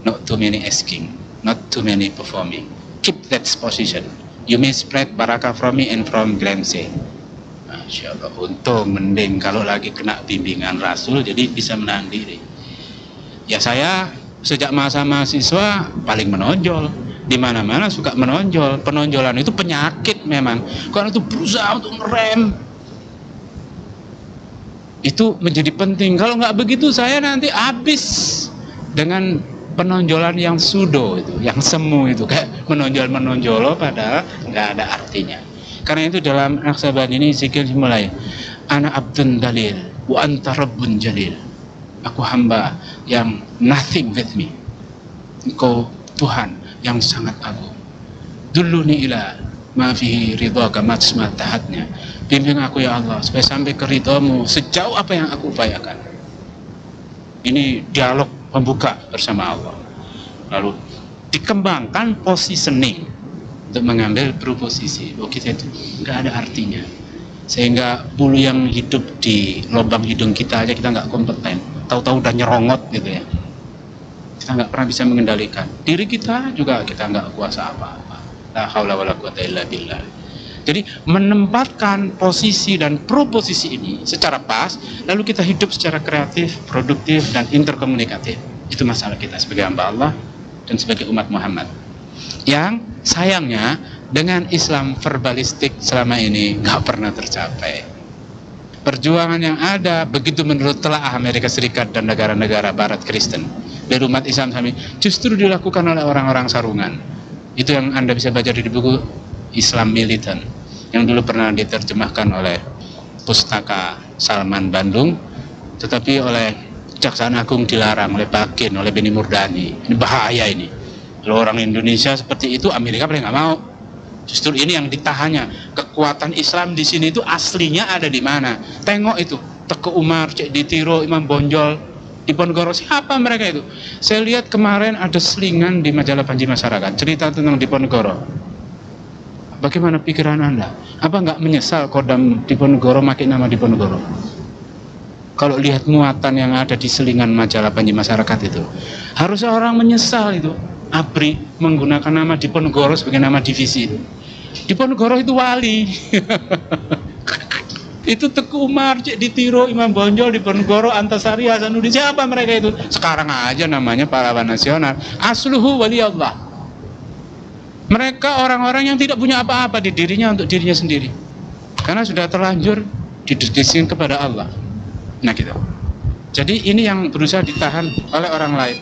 not too many asking, not too many performing. Keep that position. You may spread barakah from me and from Grand Sheikh. Masya Allah, untung mending kalau lagi kena bimbingan Rasul jadi bisa menahan diri. Ya saya sejak masa mahasiswa paling menonjol, di mana-mana suka menonjol. Penonjolan itu penyakit memang, karena itu berusaha untuk ngerem. Itu menjadi penting. Kalau nggak begitu saya nanti habis dengan penonjolan yang sudo itu, yang semu itu, kayak menonjol padahal nggak ada artinya. Karena itu dalam Naksaban ini zikir dimulai, ana abdun dalil wa anta rabbun jalil. Aku hamba yang nothing with me, engkau Tuhan yang sangat agung. Duluni ila ma fihi ridhaka matsma tahatnya. Bimbing aku ya Allah supaya sampai ke ridhamu sejauh apa yang aku upayakan. Ini dialog pembuka bersama Allah. Lalu dikembangkan positioning untuk mengambil proposisi. Oh, kita itu nggak ada artinya. Sehingga bulu yang hidup di lubang hidung kita aja kita nggak kompeten. Tahu-tahu udah nyerongot gitu ya. Kita nggak pernah bisa mengendalikan. Diri kita juga kita nggak kuasa apa-apa. La haula wala quwata illa billah. Jadi menempatkan posisi dan proposisi ini secara pas, lalu kita hidup secara kreatif, produktif, dan interkomunikatif. Itu masalah kita sebagai hamba Allah dan sebagai umat Muhammad. Yang sayangnya dengan Islam verbalistik selama ini nggak pernah tercapai. Perjuangan yang ada begitu menurut telaah Amerika Serikat dan negara-negara Barat Kristen dari umat Islam kami justru dilakukan oleh orang-orang sarungan. Itu yang Anda bisa baca di buku Islam Militan yang dulu pernah diterjemahkan oleh Pustaka Salman Bandung, tetapi oleh Kejaksaan Agung dilarang, oleh Bakin, oleh Beni Murdani. Ini bahaya ini. Kalau orang Indonesia seperti itu, Amerika paling nggak mau. Justru ini yang ditahannya. Kekuatan Islam di sini itu aslinya ada di mana? Tengok itu, Teguh Umar, Cek Ditiro, Imam Bonjol, Diponegoro, siapa mereka itu? Saya lihat kemarin ada selingan di majalah Panji Masyarakat cerita tentang Diponegoro. Bagaimana pikiran Anda? Apa nggak menyesal Kodam Diponegoro pakai nama Diponegoro? Kalau lihat muatan yang ada di selingan majalah Panji Masyarakat itu, harusnya orang menyesal itu. ABRI menggunakan nama Diponegoro sebagai nama divisi itu. Diponegoro itu wali. Itu Teguh Umar, Cek Ditiro, Imam Bonjol, Diponegoro, Antasari, Hasanuddin, siapa mereka itu? Sekarang aja namanya pahlawan nasional. Asluhu wali Allah. Mereka orang-orang yang tidak punya apa-apa di dirinya untuk dirinya sendiri. Karena sudah terlanjur didedikasikan kepada Allah. Nah gitu. Jadi ini yang berusaha ditahan oleh orang lain.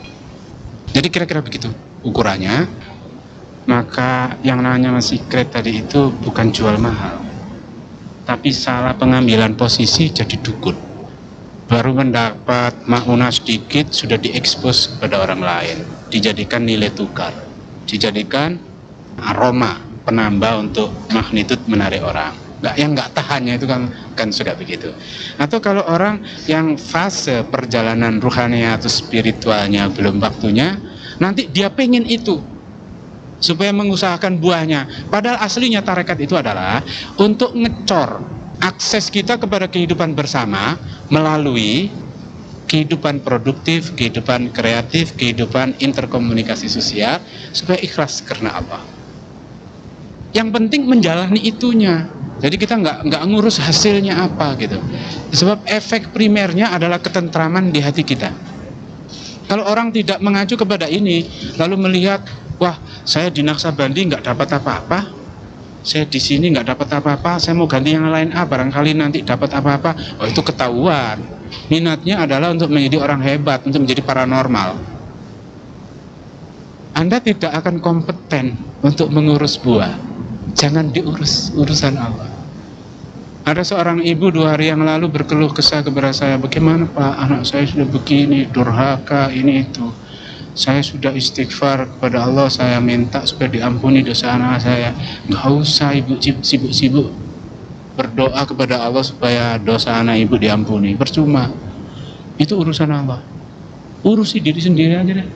Jadi kira-kira begitu ukurannya. Maka yang namanya secret tadi itu bukan jual mahal, tapi salah pengambilan posisi jadi dukun. Baru mendapat makna sedikit sudah diekspos kepada orang lain, dijadikan nilai tukar, dijadikan aroma penambah untuk magnitud menarik orang. Yang nggak tahannya itu kan sudah begitu. Atau kalau orang yang fase perjalanan ruhani atau spiritualnya belum waktunya, nanti dia pengen itu supaya mengusahakan buahnya. Padahal aslinya tarekat itu adalah untuk ngecor akses kita kepada kehidupan bersama melalui kehidupan produktif, kehidupan kreatif, kehidupan interkomunikasi sosial, supaya ikhlas karena Allah. Yang penting menjalani itunya. Jadi kita nggak ngurus hasilnya apa gitu. Sebab efek primernya adalah ketentraman di hati kita. Kalau orang tidak mengacu kepada ini, lalu melihat, wah, saya di Naksabandi nggak dapat apa-apa, saya di sini nggak dapat apa-apa, saya mau ganti yang lain, barangkali nanti dapat apa-apa. Oh, itu ketahuan. Minatnya adalah untuk menjadi orang hebat, untuk menjadi paranormal. Anda tidak akan kompeten untuk mengurus buah. Jangan diurus urusan Allah. Ada seorang ibu 2 hari yang lalu berkeluh kesah kepada saya, bagaimana Pak, anak saya sudah begini, durhaka, ini itu. Saya sudah istighfar kepada Allah, saya minta supaya diampuni dosa anak saya. Nggak usah ibu sibuk-sibuk berdoa kepada Allah supaya dosa anak ibu diampuni, percuma. Itu urusan Allah. Urusi diri sendiri aja deh.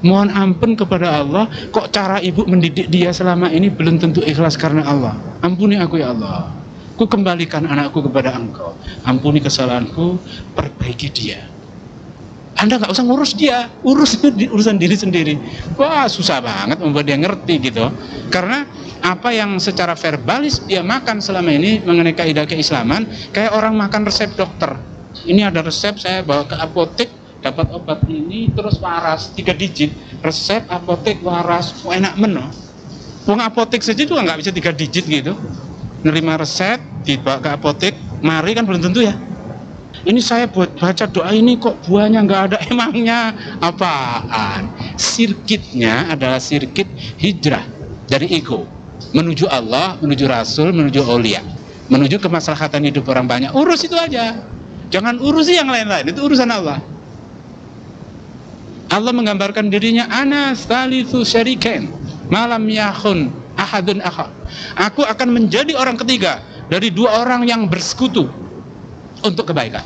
Mohon ampun kepada Allah, kok cara ibu mendidik dia selama ini belum tentu ikhlas karena Allah. Ampuni aku ya Allah, ku kembalikan anakku kepada Engkau. Ampuni kesalahanku, perbaiki dia. Anda nggak usah ngurus dia, urusan diri sendiri. Wah, susah banget membuat dia ngerti gitu. Karena apa yang secara verbalis dia makan selama ini mengenai kaidah keislaman, kayak orang makan resep dokter. Ini ada resep, saya bawa ke apotek, dapat obat ini, terus waras 3 digit. Resep apotek waras, enak meno. Wong apotek saja juga nggak bisa 3 digit gitu. Nerima resep, dibawa ke apotek, mari kan belum tentu ya. Ini saya buat baca doa ini kok buahnya nggak ada, emangnya apaan? Sirkitnya adalah sirkit hijrah dari ego menuju Allah, menuju Rasul, menuju Aulia, menuju kemaslahatan hidup orang banyak. Urus itu aja, jangan urusi yang lain-lain, itu urusan Allah. Allah menggambarkan dirinya, ana tsalitsu syarikan malam yakhun ahadun akha. Aku akan menjadi orang ketiga dari 2 orang yang bersekutu untuk kebaikan,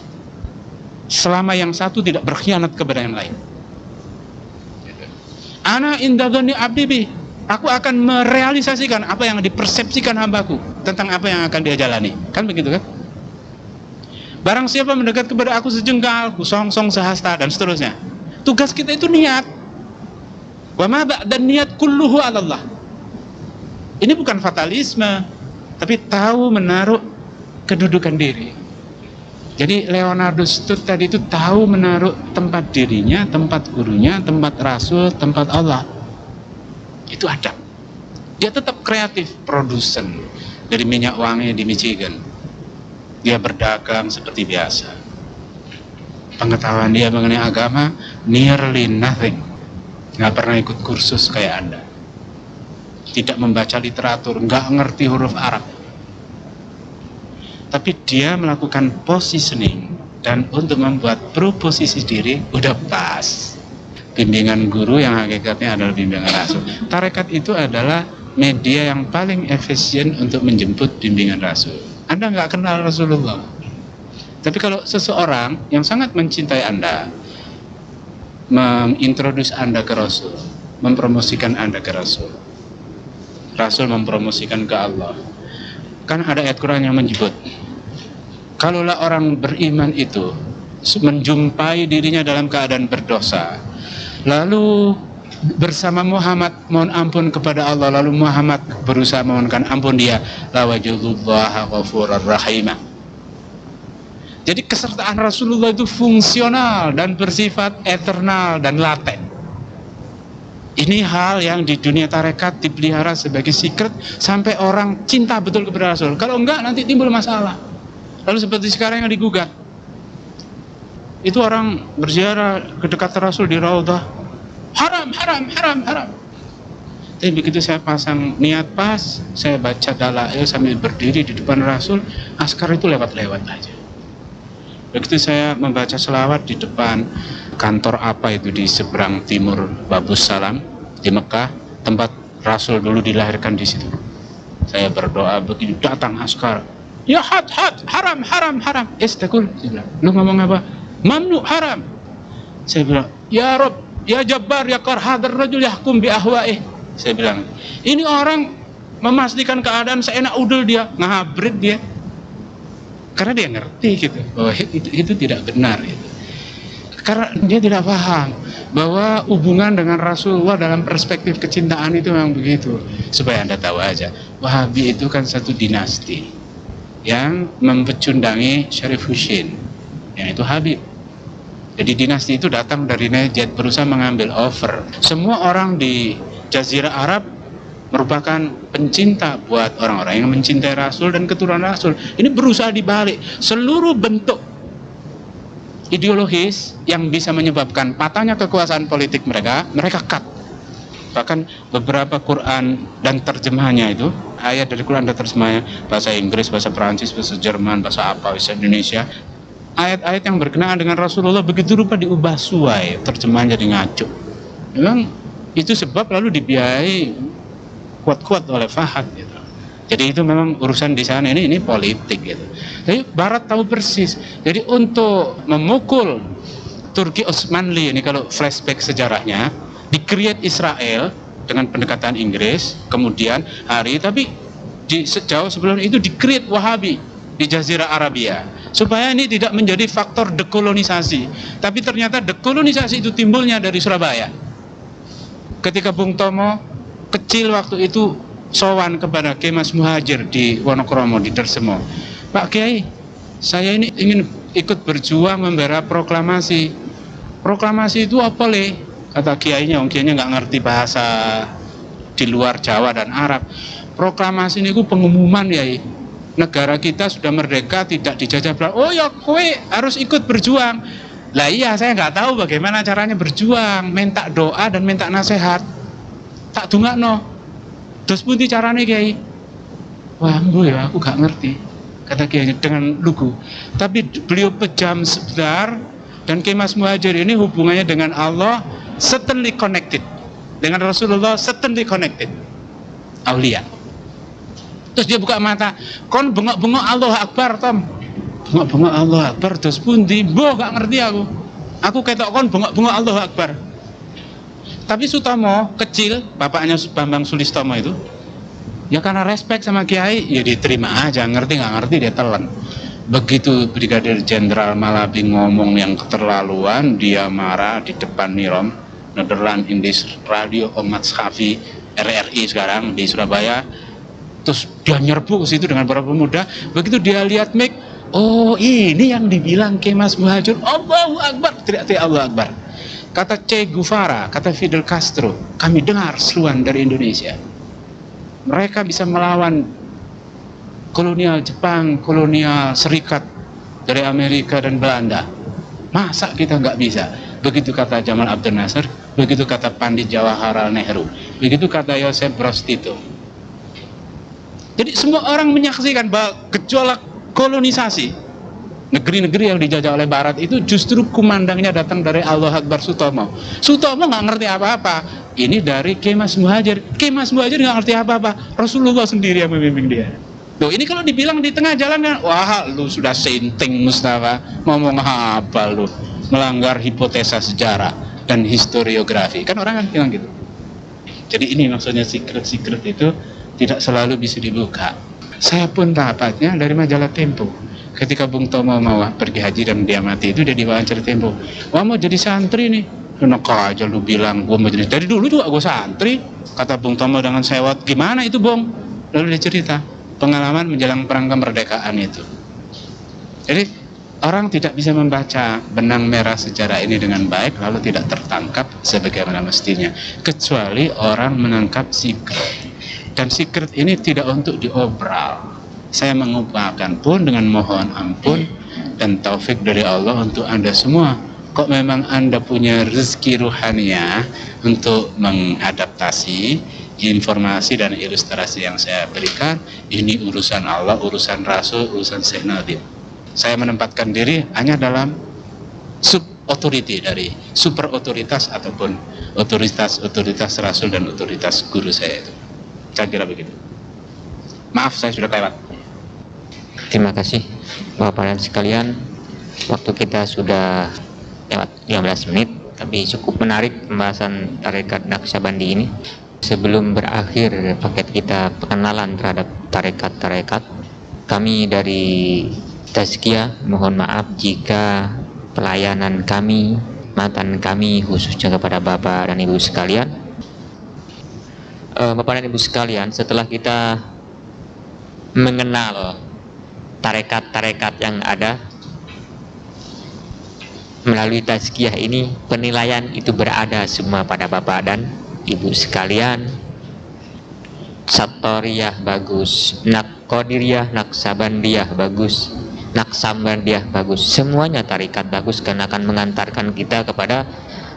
selama yang satu tidak berkhianat kepada yang lain. Ana inda dzanni abdi bi, aku akan merealisasikan apa yang dipersepsikan hambaku tentang apa yang akan dia jalani. Kan begitu kan? Barang siapa mendekat kepada aku sejengkal, kusongsong sehasta, dan seterusnya. Tugas kita itu niat. Wa ma ba'da niat kulluhu 'ala Allah. Ini bukan fatalisme, tapi tahu menaruh kedudukan diri. Jadi Leonardo Stout tadi itu tahu menaruh tempat dirinya, tempat gurunya, tempat Rasul, tempat Allah. Itu adab. Dia tetap kreatif, produsen dari minyak wangi di Michigan. Dia berdagang seperti biasa. Pengetahuan dia mengenai agama nearly nothing. Nggak pernah ikut kursus kayak Anda. Tidak membaca literatur, nggak ngerti huruf Arab. Tapi dia melakukan positioning, dan untuk membuat proposisi diri udah pas. bimbingan guru yang hakikatnya adalah bimbingan Rasul. Tarekat itu adalah media yang paling efisien untuk menjemput bimbingan Rasul. Anda nggak kenal Rasulullah, tapi kalau seseorang yang sangat mencintai Anda mengintroduce Anda ke Rasul, mempromosikan Anda ke Rasul, Rasul mempromosikan ke Allah. Kan ada ayat Quran yang menyebut, kalaulah orang beriman itu menjumpai dirinya dalam keadaan berdosa, lalu bersama Muhammad mohon ampun kepada Allah, lalu Muhammad berusaha mohonkan ampun dia, la wajadullaha ghafurur rahimah. Jadi kesertaan Rasulullah itu fungsional dan bersifat eternal dan laten. Ini hal yang di dunia tarekat dipelihara sebagai secret sampai orang cinta betul kepada Rasul. Kalau enggak nanti timbul masalah. Lalu seperti sekarang yang digugat, itu orang berziarah ke dekat Rasul di Raudhah, haram. Tapi begitu saya pasang niat pas, saya baca dalail sambil berdiri di depan Rasul, askar itu lewat-lewat aja. Begitu saya membaca selawat di depan kantor apa itu di seberang timur Babus Salam di Mekah, tempat Rasul dulu dilahirkan di situ. Saya berdoa, begitu datang askar, ya haram. Istakul, saya bilang, lu ngomong apa? Mamnu haram. Saya bilang, ya Rob, ya Jabbar, ya Qahar, hadar rajul yahkum bi ahwaih. Saya bilang, ini orang memastikan keadaan seenak udel dia, ngabrit dia. Karena dia ngerti gitu bahwa itu tidak benar gitu. Karena dia tidak paham bahwa hubungan dengan Rasulullah dalam perspektif kecintaan itu memang begitu. Supaya Anda tahu aja, Wahabi itu kan satu dinasti yang mempecundangi Syarif Hussein, yang itu Habib. Jadi dinasti itu datang dari Najd, berusaha mengambil over. Semua orang di Jazirah Arab merupakan pencinta buat orang-orang yang mencintai Rasul dan keturunan Rasul. Ini berusaha dibalik. Seluruh bentuk ideologis yang bisa menyebabkan patahnya kekuasaan politik mereka cut. Bahkan beberapa Quran dan terjemahannya itu, ayat dari Quran dan terjemahannya bahasa Inggris, bahasa Perancis, bahasa Jerman, bahasa apa, bahasa Indonesia, ayat-ayat yang berkenaan dengan Rasulullah begitu rupa diubah suai, terjemahan jadi ngaco. Memang itu sebab lalu dibiayai kuat-kuat oleh Fahad gitu. Jadi itu memang urusan di sana ini politik gitu. Jadi Barat tahu persis. Jadi untuk memukul Turki Osmanli ini, kalau flashback sejarahnya, di-create Israel dengan pendekatan Inggris, kemudian tapi sejauh sebelum itu di-create Wahabi di Jazirah Arabia, supaya ini tidak menjadi faktor dekolonisasi. Tapi ternyata dekolonisasi itu timbulnya dari Surabaya. Ketika Bung Tomo kecil waktu itu sowan kepada Kiai Mas Muhajir di Wonokromo di Dersemo, Pak Kiai, saya ini ingin ikut berjuang membela proklamasi. Proklamasi itu apa le? Kata kiainya, kiainya nggak ngerti bahasa di luar Jawa dan Arab. Proklamasi ini pengumuman ya, negara kita sudah merdeka, tidak dijajah Belanda. Oh ya, kowe harus ikut berjuang. Lah iya, saya nggak tahu bagaimana caranya berjuang, minta doa dan minta nasihat. Tak dungakno. Terus pundi carane Kiai? Wah, ya aku gak ngerti. Kata Kiai dengan lugu. Tapi beliau pejam sebentar, dan Kiai Mas Muhajir ini hubungannya dengan Allah certainly connected. Dengan Rasulullah certainly connected. Aulia. Terus dia buka mata, kon bengok-bengok Allah Akbar, Tom. Bengok-bengok Allah Akbar, terus pundi? Mbah gak ngerti aku. Aku ketok kon bengok-bengok Allah Akbar. Tapi Sutomo kecil, bapaknya Bambang Sulistomo itu, ya karena respect sama Kiai, ya diterima aja, ngerti nggak ngerti dia telan. Begitu Brigadir Jenderal Malabi ngomong yang keterlaluan, dia marah di depan Nirom, Nederland Indis Radio Omat Schafi, RRI sekarang di Surabaya. Terus dia nyerbu ke situ dengan para pemuda. Begitu dia lihat mic, oh ini yang dibilang Kiai Mas Muhajir, Allahu Akbar, teriak-teriak Allahu Akbar. Kata Che Guevara, kata Fidel Castro, kami dengar seruan dari Indonesia. Mereka bisa melawan kolonial Jepang, kolonial Serikat dari Amerika dan Belanda. Masa kita nggak bisa? Begitu kata Jamal Abdel Nasser, begitu kata Pandit Jawaharlal Nehru, begitu kata Joseph Broz Tito. Jadi semua orang menyaksikan bahwa gejolak kolonisasi Negeri-negeri yang dijajah oleh Barat itu justru kumandangnya datang dari Allah Akbar Sutomo. Sutomo nggak ngerti apa-apa. Ini dari Ki Mas Muhajir. Ki Mas Muhajir nggak ngerti apa-apa. Rasulullah sendiri yang membimbing dia. Loh, ini kalau dibilang di tengah jalan kan, wah lu sudah senting Mustafa, ngomong apa lu, melanggar hipotesa sejarah dan historiografi. Kan orang kan bilang gitu. Jadi ini maksudnya secret-secret itu tidak selalu bisa dibuka. Saya pun dapatnya dari majalah Tempo. Ketika Bung Tomo mau pergi haji dan dia mati itu dia diwawancara Tempo. Wah, mau jadi santri nih. Enak aja lu bilang gua mau jadi. Dari dulu juga gua santri. Kata Bung Tomo dengan sewot. Gimana itu, Bung? Lalu dia cerita pengalaman menjelang perang kemerdekaan itu. Jadi orang tidak bisa membaca benang merah sejarah ini dengan baik lalu tidak tertangkap sebagaimana mestinya, kecuali orang menangkap secret. Dan secret ini tidak untuk diobral. Saya mengupakan pun dengan mohon ampun dan taufik dari Allah untuk Anda semua. Kok memang Anda punya rezeki ruhaniah untuk mengadaptasi informasi dan ilustrasi yang saya berikan. Ini urusan Allah, urusan Rasul, urusan Syekh Nadim. Saya menempatkan diri hanya dalam sub-authority dari super otoritas ataupun otoritas Rasul dan otoritas guru saya itu. Saya kira begitu. Maaf, saya sudah lewat. Terima kasih Bapak dan sekalian. Waktu kita sudah lewat 15 menit, tapi cukup menarik pembahasan tarekat Naqsyabandi ini. Sebelum berakhir paket kita pengenalan terhadap tarekat-tarekat, kami dari Tazkiyah mohon maaf jika pelayanan kami, matan kami khususnya kepada Bapak dan Ibu sekalian. Bapak dan Ibu sekalian, setelah kita mengenal tarekat-tarekat yang ada melalui tazkiyah ini, penilaian itu berada semua pada Bapak dan Ibu sekalian. Sattoriyah bagus, Qadiriyah, Naqsyabandiyah bagus, Naqsyabandiyah bagus, semuanya tarikat bagus karena akan mengantarkan kita kepada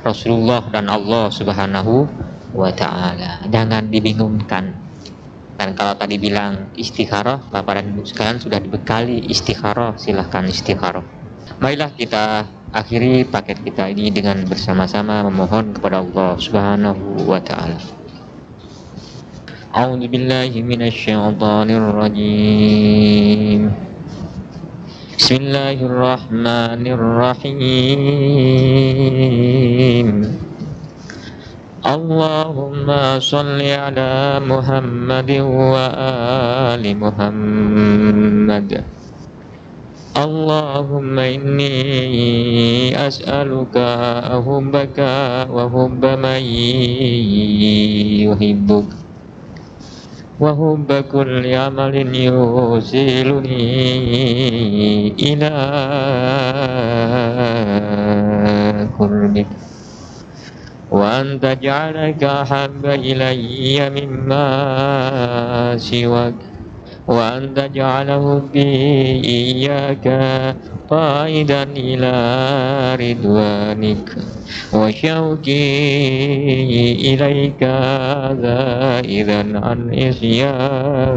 Rasulullah dan Allah Subhanahu wa ta'ala. Jangan dibingungkan. Dan kalau tadi bilang istikharah, Bapak dan Ibu sekalian sudah dibekali istikharah, silahkan istikharah. Marilah kita akhiri paket kita ini dengan bersama-sama memohon kepada Allah Subhanahu wa ta'ala. A'udzu billahi minasyaitonir rajim. Bismillahirrahmanirrahim. Allahumma sholli ala Muhammadin wa ali Muhammad. Allahumma inni as'aluka hubbaka wa hubba man yuhibbuk wa hubba kulli amalin yusiluni ila qurbik wa anta ja'alaka habba ilayya mimma siwak wa anta ja'alahu bi iyyaka qaidan ila ridwanik wa syauqi ilaika zaidan an isyan